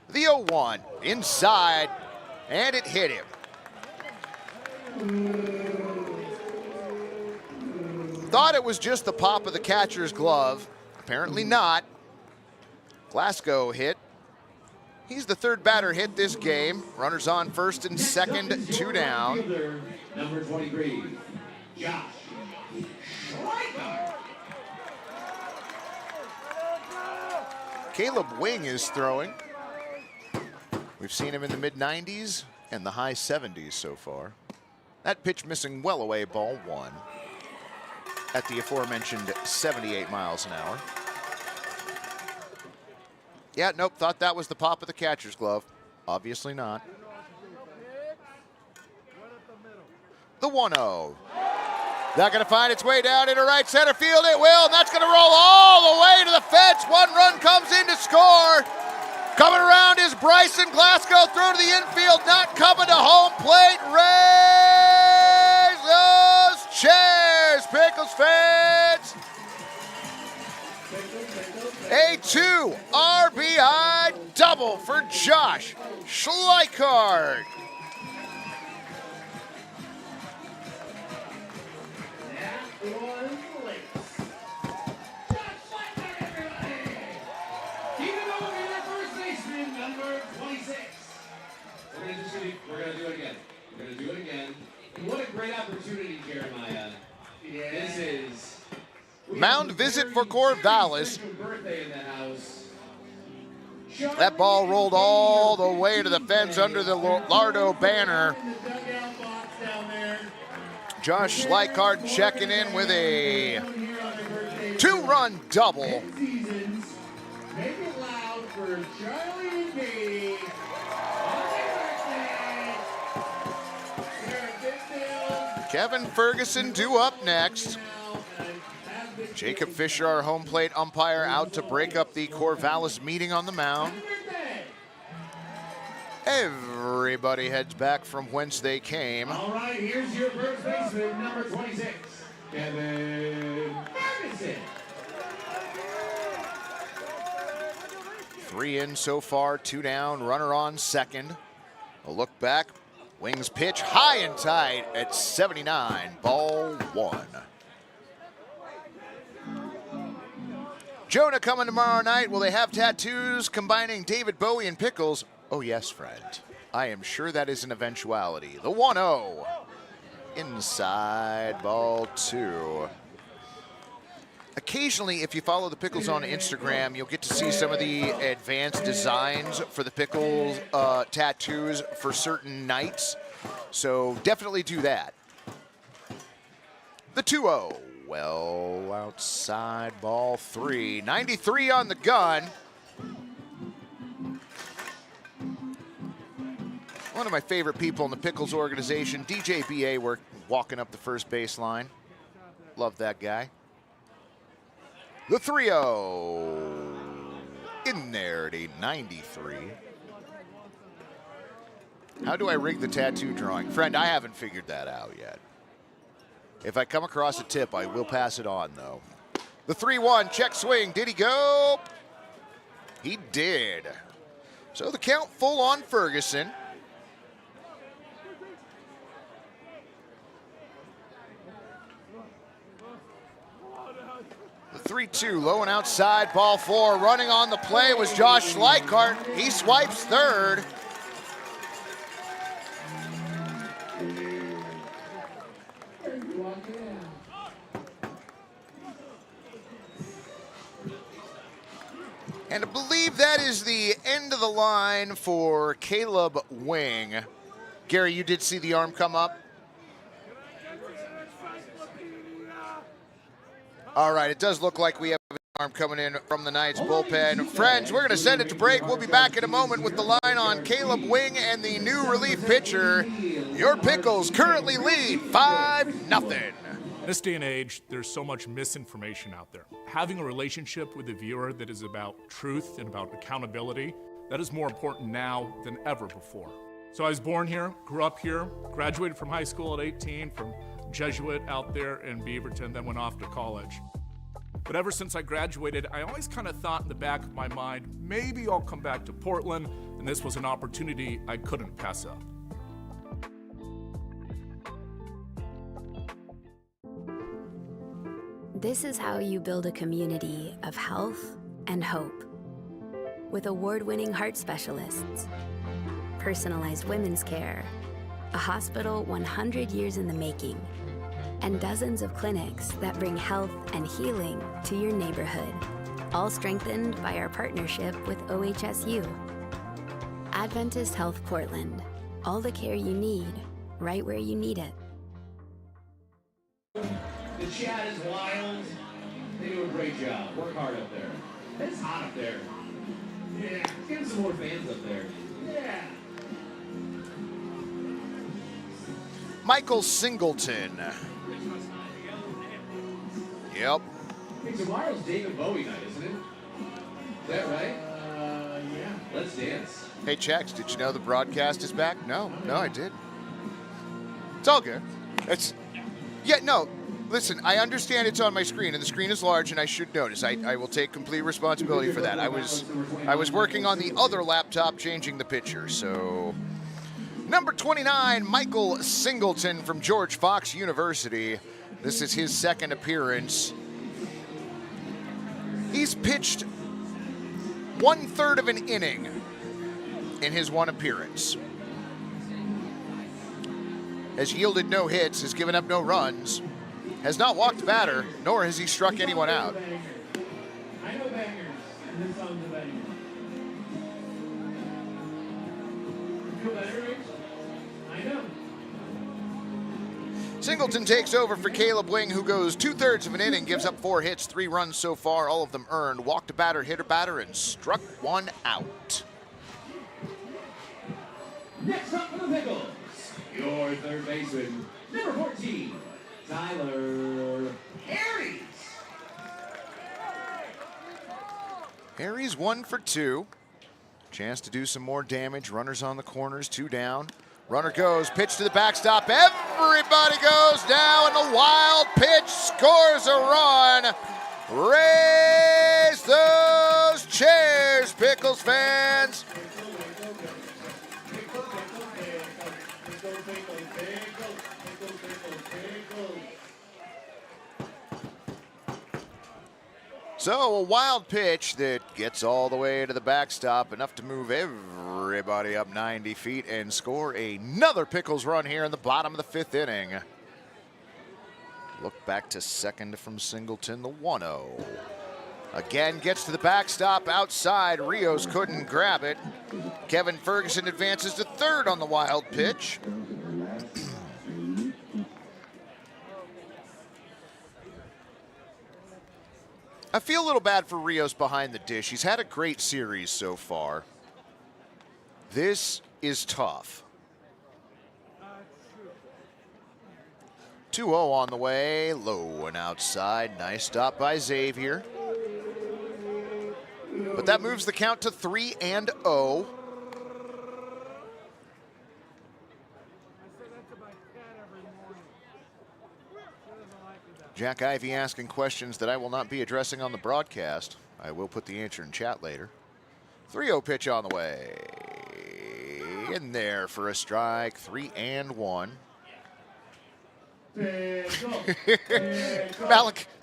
The 0-1 inside, and it hit him. Thought it was just the pop of the catcher's glove. Apparently not. Glasgow hit. He's the third batter hit this game. Runners on first and second, 2 down. Number 23, Josh Schleicher. Caleb Wing is throwing. We've seen him in the mid-90s and the high 70s so far. That pitch missing well away, ball 1 at the aforementioned 78 miles an hour. Yeah, nope, thought that was the pop of the catcher's glove. Obviously not. The 1-0. Not going to find its way down into right center field. It will, and that's going to roll all the way to the fence. 1 run comes in to score. Coming around is Bryson Glasgow. Throw to the infield, not coming to home plate. Raise those chairs, Pickles fans. A 2 RBI double for Josh Schleicher. We're going to do it again. We're going to do it again. And what a great opportunity, Jeremiah. Yeah. This is... Mound visit for Corvallis. That ball rolled all the way to the fence under the Lardo banner. Josh Schleicher checking in with a 2-run double. Make it loud for Charlie and Katie. Kevin Ferguson due up next. Jacob Fisher, our home plate umpire, out to break up the Corvallis meeting on the mound. Everybody heads back from whence they came. All right, here's your first baseman, number 26, Kevin Ferguson. 3 in so far, 2 down, runner on second. A look back, Wings pitch high and tight at 79, ball 1. Jonah coming tomorrow night. Will they have tattoos combining David Bowie and Pickles? Oh yes, friend. I am sure that is an eventuality. The 1-0. Inside, ball 2. Occasionally, if you follow the Pickles on Instagram, you'll get to see some of the advanced designs for the Pickles tattoos for certain nights. So definitely do that. The 2-0. Well outside, ball 3. 93 on the gun. One of my favorite people in the Pickles organization, DJ BA, walking up the first baseline. Love that guy. The 3-0. In there at a 93. How do I rig the tattoo drawing? Friend, I haven't figured that out yet. If I come across a tip, I will pass it on, though. The 3-1, check swing. Did he go? He did. So the count full on Ferguson. The 3-2, low and outside, ball 4. Running on the play was Josh Schleicher. He swipes third. And I believe that is the end of the line for Caleb Wing. Gary, you did see the arm come up? All right, it does look like we have an arm coming in from the Knights bullpen. Friends, we're going to send it to break. We'll be back in a moment with the line on Caleb Wing and the new relief pitcher. Your Pickles currently lead 5-0. In this day and age, there's so much misinformation out there. Having a relationship with the viewer that is about truth and about accountability, that is more important now than ever before. So I was born here, grew up here, graduated from high school at 18 from Jesuit out there in Beaverton, then went off to college. But ever since I graduated, I always kind of thought in the back of my mind, maybe I'll come back to Portland, and this was an opportunity I couldn't pass up. This is how you build a community of health and hope. With award-winning heart specialists, personalized women's care, a hospital 100 years in the making, and dozens of clinics that bring health and healing to your neighborhood, all strengthened by our partnership with OHSU. Adventist Health Portland, all the care you need, right where you need it. The chat is wild. They do a great job. Work hard up there. It's hot up there. Yeah, let's get some more fans up there. Yeah. Michael Singleton. Yep. Hey, tomorrow's David Bowie night, isn't it? Is that right? Yeah. Let's dance. Hey, Chex, did you know the broadcast is back? No, I did. It's all good. Listen, I understand it's on my screen, and the screen is large, and I should notice. I will take complete responsibility for that. I was working on the other laptop changing the picture, so... Number 29, Michael Singleton from George Fox University. This is his second appearance. He's pitched 1/3 of an inning in his one appearance. Has yielded no hits, has given up no runs, has not walked a batter, nor has he struck anyone out. I know bangers, and this song's a banger. You feel better, Rich? I know. Singleton takes over for Caleb Wing, who goes 2/3 of an inning, gives up 4 hits, 3 runs so far, all of them earned, walked a batter, hit a batter, and struck one out. Next up for the Pickles, your third baseman, number 14, Tyler Harris. Harry's 1 for 2. Chance to do some more damage. Runners on the corners, 2 down. Runner goes, pitch to the backstop. Everybody goes down, and the wild pitch scores a run. Raise those chairs, Pickles fans. So a wild pitch that gets all the way to the backstop, enough to move everybody up 90 feet and score another Pickles run here in the bottom of the 5th inning. Look back to second from Singleton, the 1-0. Again, gets to the backstop outside. Rios couldn't grab it. Kevin Ferguson advances to third on the wild pitch. I feel a little bad for Rios behind the dish. He's had a great series so far. This is tough. 2-0 on the way, low and outside. Nice stop by Xavier. But that moves the count to 3-0. Jack Ivey asking questions that I will not be addressing on the broadcast. I will put the answer in chat later. 3-0 pitch on the way. In there for a strike, 3-1.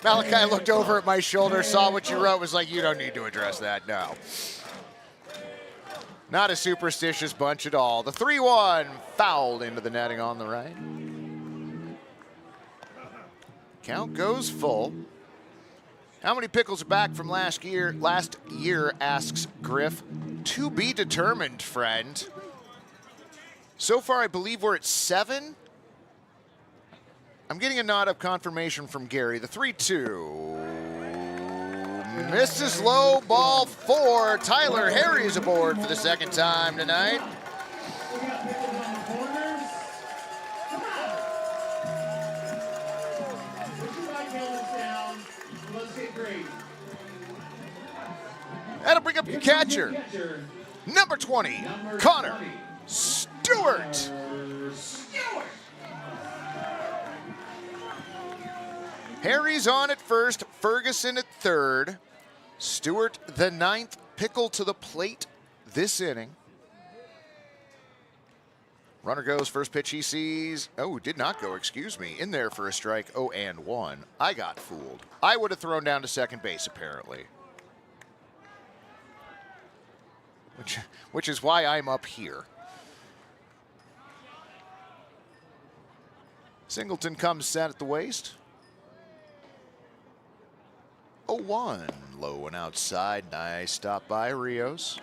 Malachi looked over at my shoulder, saw what you wrote, was like, you don't need to address that now. Not a superstitious bunch at all. The 3-1 fouled into the netting on the right. Count goes full. How many pickles are back from last year? Last year, asks Griff. To be determined, friend. So far, I believe we're at 7. I'm getting a nod of confirmation from Gary. The 3-2. Misses low, ball 4. Tyler Harry is aboard for the second time tonight. That'll bring up your catcher. Number 20, Connor Stewart. Harry's on at first, Ferguson at third. Stewart the 9th, Pickle to the plate this inning. Runner goes, first pitch he sees. Oh, did not go, excuse me. In there for a strike, 0-1. I got fooled. I would have thrown down to second base, apparently. Which is why I'm up here. Singleton comes set at the waist. 0-1, low and outside. Nice stop by Rios.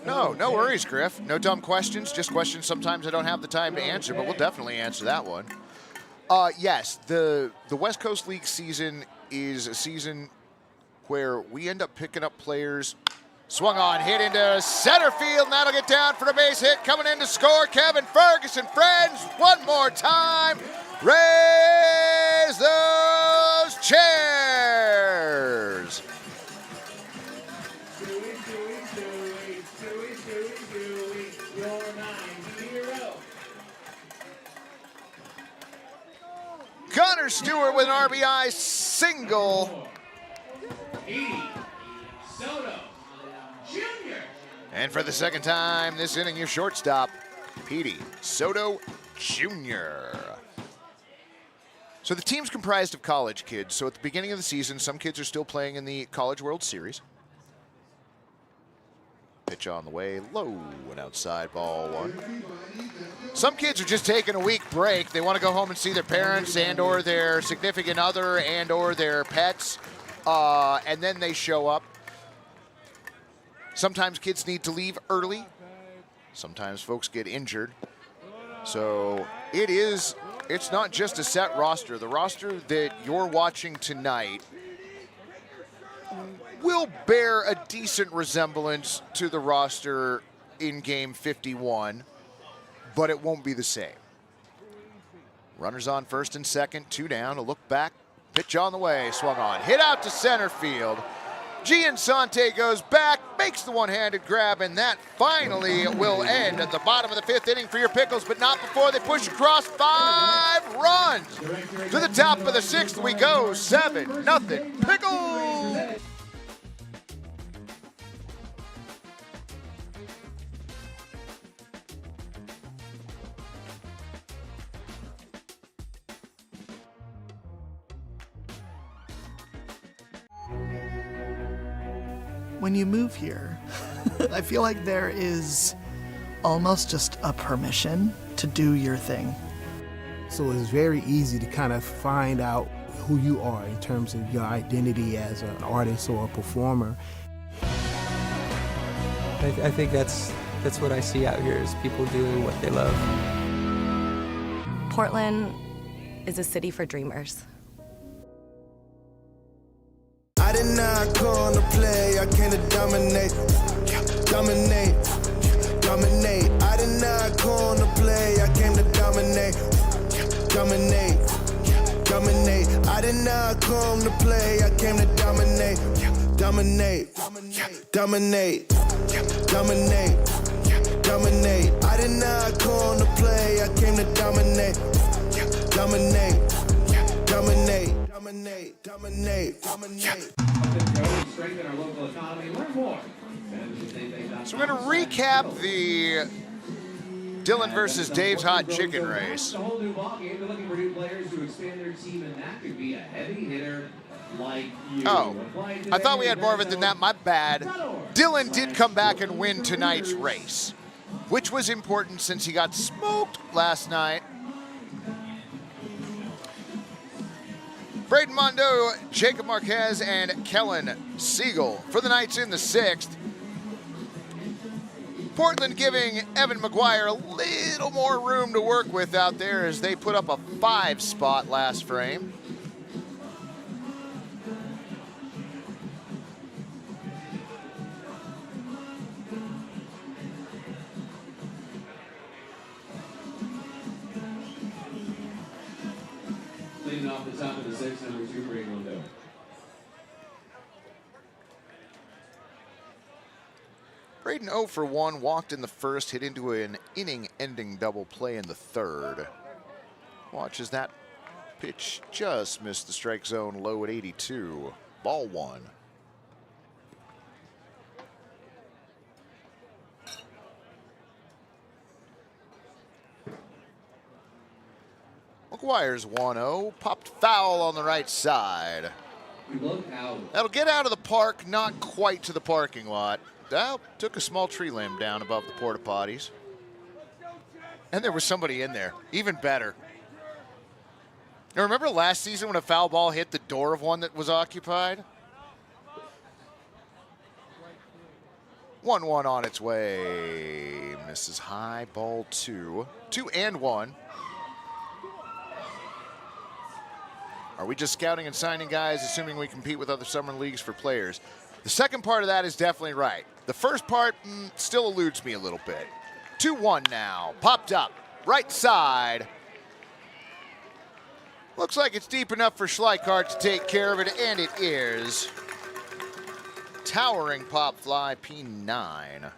No worries, Griff. No dumb questions, just questions sometimes I don't have the time to answer, but we'll definitely answer that one. Yes, the West Coast League season is a season where we end up picking up players. Swung on, hit into center field, and that'll get down for a base hit. Coming in to score, Kevin Ferguson, friends, one more time. Raise those chairs. Connor Stewart with an RBI single. And for the second time this inning, your shortstop, Petey Soto Jr. So the team's comprised of college kids. So at the beginning of the season, some kids are still playing in the College World Series. Pitch on the way, low and outside, ball 1. Some kids are just taking a week break. They want to go home and see their parents and or their significant other and or their pets. And then they show up. Sometimes kids need to leave early. Sometimes folks get injured. So it's not just a set roster. The roster that you're watching tonight will bear a decent resemblance to the roster in game 51, but it won't be the same. Runners on first and second, 2 down, a look back, pitch on the way, swung on, hit out to center field. Giansante goes back, makes the one-handed grab, and that finally will end at the bottom of the 5th inning for your Pickles, but not before they push across 5 runs. To the top of the 6th we go, 7-0 Pickles! When you move here, I feel like there is almost just a permission to do your thing. So it's very easy to kind of find out who you are in terms of your identity as an artist or a performer. I think that's what I see out here is people doing what they love. Portland is a city for dreamers. I did not come to play, I came to dominate, dominate, dominate. I did not come to play, I came to dominate, dominate, dominate. I did not come to play, I came to dominate, dominate, dominate, dominate, dominate. I did not come to play, I came to dominate, dominate, dominate. Dominate, dominate, dominate. Strengthen our local economy. Learn more. So we're going to recap the Dylan versus Dave's hot chicken race. It's a whole new ballgame. They're looking for new players to expand their team, and that could be a heavy hitter like you. Oh, I thought we had more of it than that. My bad. Dylan did come back and win tonight's race, which was important since he got smoked last night. Braden Mondo, Jacob Marquez, and Kellen Siegel for the Knights in the 6th. Portland giving Evan McGuire a little more room to work with out there as they put up a 5 spot last frame. Leading off the top of the 6th, number 2, Braden Mondo. Braden 0 for 1, walked in the first, hit into an inning-ending double play in the 3rd. Watch as that pitch just missed the strike zone, low at 82. Ball 1. McGuire's 1-0, popped foul on the right side. That'll get out of the park, not quite to the parking lot. That took a small tree limb down above the porta potties. And there was somebody in there, even better. Now, remember last season when a foul ball hit the door of one that was occupied? 1-1 on its way. Misses high, ball 2. 2-1. Are we just scouting and signing guys, assuming we compete with other summer leagues for players? The second part of that is definitely right. The first part still eludes me a little bit. 2-1 now, popped up, right side. Looks like it's deep enough for Schleichart to take care of it, and it is. Towering pop fly, P9.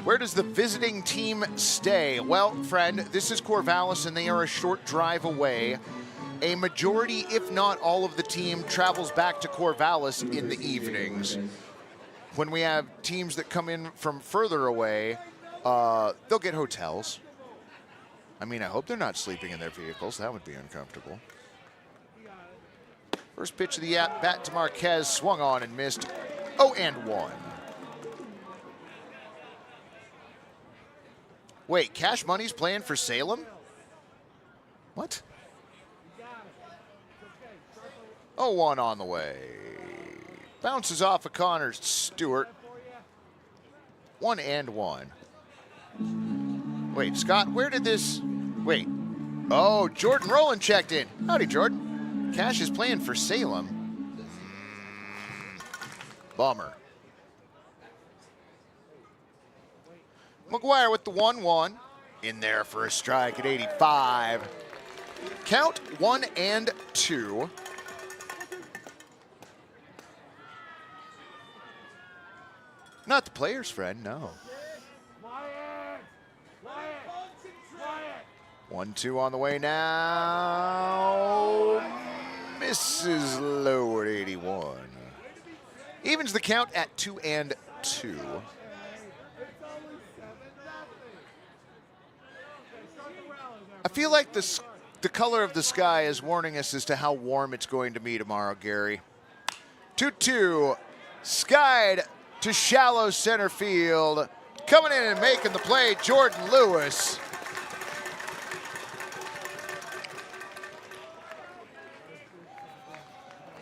Where does the visiting team stay? Well, friend, this is Corvallis, and they are a short drive away. A majority, if not all of the team, travels back to Corvallis in the evenings. When we have teams that come in from further away, they'll get hotels. I mean, I hope they're not sleeping in their vehicles. That would be uncomfortable. First pitch of the at-bat to Marquez, swung on and missed. 0-1. Wait, Cash Money's playing for Salem? What? 0-1 on the way. Bounces off of Connor Stewart. 1-1. Wait, Scott, where did this... Wait. Oh, Jordan Rowland checked in. Howdy, Jordan. Cash is playing for Salem. Bummer. McGuire with the 1-1. In there for a strike at 85. Count 1-2. Not the player's friend, no. 1-2 on the way now. Misses low at 81. Evens the count at 2-2. I feel like the color of the sky is warning us as to how warm it's going to be tomorrow, Gary. 2-2, skied to shallow center field. Coming in and making the play, Jordan Lewis.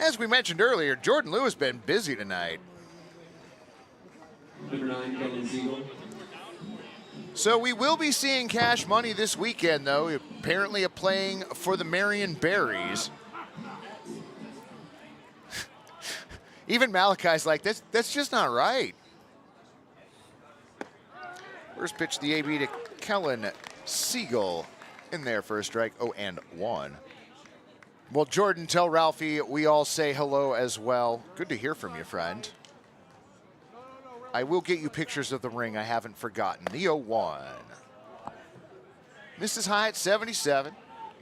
As we mentioned earlier, Jordan Lewis been busy tonight. Number 9, Kellen Siegel. So we will be seeing Cash Money this weekend, though. Apparently playing for the Marion Berries. Even Malachi's like, that's just not right. First pitch to the AB to Kellen Siegel. In there for a strike, 0-1. Well, Jordan, tell Ralphie we all say hello as well. Good to hear from you, friend. I will get you pictures of the ring. I haven't forgotten. The 0-1. Misses high at 77.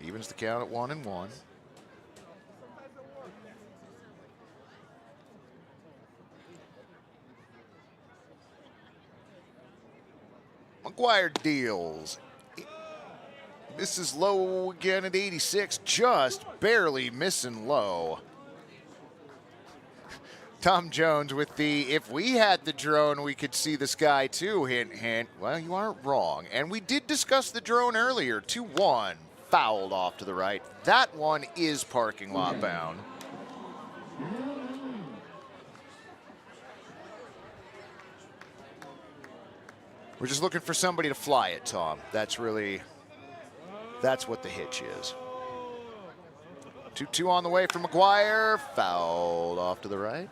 Evens the count at 1-1. McGuire deals. Misses low again at 86. Just barely missing low. Tom Jones with the, if we had the drone, we could see the sky too, hint, hint. Well, you aren't wrong. And we did discuss the drone earlier. 2-1. fouled off to the right. That one is parking lot bound. We're just looking for somebody to fly it, Tom. That's what the hitch is. 2-2 on the way from McGuire. Fouled off to the right.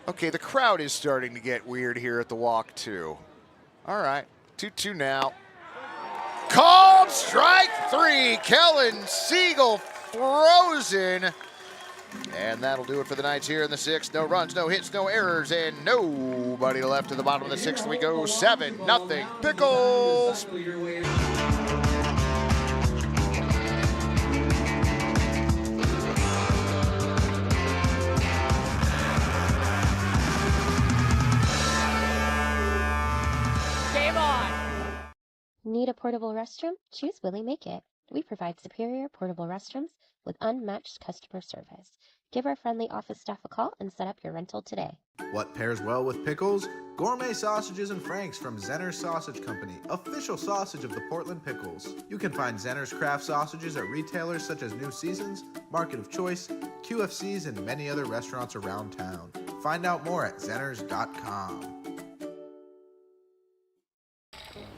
Okay, the crowd is starting to get weird here at the walk, too. All right, 2-2 now. Called strike 3. Kellen Siegel frozen. And that'll do it for the Knights here in the 6th. No runs, no hits, no errors, and nobody left to the bottom of the 6th. We go 7-0 Pickles. Game on! Need a portable restroom? Choose Willie Make It. We provide superior portable restrooms with unmatched customer service. Give our friendly office staff a call and set up your rental today. What pairs well with pickles? Gourmet sausages and franks from Zenner's Sausage Company, official sausage of the Portland Pickles. You can find Zenner's craft sausages at retailers such as New Seasons, Market of Choice, QFCs, and many other restaurants around town. Find out more at zenners.com.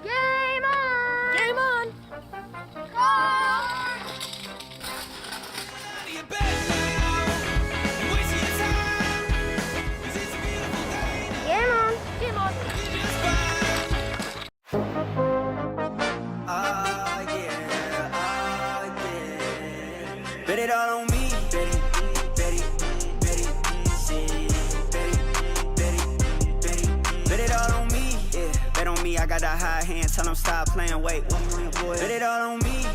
Game on! Game on! Game on! Game on! Bet it all on me. Bet it all on me. Yeah, bet on me. I got that high hand. Tell them stop playing. Wait, bet it all on me.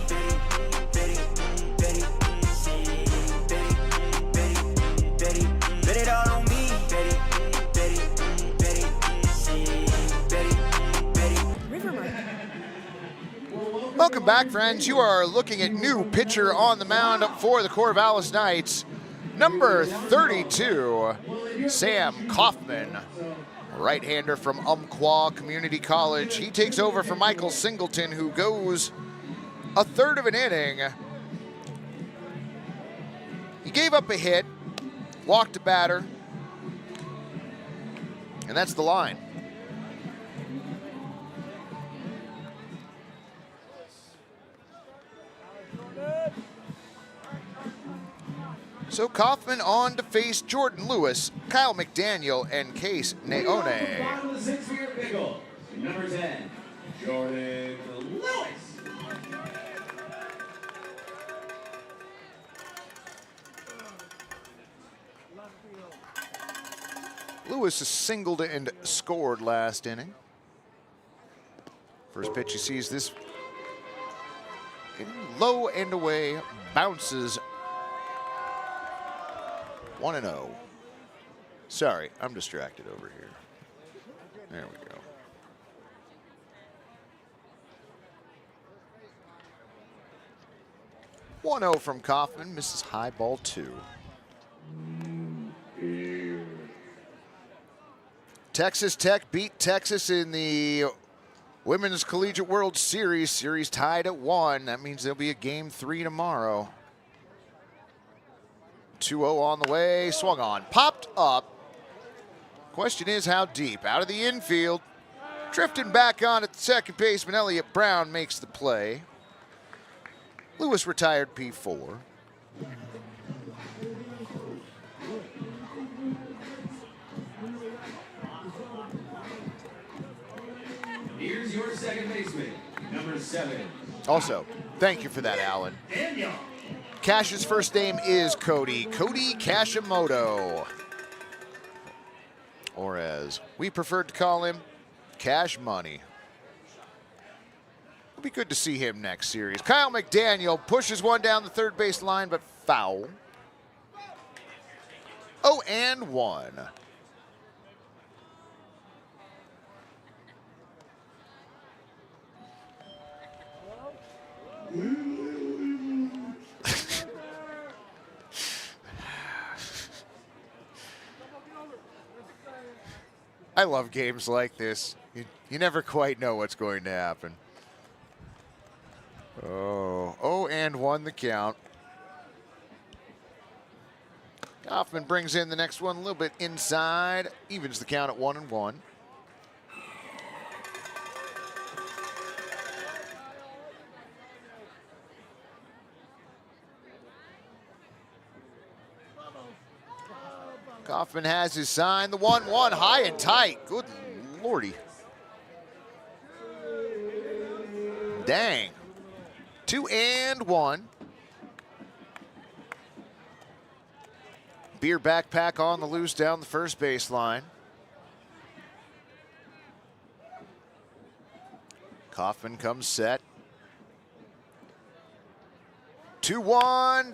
Bet it all on me. Welcome back, friends. You are looking at new pitcher on the mound for the Corvallis Knights, number 32, Sam Kaufman, right-hander from Umpqua Community College. He takes over for Michael Singleton, who goes a third of an inning. He gave up a hit, walked a batter, and that's the line. So Kaufman on to face Jordan Lewis, Kyle McDaniel, and Case Naone. Bottom of the 6 for your Pickle. Number 10, Jordan Lewis. Lewis is singled and scored last inning. First pitch he sees this getting low and away, bounces 1-0. Sorry, I'm distracted over here. There we go. .0 from Kaufman, misses high ball 2. Texas Tech beat Texas in the Women's Collegiate World Series. Series tied at 1. That means there'll be a game 3 tomorrow. 2-0 on the way, swung on, popped up. Question is how deep? Out of the infield, drifting back on at the second baseman, Elliott Brown makes the play. Lewis retired P4. Here's your second baseman, number 7. Also, thank you for that, Alan. Daniel. Cash's first name is Cody Kashimoto. Or as we prefer to call him, Cash Money. It'll be good to see him next series. Kyle McDaniel pushes one down the third base line, but foul. 0-1. I love games like this. You never quite know what's going to happen. Oh, 0-1 the count. Kaufman brings in the next one a little bit inside, evens the count at 1-1. Kaufman has his sign, the 1-1 high and tight. Good lordy. Dang. 2-1. Beer backpack on the loose down the first baseline. Kaufman comes set. 2-1.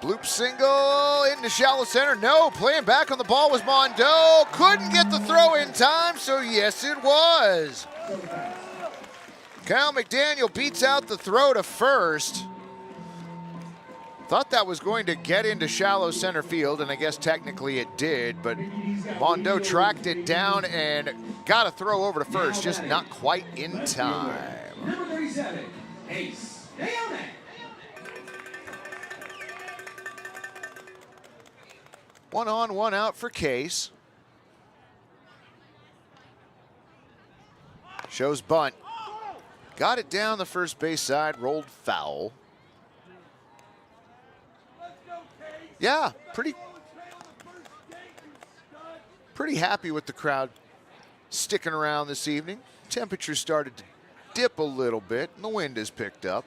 Bloop single into shallow center. No, playing back on the ball was Mondo. Couldn't get the throw in time, so yes, it was. Kyle McDaniel beats out the throw to first. Thought that was going to get into shallow center field, and I guess technically it did, but Mondo tracked it down and got a throw over to first, just not quite in time. Number 37, Ace Leone. One on, one out for Case. Shows bunt. Got it down the first base side, rolled foul. Yeah, pretty happy with the crowd sticking around this evening. Temperature started to dip a little bit, and the wind has picked up.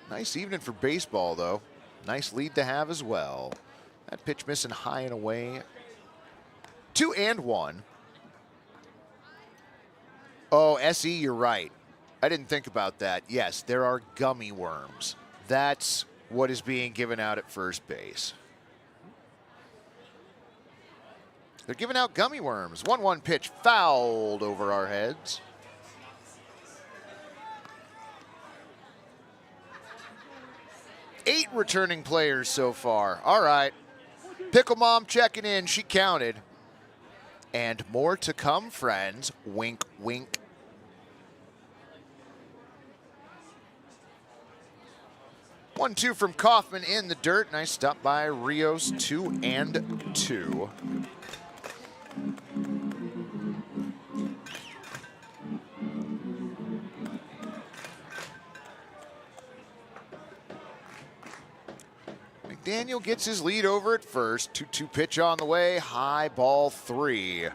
Nice evening for baseball, though. Nice lead to have as well. That pitch missing high and away. 2-1. Oh, SE, you're right. I didn't think about that. Yes, there are gummy worms. That's what is being given out at first base. They're giving out gummy worms. 1-1 pitch fouled over our heads. Eight returning players so far. All right. Pickle Mom checking in. She counted. And more to come, friends. Wink, wink. One-two from Kaufman in the dirt. Nice stop by Rios. 2-2. McDaniel gets his lead over at first. 2-2 pitch on the way. High ball 3.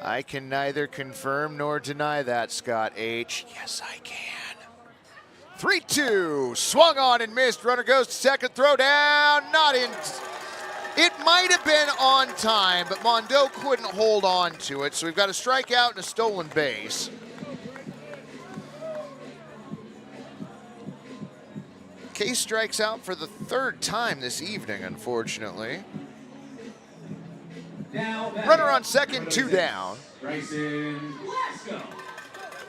I can neither confirm nor deny that, Scott H. Yes, I can. 3-2. Swung on and missed. Runner goes to second. Throw down. Not in. It might have been on time, but Mondo couldn't hold on to it. So we've got a strikeout and a stolen base. Case strikes out for the third time this evening, unfortunately. Runner on second, 2 down.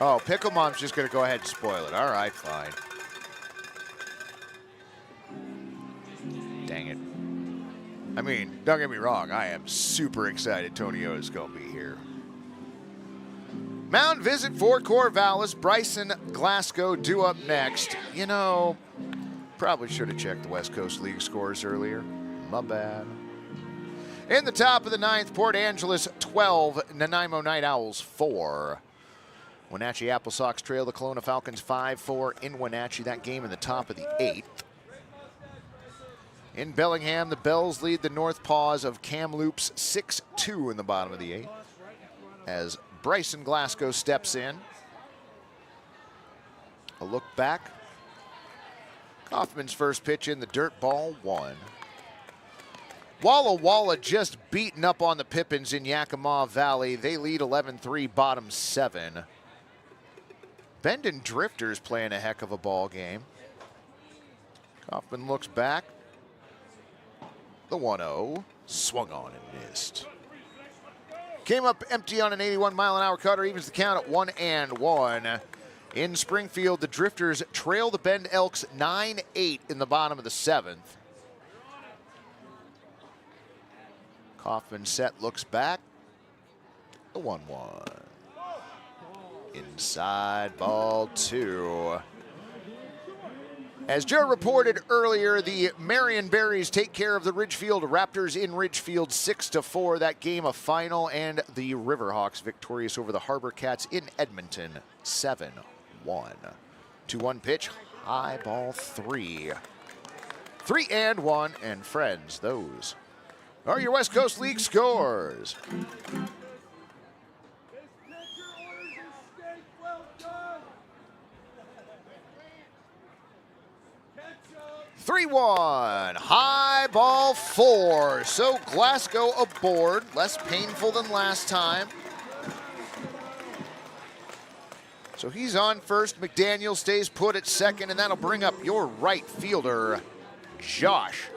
Oh, Pickle Mom's just going to go ahead and spoil it. All right, fine. Dang it. I mean, don't get me wrong. I am super excited Tony O is going to be here. Mound visit for Corvallis. Bryson Glasgow due up next. You know, probably should have checked the West Coast League scores earlier. My bad. In the top of the 9th, Port Angeles 12, Nanaimo Night Owls 4. Wenatchee Apple Sox trail the Kelowna Falcons 5-4 in Wenatchee. That game in the top of the 8th. In Bellingham, the Bells lead the North Paws of Kamloops 6-2 in the bottom of the 8th. As Bryson Glasgow steps in. A look back. Kaufman's first pitch in the dirt, ball 1. Walla Walla just beaten up on the Pippins in Yakima Valley. They lead 11-3, bottom 7. Bendon Drifters playing a heck of a ball game. Kaufman looks back. The 1-0, swung on and missed. Came up empty on an 81-mile-an-hour cutter, evens the count at 1-1. In Springfield, the Drifters trail the Bend Elks 9-8 in the bottom of the 7th. Kaufman set, looks back. The 1-1. Inside, ball 2. As Joe reported earlier, the Marion Berries take care of the Ridgefield Raptors in Ridgefield 6-4. That game a final, and the Riverhawks victorious over the Harbor Cats in Edmonton 7-1. 2-1 pitch, high ball 3. 3-1, and friends, those are your West Coast League scores. 3-1, high ball 4. So Glasgow aboard, less painful than last time. So he's on first. McDaniel stays put at second, and that'll bring up your right fielder, Josh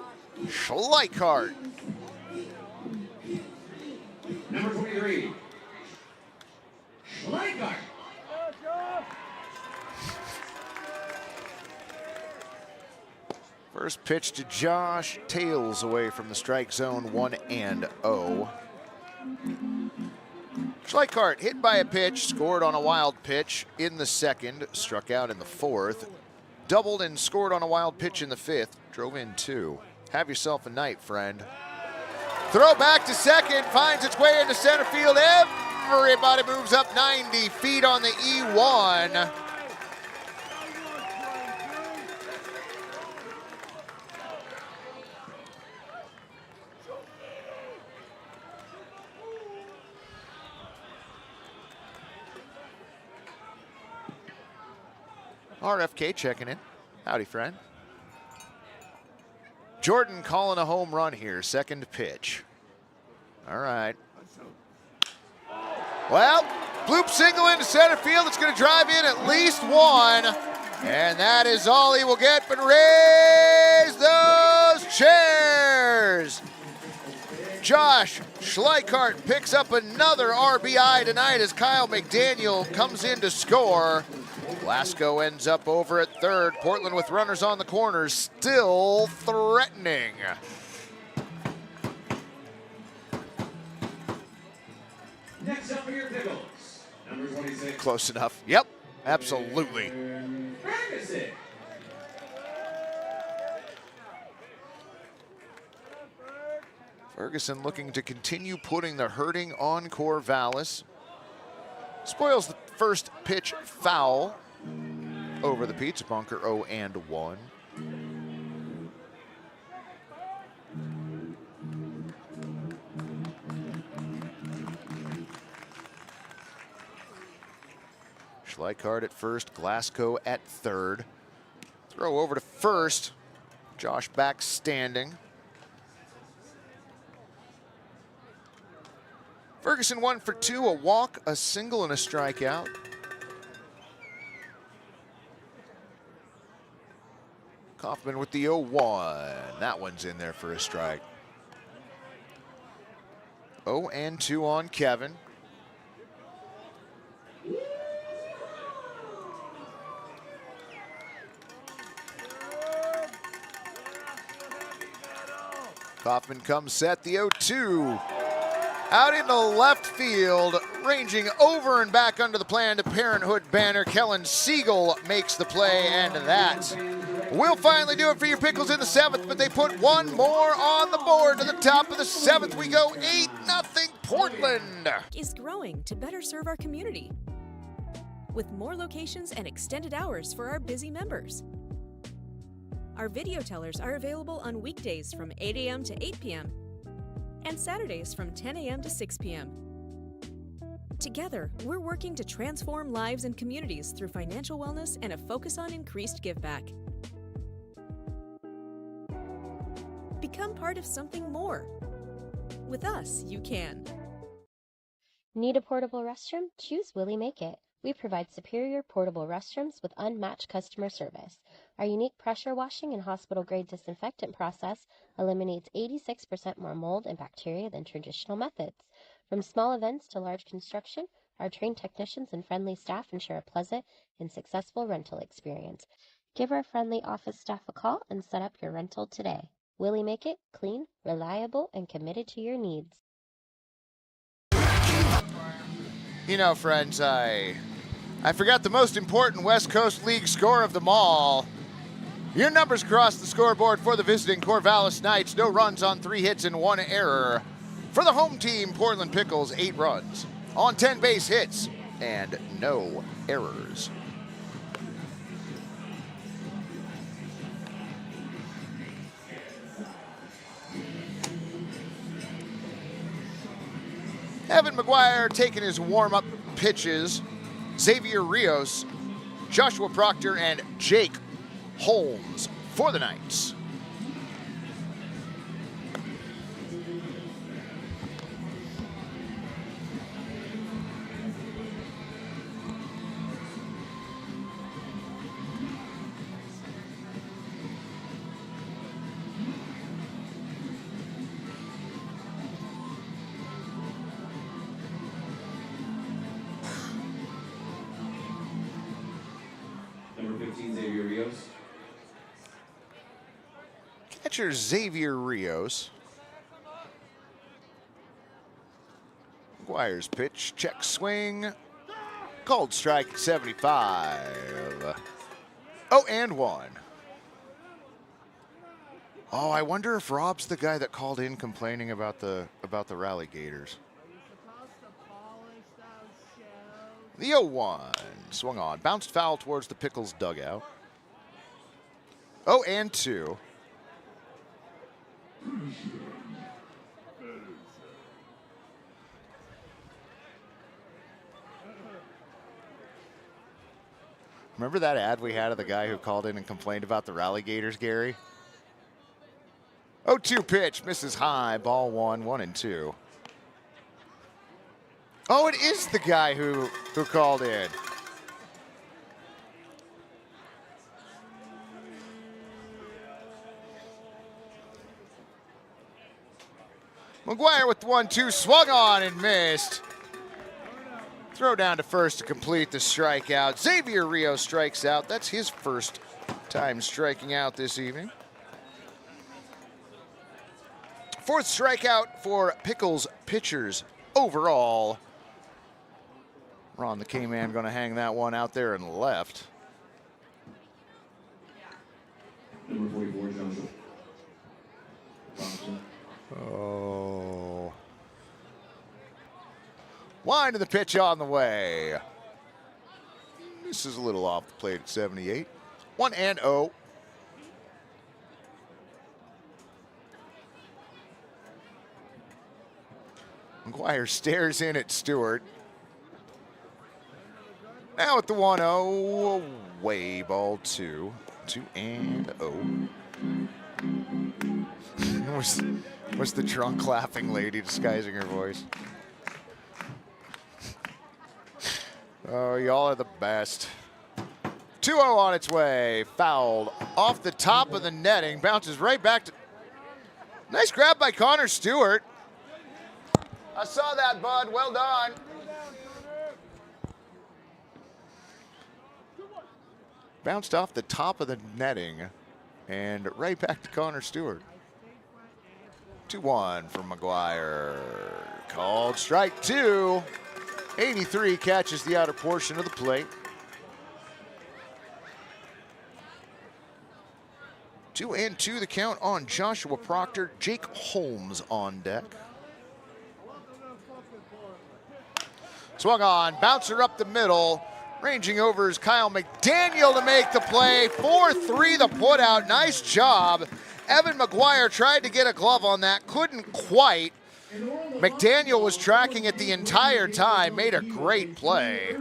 Schleichart. Number 23, Schleichart. First pitch to Josh, tails away from the strike zone, 1-0. Schleichart hit by a pitch, scored on a wild pitch in the second, struck out in the fourth, doubled and scored on a wild pitch in the fifth, drove in 2. Have yourself a night, friend. Throw back to second, finds its way into center field. Everybody moves up 90 feet on the E1. RFK checking in. Howdy, friend. Jordan calling a home run here, second pitch. All right. Well, bloop single into center field. It's going to drive in at least 1. And that is all he will get, but raise those chairs. Josh Schleichart picks up another RBI tonight as Kyle McDaniel comes in to score. Glasgow ends up over at third. Portland with runners on the corners, still threatening. Next up for your Pickles, number 26. Close enough. Yep, absolutely. Ferguson. Ferguson looking to continue putting the hurting on Corvallis. Spoils the first pitch foul over the pizza bunker, 0-1. Schleichart at first, Glasgow at third. Throw over to first. Josh back standing. Ferguson 1 for 2, a walk, a single, and a strikeout. Kaufman with the 0-1. That one's in there for a strike. 0-2 on Kevin. Kaufman comes set, the 0-2. Out into left field, ranging over and back under the Planned Parenthood banner, Kellen Siegel makes the play, and that will finally do it for your Pickles in the 7th, but they put one more on the board. To the top of the 7th, we go 8-0 Portland. Is growing to better serve our community with more locations and extended hours for our busy members. Our video tellers are available on weekdays from 8 a.m. to 8 p.m. and Saturdays from 10 a.m. to 6 p.m. Together, we're working to transform lives and communities through financial wellness and a focus on increased giveback. Become part of something more. With us, you can. Need a portable restroom? Choose Willie Make It. We provide superior portable restrooms with unmatched customer service. Our unique pressure washing and hospital-grade disinfectant process eliminates 86% more mold and bacteria than traditional methods. From small events to large construction, Our trained technicians and friendly staff ensure a pleasant and successful rental experience. Give our friendly office staff a call and set up your rental today. Willie Make It, clean, reliable, and committed to your needs. You know, friends, I forgot the most important West Coast League score of them all. Your numbers cross the scoreboard for the visiting Corvallis Knights. No runs on 3 hits and 1 error. For the home team, Portland Pickles, 8 runs on 10 base hits and no errors. Evan McGuire taking his warm-up pitches. Xavier Rios, Joshua Proctor, and Jake Holmes for the Knights. Number 15, Xavier Rios. Catcher Xavier Rios. McGuire's pitch, check swing. Called strike at 75. 0-1. Oh, I wonder if Rob's the guy that called in complaining about the Rally Gators. The 0-1 swung on, bounced foul towards the Pickles dugout. 0-2. Remember that ad we had of the guy who called in and complained about the Rally Gators, Gary? 0-2 pitch, misses high, ball 1, 1-2. Oh, it is the guy who called in. McGuire with the 1-2, swung on and missed. Throw down to first to complete the strikeout. Xavier Rios strikes out. That's his first time striking out this evening. 4th strikeout for Pickles pitchers overall. Ron the K-Man going to hang that one out there and left. Number 44, Johnson. Oh. Line to the pitch on the way. This is a little off the plate at 78. 1-0. McGuire stares in at Stewart. Now at the 1-0, away, ball 2. 2-0. What's the drunk laughing lady disguising her voice? Oh, y'all are the best. 2-0 on its way. Fouled off the top of the netting. Bounces right back to... Nice grab by Connor Stewart. I saw that, bud. Well done. Bounced off the top of the netting and right back to Connor Stewart. 2-1 from McGuire. Called strike 2. 83 catches the outer portion of the plate. 2-2 the count on Joshua Proctor. Jake Holmes on deck. Swung on, bouncer up the middle. Ranging over is Kyle McDaniel to make the play. 4-3 the putout. Nice job. Evan McGuire tried to get a glove on that, couldn't quite. McDaniel was tracking it the entire time, made a great play.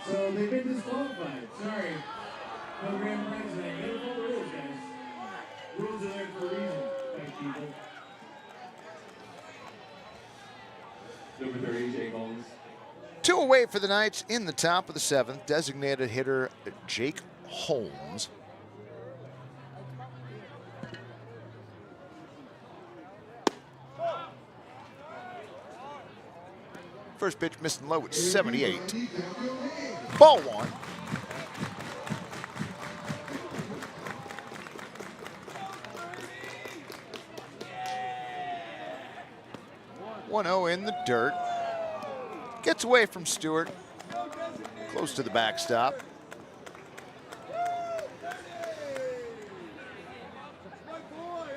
So they've been disqualified. Sorry. Program president. Never follow the rules, guys. Rules are there for a reason. Thanks, people. Number 30, Jake Holmes. 2 away for the Knights in the top of the 7th. Designated hitter Jake Holmes. First pitch missed and low at 78. Ball one. (1-0) in the dirt. Gets away from Stewart. Close to the backstop.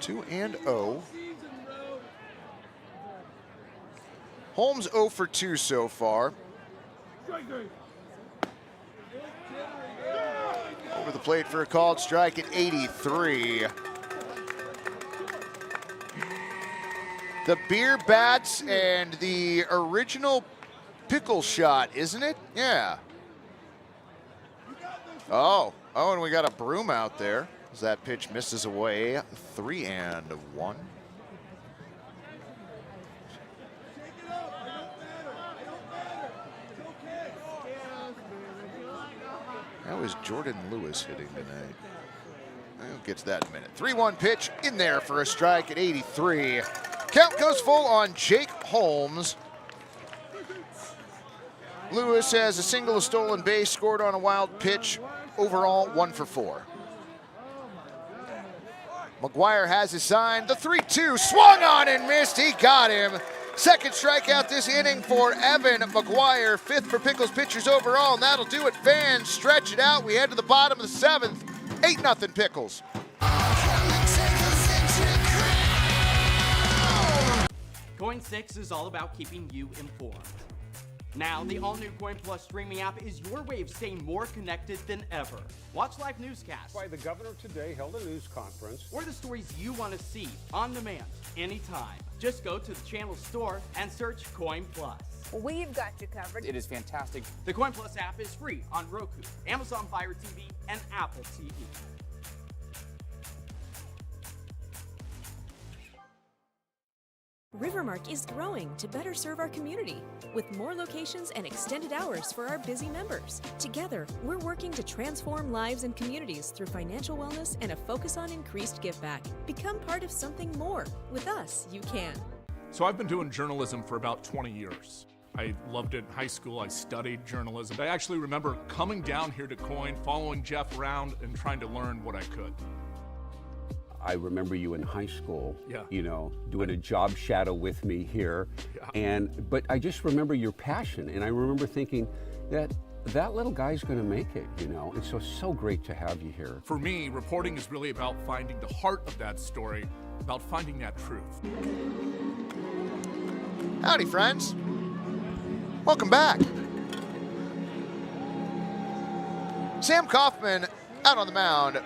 Two and 0. Holmes 0 for 2 so far. Over the plate for a called strike at 83. The beer bats and the original pickle shot, isn't it? Yeah. Oh, and we got a broom out there as that pitch misses away. 3-1. That was Jordan Lewis hitting tonight. We'll get to that in a minute. 3-1 pitch in there for a strike at 83. Count goes full on Jake Holmes. Lewis has a single, a stolen base, scored on a wild pitch. Overall, 1 for 4. McGuire has his sign. The 3-2 swung on and missed. He got him. Second strikeout this inning for Evan McGuire. 5th for Pickles pitchers overall, and that'll do it. Fans, stretch it out. We head to the bottom of the 7th. 8-0 Pickles. Coin 6 is all about keeping you informed. Now, the all-new Coin Plus streaming app is your way of staying more connected than ever. Watch live newscasts. Why the governor today held a news conference. Or the stories you want to see on demand, anytime. Just go to the channel store and search Coin Plus. We've got you covered. It is fantastic. The Coin Plus app is free on Roku, Amazon Fire TV, and Apple TV. Rivermark is growing to better serve our community with more locations and extended hours for our busy members. Together, we're working to transform lives and communities through financial wellness and a focus on increased giveback. Become part of something more. With us, you can. So I've been doing journalism for about 20 years. I loved it in high school. I studied journalism. I actually remember coming down here to Coin, following Jeff around and trying to learn what I could. I remember you in high school, yeah, you know, doing a job shadow with me here. Yeah. But I just remember your passion, and I remember thinking that little guy's gonna make it, you know, and so great to have you here. For me, reporting is really about finding the heart of that story, about finding that truth. Howdy, friends. Welcome back. Sam Kaufman out on the mound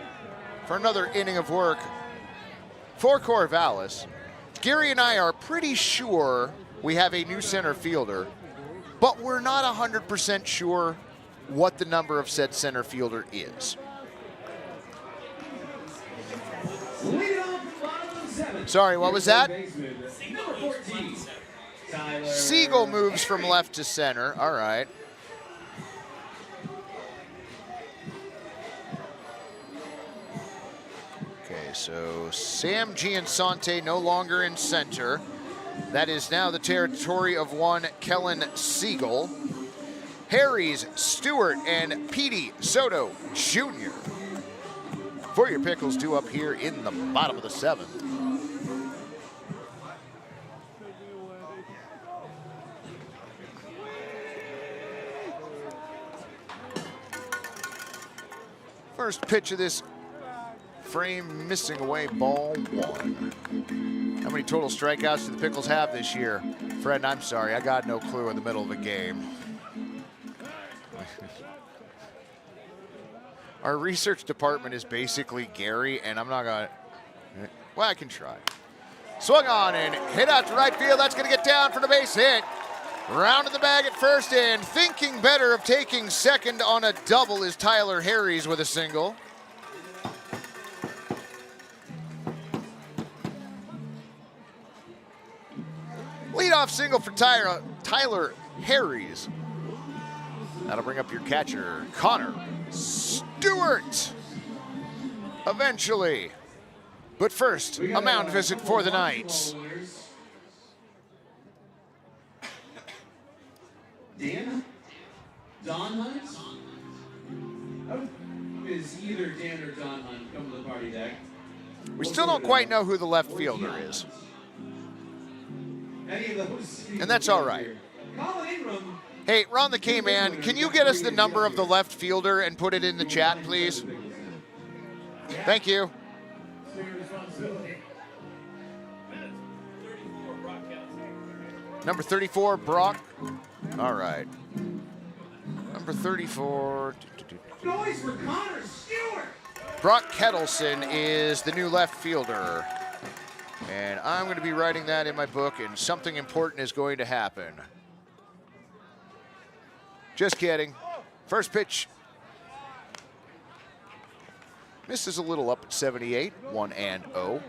for another inning of work for Corvallis. Gary and I are pretty sure we have a new center fielder, but we're not 100% sure what the number of said center fielder is. Sorry, what was that? Siegel moves from left to center. All right. Okay, so Sam Giansante no longer in center. That is now the territory of one Kellen Siegel. Harry's, Stewart, and Petey Soto Jr. for your Pickles due up here in the bottom of the 7th. First pitch of this frame missing away, ball 1. How many total strikeouts do the Pickles have this year? Fred, I'm sorry, I got no clue in the middle of a game. Our research department is basically Gary, and I'm not gonna, well, I can try. Swung on and hit out to right field. That's gonna get down for the base hit. Round in the bag at first, and thinking better of taking second on a double is Tyler Harries with a single. Leadoff single for Tyler Harries. That'll bring up your catcher, Connor Stewart. Eventually. But first, a mound visit for the Knights. Don Hunt? Is either Dan or Don Hunt come to the party deck? We still don't quite know who the left fielder is. Any of those? And that's all right. Hey, Ron the K-Man, can you get us the number of the left fielder and put it in the chat, please? Thank you. Number 34, Brock. All right. Number 34. Noise for Connor Stewart. Brock Kettleson is the new left fielder. And I'm going to be writing that in my book, and something important is going to happen. Just kidding. First pitch. Misses a little up at 78, 1-0.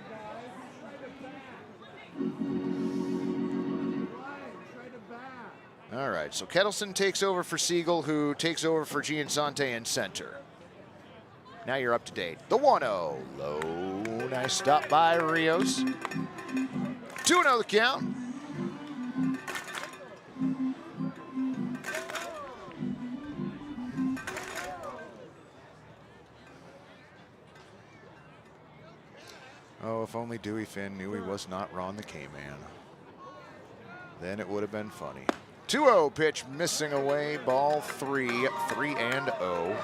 All right, so Kettleson takes over for Siegel, who takes over for Giansante in center. Now you're up to date. The 1-0. Low, nice stop by Rios. 2-0 the count. Oh, if only Dewey Finn knew he was not Ron the K-Man. Then it would have been funny. 2-0 pitch missing away, ball 3, 3-0.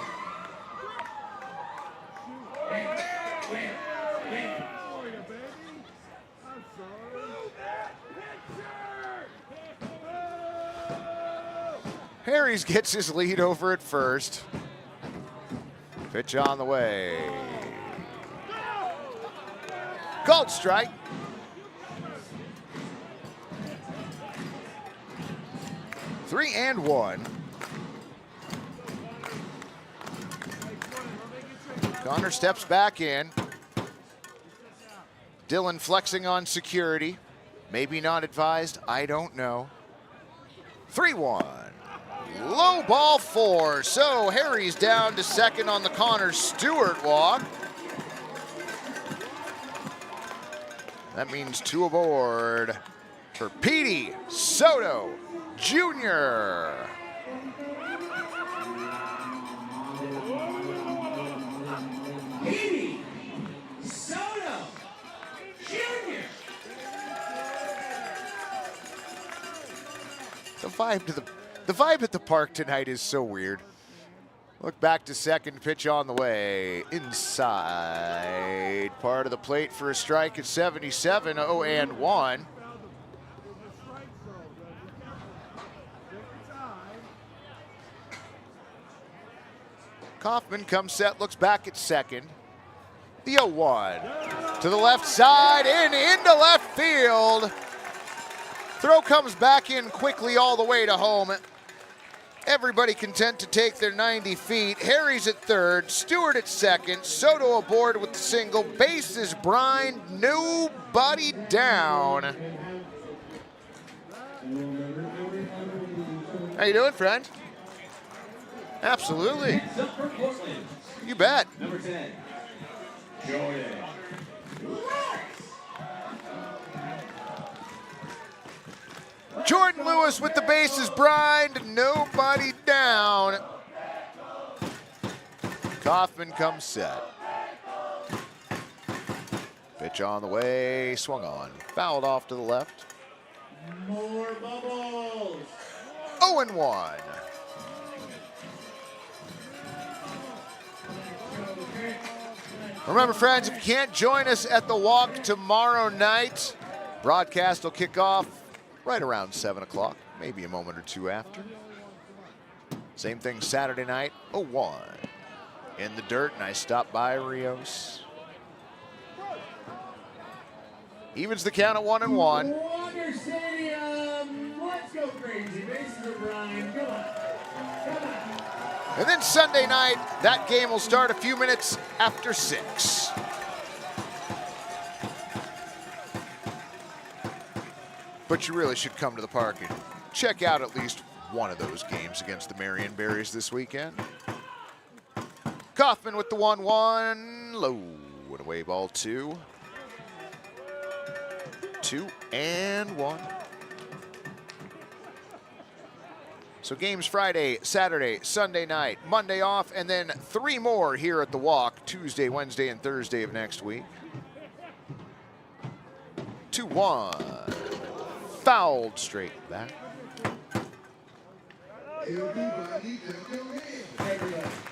Harries gets his lead over at first. Pitch on the way. Called strike. Three and one. Connor steps back in. Dylan flexing on security. Maybe not advised, I don't know. 3-1. Low ball 4. So Harry's down to second on the Connor Stewart walk. That means 2 aboard for Petey Soto Jr. Petey Soto Jr. The vibe at the park tonight is so weird. Look back to second, pitch on the way. Inside part of the plate for a strike at 77, 0-1. Kaufman comes set, looks back at second. The 0-1 to the left side and into left field. Throw comes back in quickly all the way to home. Everybody content to take their 90 feet. Harry's at third, Stewart at second, Soto aboard with the single. Bases brine, nobody down. How you doing, friend? Absolutely. You bet. Number 10, Jordan. Jordan Lewis with the bases brined, nobody down. Kaufman comes set. Pitch on the way, swung on, fouled off to the left. More bubbles. 0-1. Remember, friends, if you can't join us at the walk tomorrow night, broadcast will kick off right around 7 o'clock, maybe a moment or two after. Same thing Saturday night, 0-1. In the dirt, nice stop by Rios. Evens the count at 1-1. Walker Stadium, let's go crazy. Bases are brine, come on. Come on. And then Sunday night, that game will start a few minutes after 6. But you really should come to the park and check out at least one of those games against the Marion Berries this weekend. Kaufman with the 1-1, low and away ball 2. 2-1. So games Friday, Saturday, Sunday night, Monday off, and then 3 more here at the Walk, Tuesday, Wednesday, and Thursday of next week. 2-1. Fouled straight back.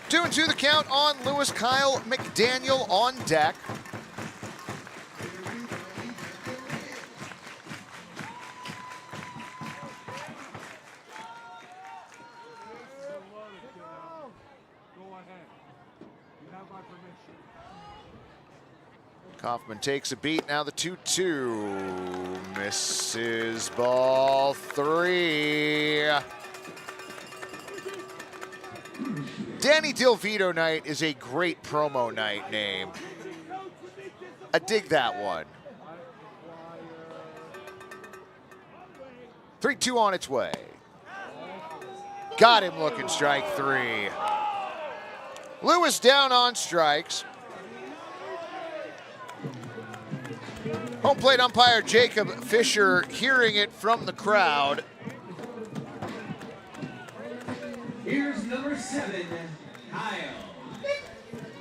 2-2 the count on Lewis. Kyle McDaniel on deck. Kaufman takes a beat. Now the 2-2. Misses ball 3. Danny DeVito night is a great promo night name. I dig that one. 3-2 on its way. Got him looking, strike 3. Lewis down on strikes. Home plate umpire Jacob Fisher hearing it from the crowd. Here's number 7, Kyle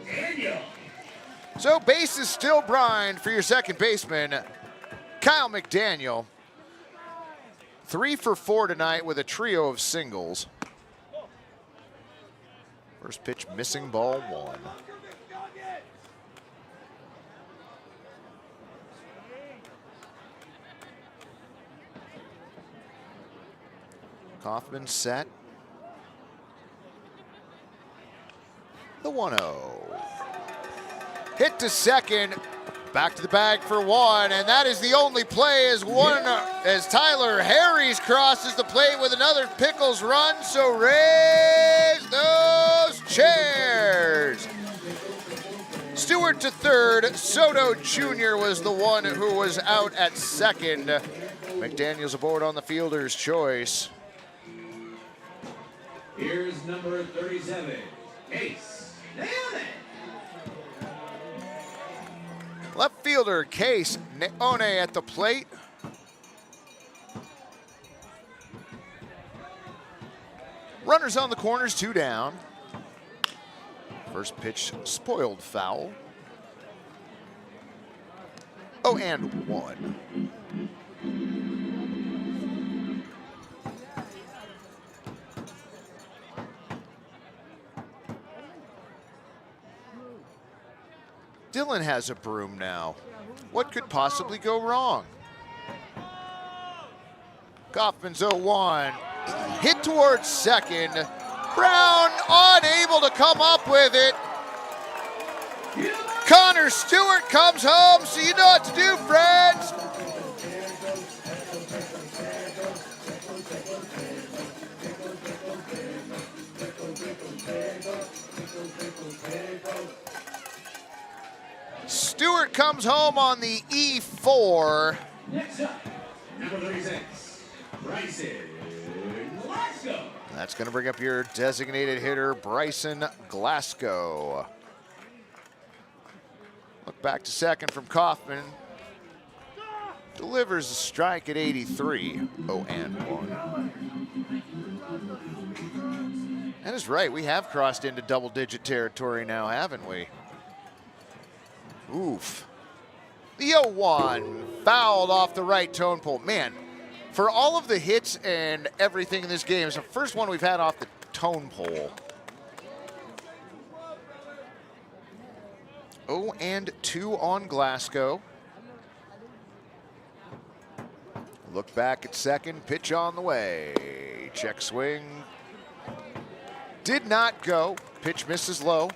McDaniel. So base is still Brian for your second baseman, Kyle McDaniel. 3 for 4 tonight with a trio of singles. First pitch missing ball 1. Kaufman set. The 1-0. Hit to second. Back to the bag for 1, and that is the only play as Tyler Harries crosses the plate with another Pickles run. So raise those chairs. Stewart to third. Soto Jr. was the one who was out at second. McDaniel's aboard on the fielder's choice. Here's number 37, Case. Nailed it. Left fielder Case Neone at the plate. Runners on the corners, 2 down. First pitch spoiled foul. 0-1. Dylan has a broom now. What could possibly go wrong? Kaufman's 0-1. Hit towards second. Brown unable to come up with it. Connor Stewart comes home, so you know what to do, friends. Stewart comes home on the E4. Next up, number 36, Bryson Glasgow. That's going to bring up your designated hitter, Bryson Glasgow. Look back to second from Kaufman. Delivers a strike at 83. 0-1. That is right. We have crossed into double-digit territory now, haven't we? Oof. The 0-1 fouled off the right tone pole. Man, for all of the hits and everything in this game, it's the first one we've had off the tone pole. 0-2 on Glasgow. Look back at second, pitch on the way. Check swing. Did not go. Pitch misses low.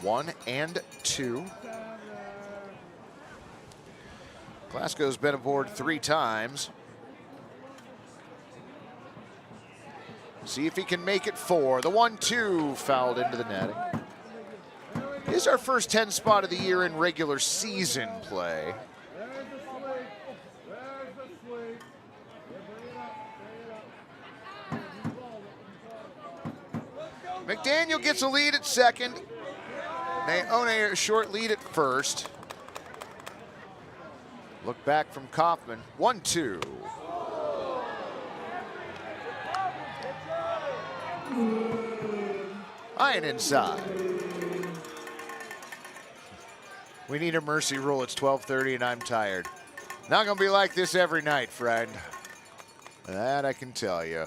1-2. Glasgow's been aboard 3 times. See if he can make it 4. The 1-2 fouled into the netting. This is our first 10 spot of the year in regular season play. McDaniel gets a lead at second. Neone a short lead at first. Look back from Kaufman. 1-2. High and inside. We need a mercy rule. It's 12:30 and I'm tired. Not gonna be like this every night, friend. That I can tell you.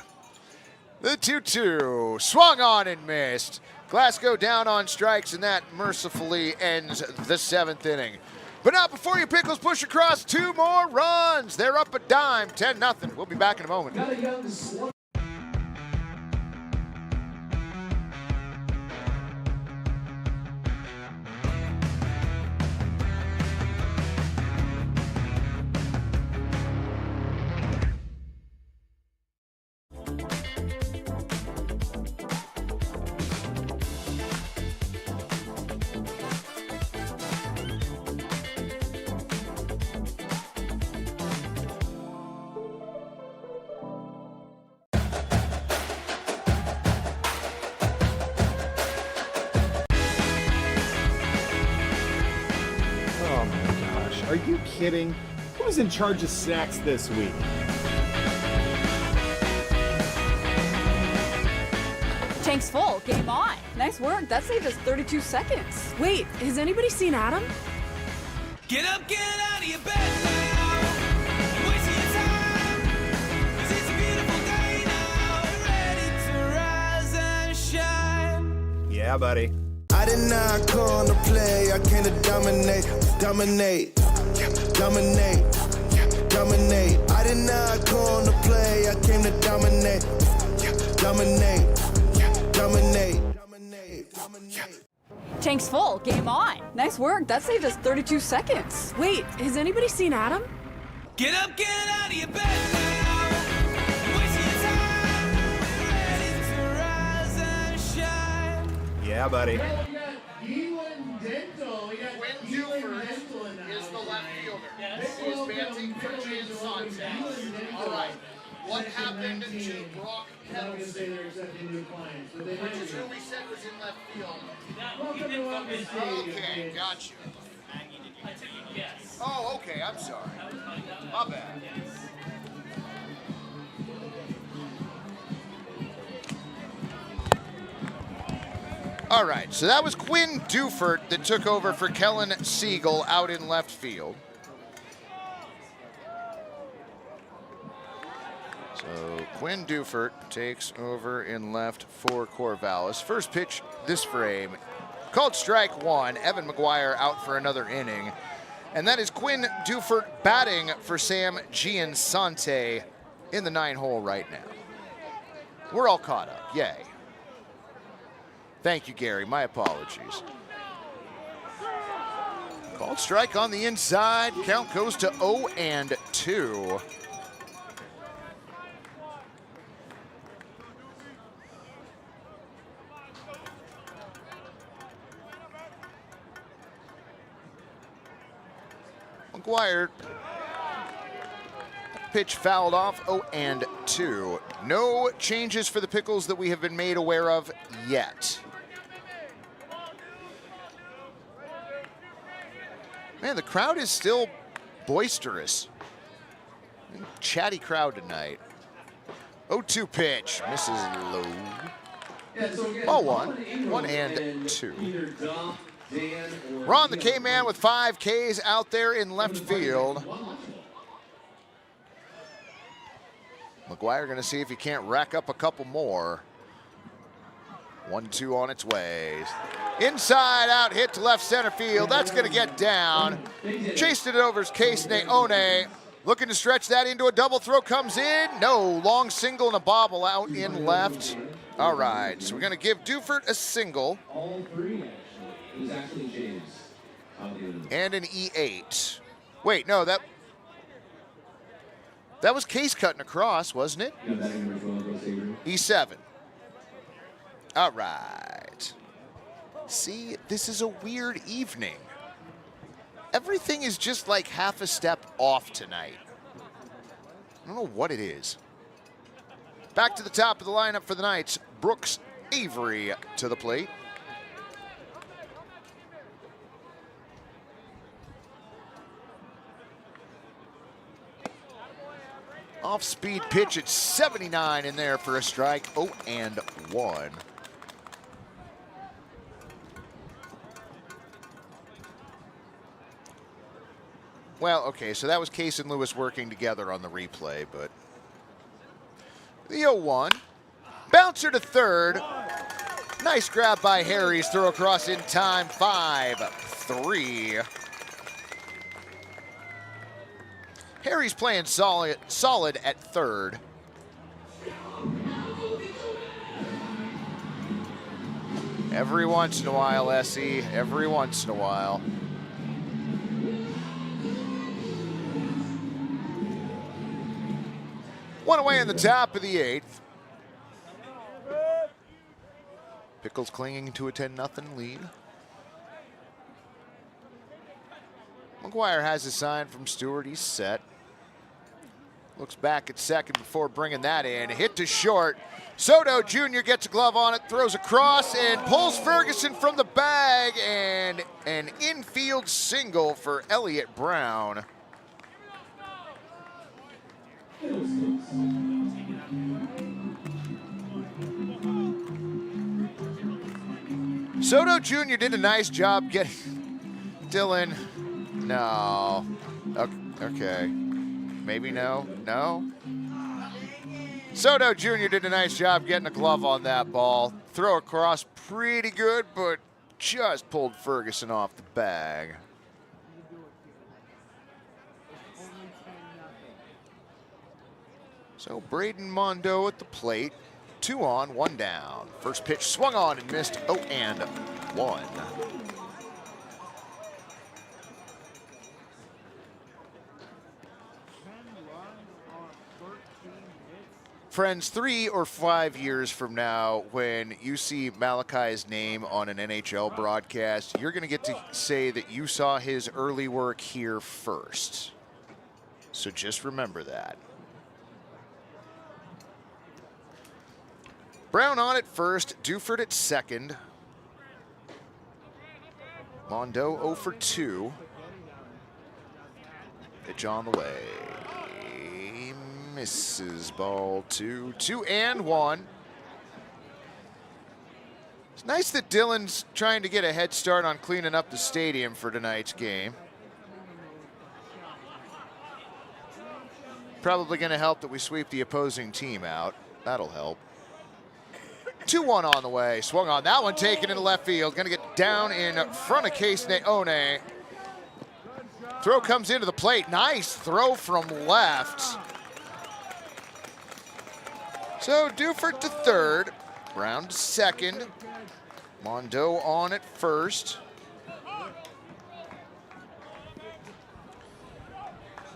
The 2-2 swung on and missed. Glasgow down on strikes, and that mercifully ends the 7th inning. But not before your Pickles push across 2 more runs. They're up a dime, 10-0. We'll be back in a moment. Oh my gosh, are you kidding? Who's in charge of sacks this week? Tank's full. Game on. Nice work. That saved us 32 seconds. Wait, has anybody seen Adam? Get up, get out of your bed now. Wasting your time. 'Cause it's a beautiful day now. Ready to rise and shine. Yeah, buddy. I did not come to play, I came to dominate, dominate, dominate, dominate. I did not come to play, I came to dominate, dominate, dominate, dominate. Tank's full. Game on. Nice work. That saved us 32 seconds. Wait, has anybody seen Adam? Get up, get out of your bed now. Wasting your time. Ready to rise and shine. Yeah, buddy. Dental. We got Is the left fielder. He is batting for Giansante. All right. What happened to Brock Henderson? Which is who we said was in left field. Okay, gotcha. Oh, okay, I'm sorry. My bad. All right, so that was Quinn Dufert that took over for Kellen Siegel out in left field. So Quinn Dufert takes over in left for Corvallis. First pitch this frame, called strike one. Evan McGuire out for another inning. And that is Quinn Dufert batting for Sam Giansante in the 9-hole right now. We're all caught up, yay. Thank you, Gary, my apologies. Called strike on the inside, count goes to 0-2. McGuire, pitch fouled off, 0-2. No changes for the Pickles that we have been made aware of yet. Man, the crowd is still boisterous. Chatty crowd tonight. 0-2 pitch, misses low. Ball 1-2. Ron the K-Man with 5 Ks out there in left field. McGuire going to see if he can't rack up a couple more. 1-2 on its way. Inside out hit to left center field. That's going to get down. Chased it over is Case Naone. Looking to stretch that into a double throw. Comes in. No. Long single and a bobble out in left. All right. So we're going to give Dufert a single. All three, actually. It was actually James. And an E8. Wait, no, that was Case cutting across, wasn't it? E7. All right. See, this is a weird evening. Everything is just like half a step off tonight. I don't know what it is. Back to the top of the lineup for the Knights. Brooks Avery to the plate. Off-speed pitch at 79 in there for a strike. 0-1. Well, okay, so that was Case and Lewis working together on the replay, but the 0-1. Bouncer to third. Nice grab by Harry's. Throw across in time. 5-3. Harry's playing solid at third. Every once in a while, SE. Every once in a while. One away in the top of the 8th. Pickles clinging to a 10-0 lead. McGuire has a sign from Stewart. He's set. Looks back at second before bringing that in. Hit to short. Soto Jr. gets a glove on it, throws across, and pulls Ferguson from the bag. And an infield single for Elliott Brown. Soto Jr. did a nice job getting Dylan. No. Okay. Maybe no. No. Soto Jr. did a nice job getting a glove on that ball. Throw across pretty good, but just pulled Ferguson off the bag. So Braden Mondo at the plate. 2 on, 1 down. First pitch swung on and missed. 0-1. Friends, 3 or 5 years from now, when you see Malachi's name on an NHL broadcast, you're going to get to say that you saw his early work here first. So just remember that. Brown on at first, Duford at second. Mondo 0 for 2. Pitch on the way. Misses ball 2. 2-1. It's nice that Dylan's trying to get a head start on cleaning up the stadium for tonight's game. Probably going to help that we sweep the opposing team out. That'll help. 2-1 on the way. Swung on that one, taken into left field. Going to get down in front of Case Neone. Throw comes into the plate. Nice throw from left. So Duford to third. Brown to second. Mondo on at first.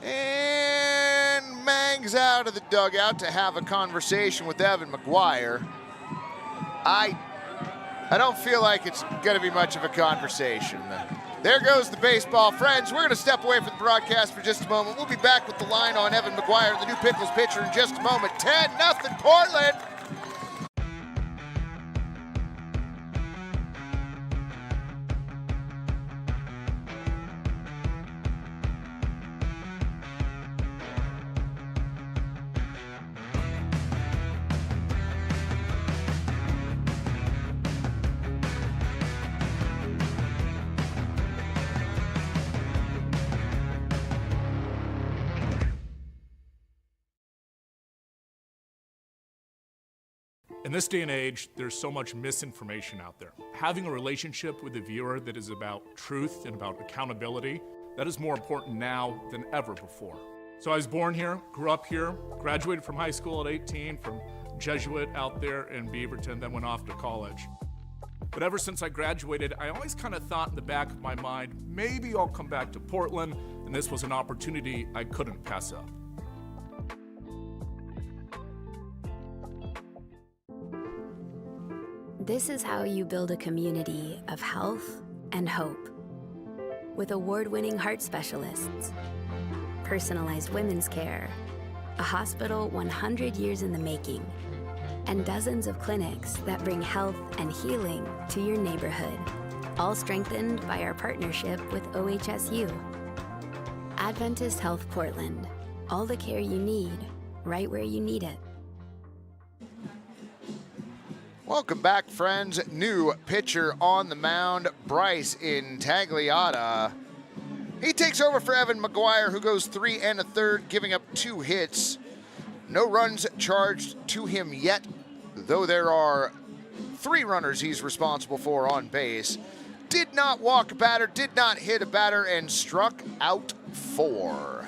And Mang's out of the dugout to have a conversation with Evan McGuire. I don't feel like it's going to be much of a conversation. There goes the baseball. Friends, we're going to step away from the broadcast for just a moment. We'll be back with the line on Evan McGuire, the new Pickles pitcher, in just a moment. 10-0 Portland. In this day and age, there's so much misinformation out there. Having a relationship with the viewer that is about truth and about accountability, that is more important now than ever before. So I was born here, grew up here, graduated from high school at 18 from Jesuit out there in Beaverton, then went off to college. But ever since I graduated, I always kind of thought in the back of my mind, maybe I'll come back to Portland, and this was an opportunity I couldn't pass up. This is how you build a community of health and hope. With award-winning heart specialists, personalized women's care, a hospital 100 years in the making, and dozens of clinics that bring health and healing to your neighborhood, all strengthened by our partnership with OHSU. Adventist Health Portland, all the care you need, right where you need it. Welcome back, friends. New pitcher on the mound, Bryce Intagliata. He takes over for Evan McGuire, who goes 3 1/3, giving up 2 hits. No runs charged to him yet, though there are 3 runners he's responsible for on base. Did not walk a batter, did not hit a batter, and struck out 4.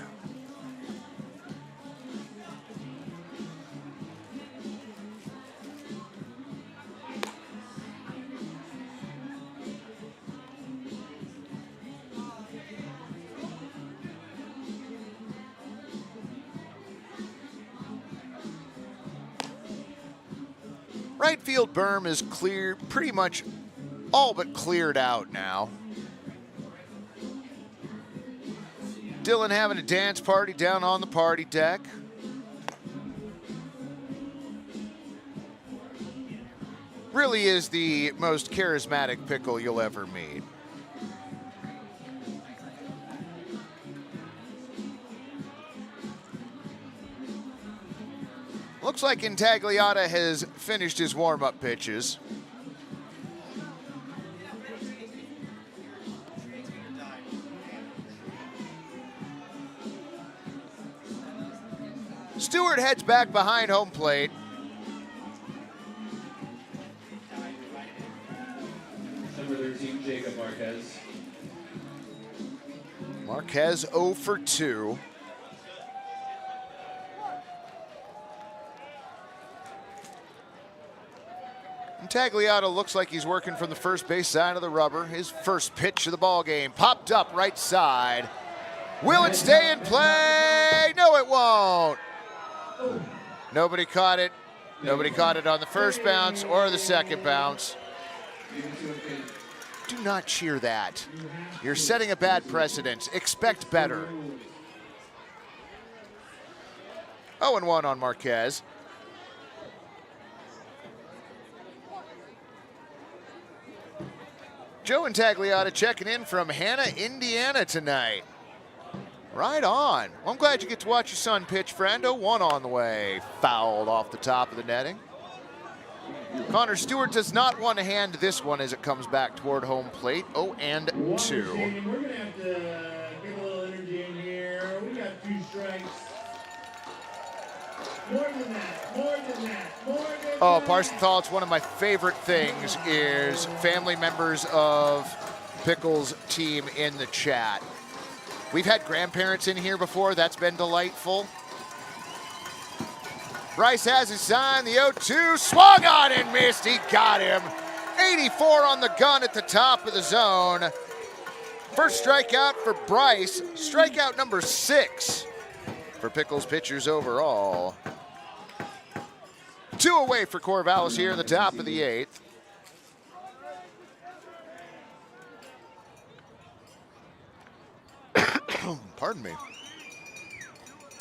Right field berm is clear, pretty much all but cleared out now. Dylan having a dance party down on the party deck. Really is the most charismatic pickle you'll ever meet. Looks like Intagliata has finished his warm-up pitches. Stewart heads back behind home plate. Number 13, Jacob Marquez. Marquez 0 for 2. Intagliata looks like he's working from the first base side of the rubber. His first pitch of the ball game popped up right side. Will it stay in play? No, it won't. Nobody caught it. Nobody caught it on the first bounce or the second bounce. Do not cheer that. You're setting a bad precedent. Expect better. 0-1 on Marquez. Joe Intagliata checking in from Hanna, Indiana tonight. Right on. Well, I'm glad you get to watch your son pitch, friend. 0-1 on the way. Fouled off the top of the netting. Connor Stewart does not want to hand this one as it comes back toward home plate. 0-2. We're going to have to get a little energy in here. We got 2 strikes. More than that, more than that, more than Oh, that. Parsonthal, it's one of my favorite things is family members of Pickles' team in the chat. We've had grandparents in here before. That's been delightful. Bryce has his sign. The 0-2 swung on and missed. He got him. 84 on the gun at the top of the zone. First strikeout for Bryce. Strikeout number 6 for Pickles pitchers overall. 2 away for Corvallis here in the top of the 8th. Pardon me.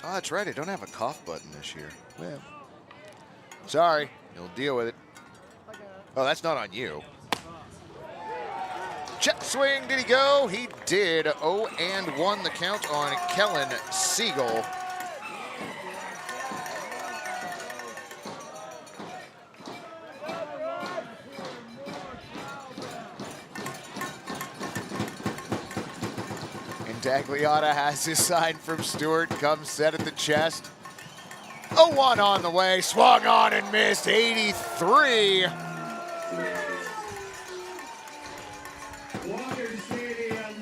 Oh, that's right. I don't have a cough button this year. Well, sorry. You'll deal with it. Oh, that's not on you. Check swing. Did he go? He did. 0-1 the count on Kellen Siegel. Intagliata has his sign from Stewart, comes set at the chest. 0-1 on the way, swung on and missed, 83.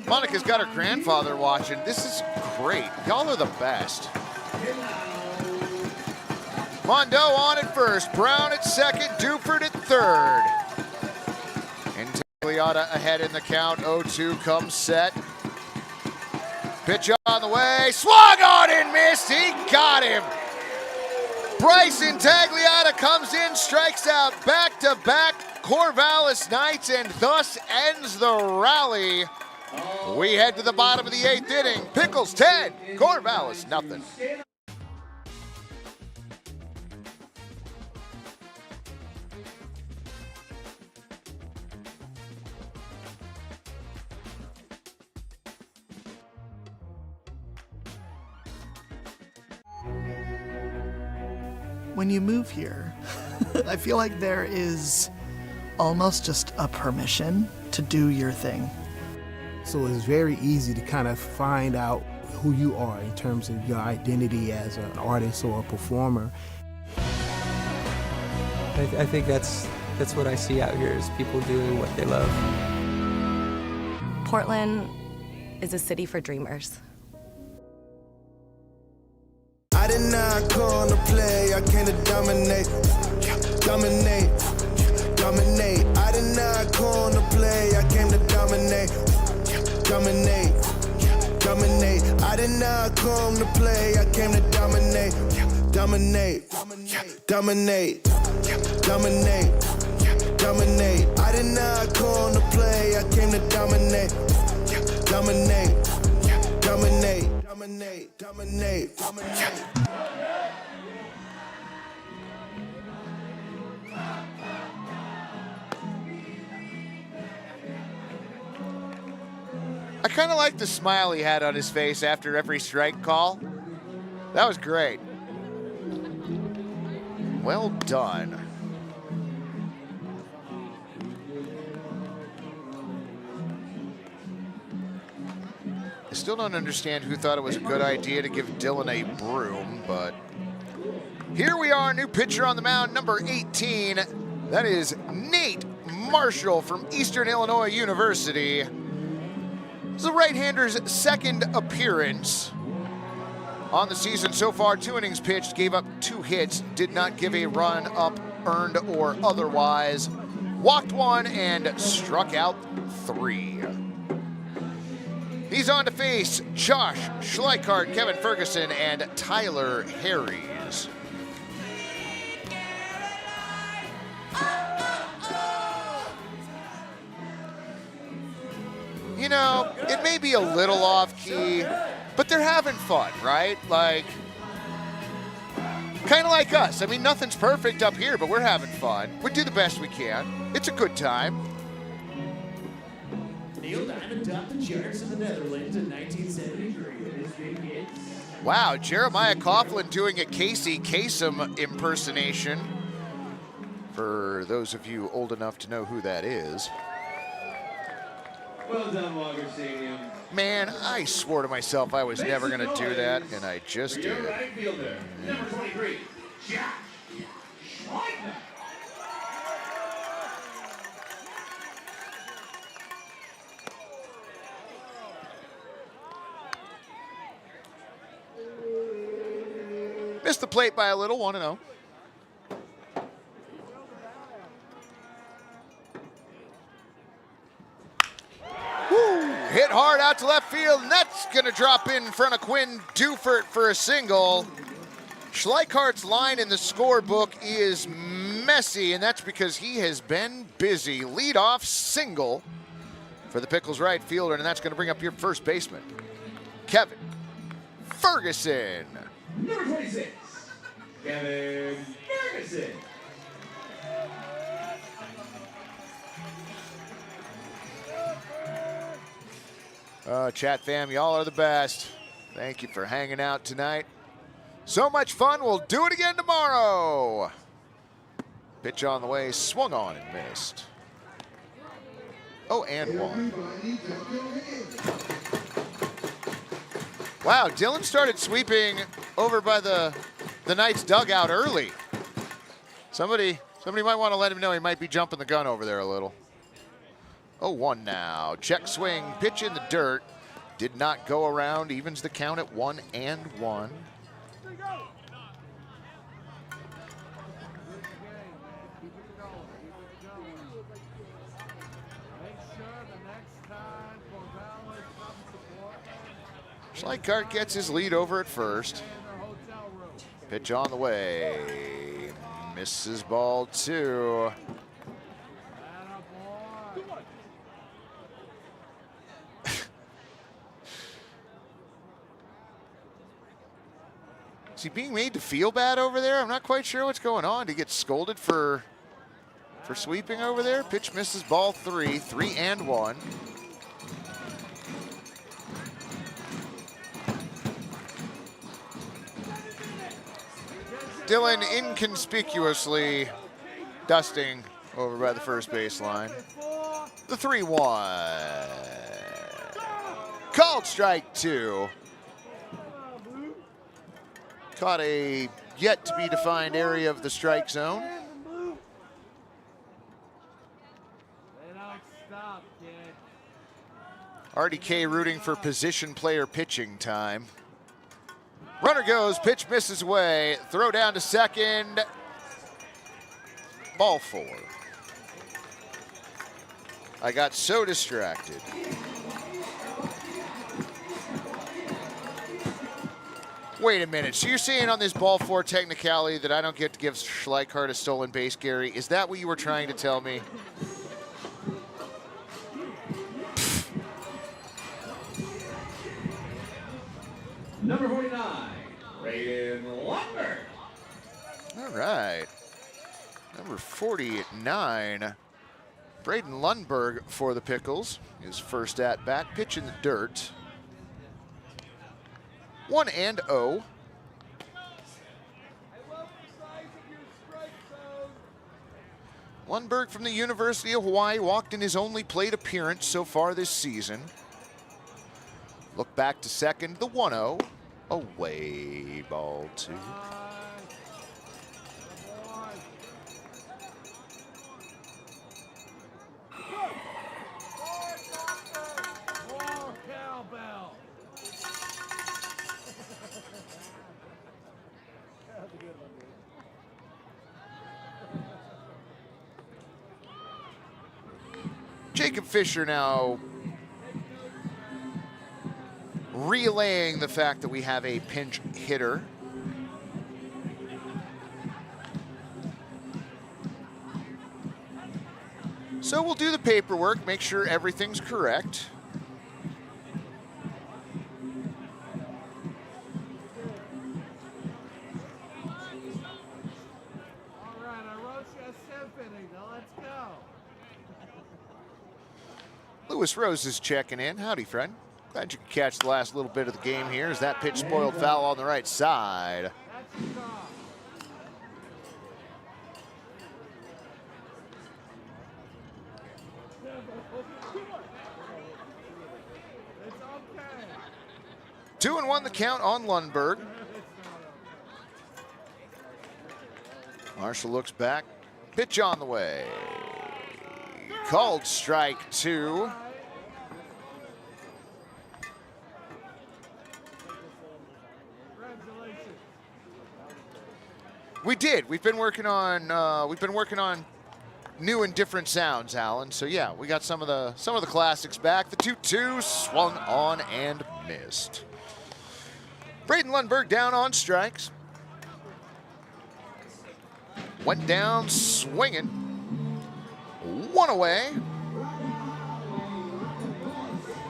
Monica's got her grandfather watching. This is great. Y'all are the best. Mondo on at first, Brown at second, Duford at third. Intagliata ahead in the count, 0-2 comes set. Pitch on the way, swung on and missed, he got him. Bryce Intagliata comes in, strikes out back-to-back Corvallis nights, and thus ends the rally. We head to the bottom of the 8th inning. Pickles 10, Corvallis nothing. When you move here, I feel like there is almost just a permission to do your thing. So it's very easy to kind of find out who you are in terms of your identity as an artist or a performer. I think that's what I see out here is people doing what they love. Portland is a city for dreamers. I did not come to play, I came to dominate, dominate, dominate. I did not come to play, I came to dominate, dominate, dominate. I did not come to play, I came to dominate, dominate, dominate, dominate, dominate. I did not come to play, I came to dominate, dominate, dominate, dominate, dominate, dominate. I kind of like the smile he had on his face after every strike call. That was great. Well done. I still don't understand who thought it was a good idea to give Dylan a broom, but here we are, new pitcher on the mound, number 18. That is Nate Marshall from Eastern Illinois University. This is the right-hander's second appearance on the season so far. 2 innings pitched, gave up 2 hits, did not give a run up, earned or otherwise. Walked 1 and struck out 3. He's on to face Josh Schleichart, Kevin Ferguson, and Tyler Harries. You know, it may be a little off-key, but they're having fun, right? Like, kind of like us. I mean, nothing's perfect up here, but we're having fun. We do the best we can. It's a good time. Neil Diamond topped the charts in the Netherlands in 1973 with his big hits. Wow, Jeremiah Coughlin doing a Casey Kasem impersonation. For those of you old enough to know who that is. Well done, Walker Stadium. Man, I swore to myself I was never going to do that, and I just For your did. right fielder, number 23, Josh Schleichart. Missed the plate by a little, 1-0. Hit hard out to left field, and that's going to drop in front of Quinn Dufert for a single. Schleichardt's line in the scorebook is messy, and that's because he has been busy. Leadoff single for the Pickles right fielder, and that's going to bring up your first baseman, Kevin Ferguson. Number 26, Kevin Ferguson. Chat fam, y'all are the best. Thank you for hanging out tonight. So much fun, we'll do it again tomorrow. Pitch on the way, swung on and missed. Oh, and 1. Wow, Dylan started sweeping over by the Knights dugout early. Somebody might want to let him know he might be jumping the gun over there a little. 0-1 now. Check swing, pitch in the dirt. Did not go around, evens the count at 1-1. Schleichart gets his lead over at first. Pitch on the way. Misses ball 2. Is he being made to feel bad over there? I'm not quite sure what's going on. Did he get scolded for sweeping over there? Pitch misses ball 3, 3-1. Dylan inconspicuously dusting over by the first baseline. The 3-1. Called strike 2. Caught a yet to be defined area of the strike zone. RDK rooting for position player pitching time. Runner goes, pitch misses away, throw down to second. Ball 4. I got so distracted. Wait a minute, so you're saying on this ball 4 technicality that I don't get to give Schleichhardt a stolen base, Gary? Is that what you were trying to tell me? Number 49, Braden Lundberg. All right. Number 49, Braden Lundberg for the Pickles. His first at bat, pitch in the dirt. 1-0. Lundberg from the University of Hawaii walked in his only plate appearance so far this season. Look back to second, the 1-0. Away, ball 2. Jacob Fisher now relaying the fact that we have a pinch hitter. So we'll do the paperwork, make sure everything's correct. All right, I wrote you a symphony. Now let's go. Lewis Rose is checking in. Howdy, friend. Glad you could catch the last little bit of the game here as that pitch spoiled foul on the right side. It's okay. 2-1 the count on Lundberg. Marshall looks back. Pitch on the way. Called strike 2. We did. We've been working on new and different sounds, Alan. So yeah, we got some of the classics back. The 2-2 swung on and missed. Braden Lundberg down on strikes. Went down swinging. 1 away.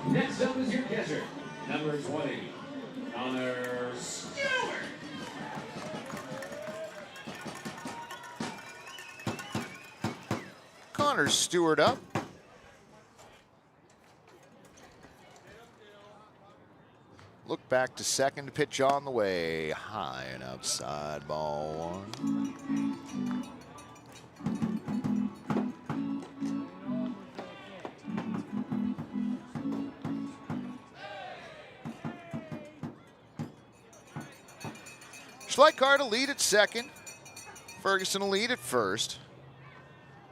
Next up is your catcher, number 20, Connor Stewart. Connor Stewart up. Look back to second, pitch on the way. High and outside, ball 1. Schleichhardt a lead at second. Ferguson a lead at first.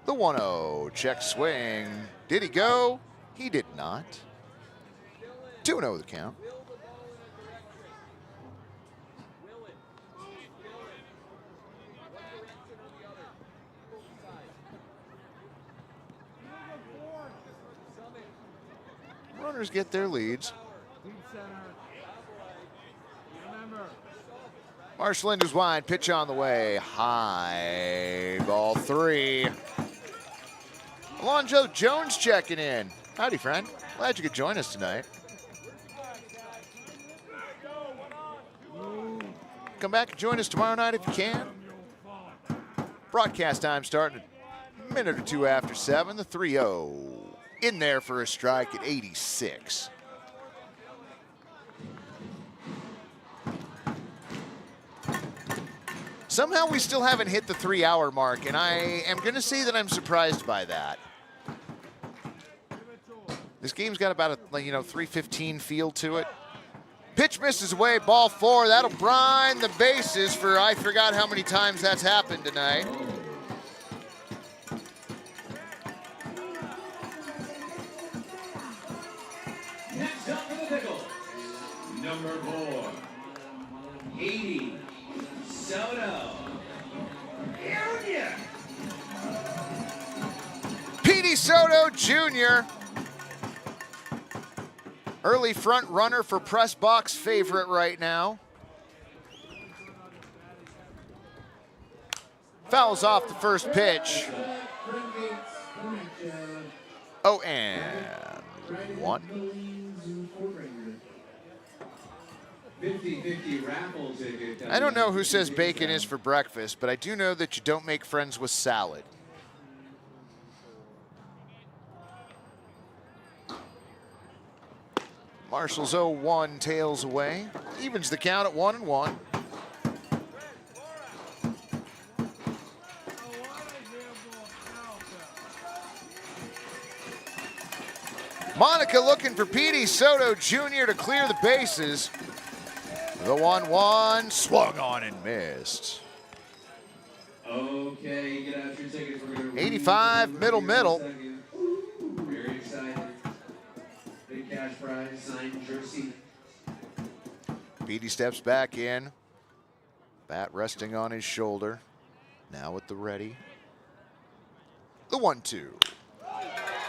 The 1-0, check swing. Did he go? He did not. 2-0 the count. Runners get their leads. Marshall Linder's wide, pitch on the way. High, ball 3. Alonzo Jones checking in. Howdy, friend. Glad you could join us tonight. Come back and join us tomorrow night if you can. Broadcast time starting a minute or two after 7. The 3-0 in there for a strike at 86. Somehow we still haven't hit the 3-hour mark, and I am going to say that I'm surprised by that. This game's got about a 3:15 feel to it. Pitch misses away, ball 4. That'll brine the bases for I forgot how many times that's happened tonight. Next up for the Pickles, number 4, Petey Soto Jr. Petey Soto Jr. Early front runner for press box favorite right now. Fouls off the first pitch. Oh, and 1. 50-50 raffle ticket. I don't know who says bacon is for breakfast, but I do know that you don't make friends with salad. Marshall's 0-1 tails away. Evens the count at 1-1. Monica looking for Petey Soto Jr. to clear the bases. The 1-1 swung on and missed. Okay, get out your tickets. We're gonna 85 middle. Ooh, very excited. Big cash prize, signed jersey. Petey steps back in. Bat resting on his shoulder. Now at the ready. The 1-2.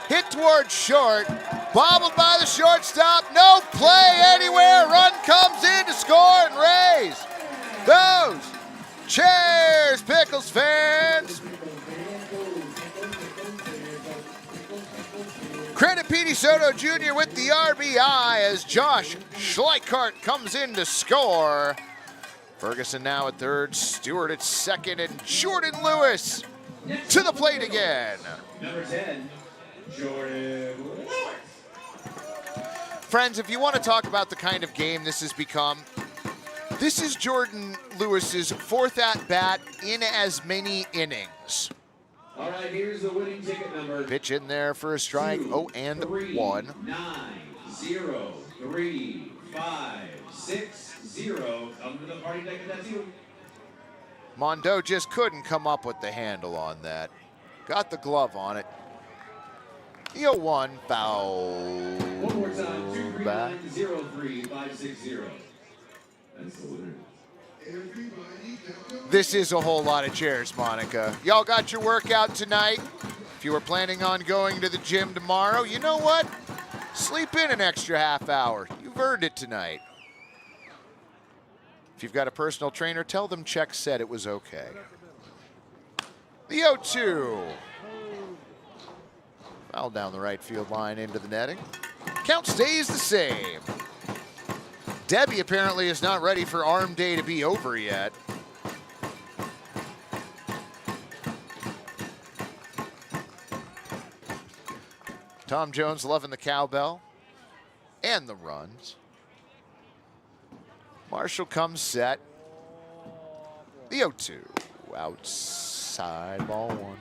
Hit towards short. Bobbled by the shortstop. No play anywhere. Run comes in to score and raise those chairs, Pickles fans. Credit Petey Soto Jr. with the RBI as Josh Schleichart comes in to score. Ferguson now at third, Stewart at second, and Jordan Lewis to the plate again. Number 10, Jordan Lewis. Friends, if you want to talk about the kind of game this has become, this is Jordan Lewis's 4th at-bat in as many innings. All right, here's the winning ticket number. Pitch in there for a strike. 0-1. 9-0-3-5-6-0. Come to the party deck, that's you. Mondo just couldn't come up with the handle on that. Got the glove on it. The 0-1 foul. One more time, 239-0-3-5-6-0. That's the winner. This is a whole lot of chairs, Monica. Y'all got your workout tonight? If you were planning on going to the gym tomorrow, you know what? Sleep in an extra half hour. You've earned it tonight. If you've got a personal trainer, tell them Czech said it was okay. The 0-2. Foul down the right field line into the netting. Count stays the same. Debbie apparently is not ready for arm day to be over yet. Tom Jones loving the cowbell and the runs. Marshall comes set. The 0-2. Outside, ball 1.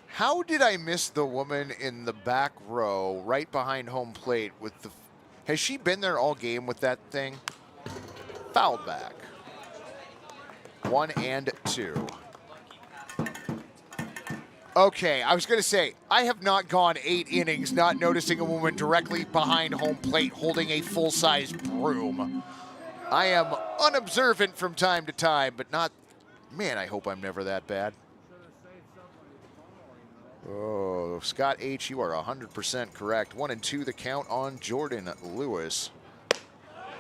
How did I miss the woman in the back row right behind home plate with the... Has she been there all game with that thing? Fouled back. 1-2. Okay, I was going to say, I have not gone 8 innings not noticing a woman directly behind home plate holding a full-size broom. I am unobservant from time to time, but not... Man, I hope I'm never that bad. Oh, Scott H., you are 100% correct. 1-2 the count on Jordan Lewis.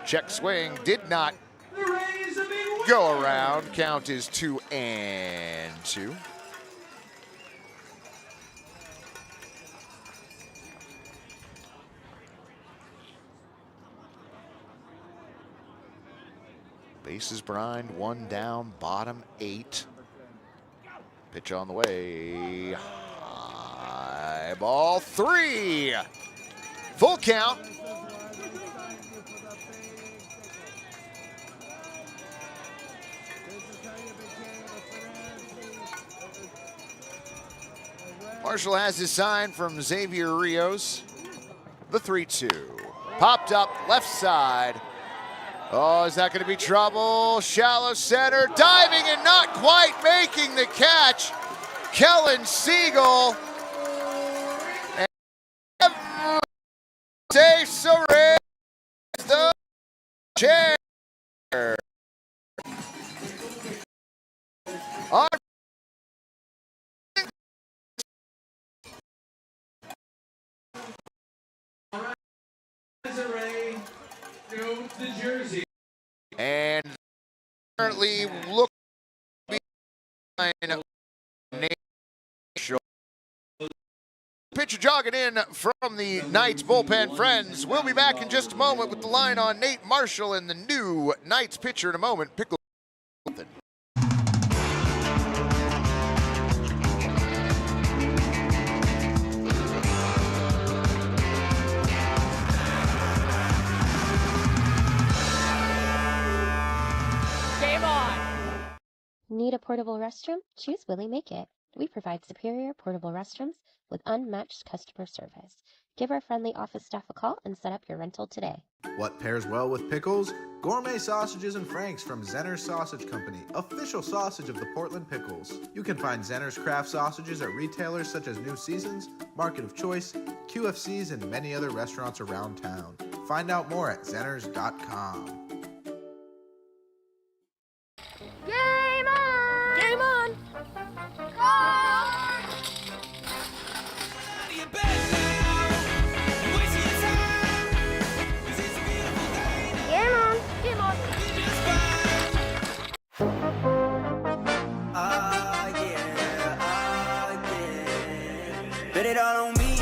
Check swing did not go around. Count is 2-2. Bases behind, 1 down, bottom 8. Pitch on the way. High Fly ball 3. Full count. Marshall has his sign from Xavier Rios. The 3-2. Popped up left side. Oh, is that going to be trouble? Shallow center, diving and not quite making the catch. Kellen Siegel. And safe surrender the chair. On the jersey. And currently look behind pitcher jogging in from the Knights bullpen friends. We'll be back in just a moment with the line on Nate Marshall and the new Knights pitcher in a moment. Pickles. Game on! Need a portable restroom? Choose Willie Make It. We provide superior portable restrooms with unmatched customer service. Give our friendly office staff a call and set up your rental today. What pairs well with pickles? Gourmet sausages and franks from Zenner's Sausage Company, official sausage of the Portland Pickles. You can find Zenner's craft sausages at retailers such as New Seasons, Market of Choice, QFCs, and many other restaurants around town. Find out more at zenners.com. Game on! Game on! Game on! Game on! Bet it all on me,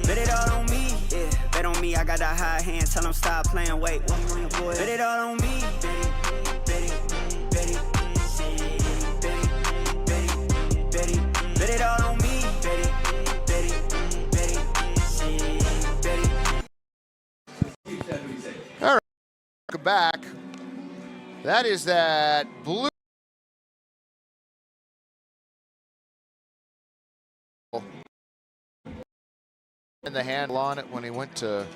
bet it all on me, yeah. Bet on me, I got that high hand, tell them stop playing, wait, one more your boy. Bet it all on me, bet it all on me, All right, welcome back. That is that blue. And the handle on it when he went to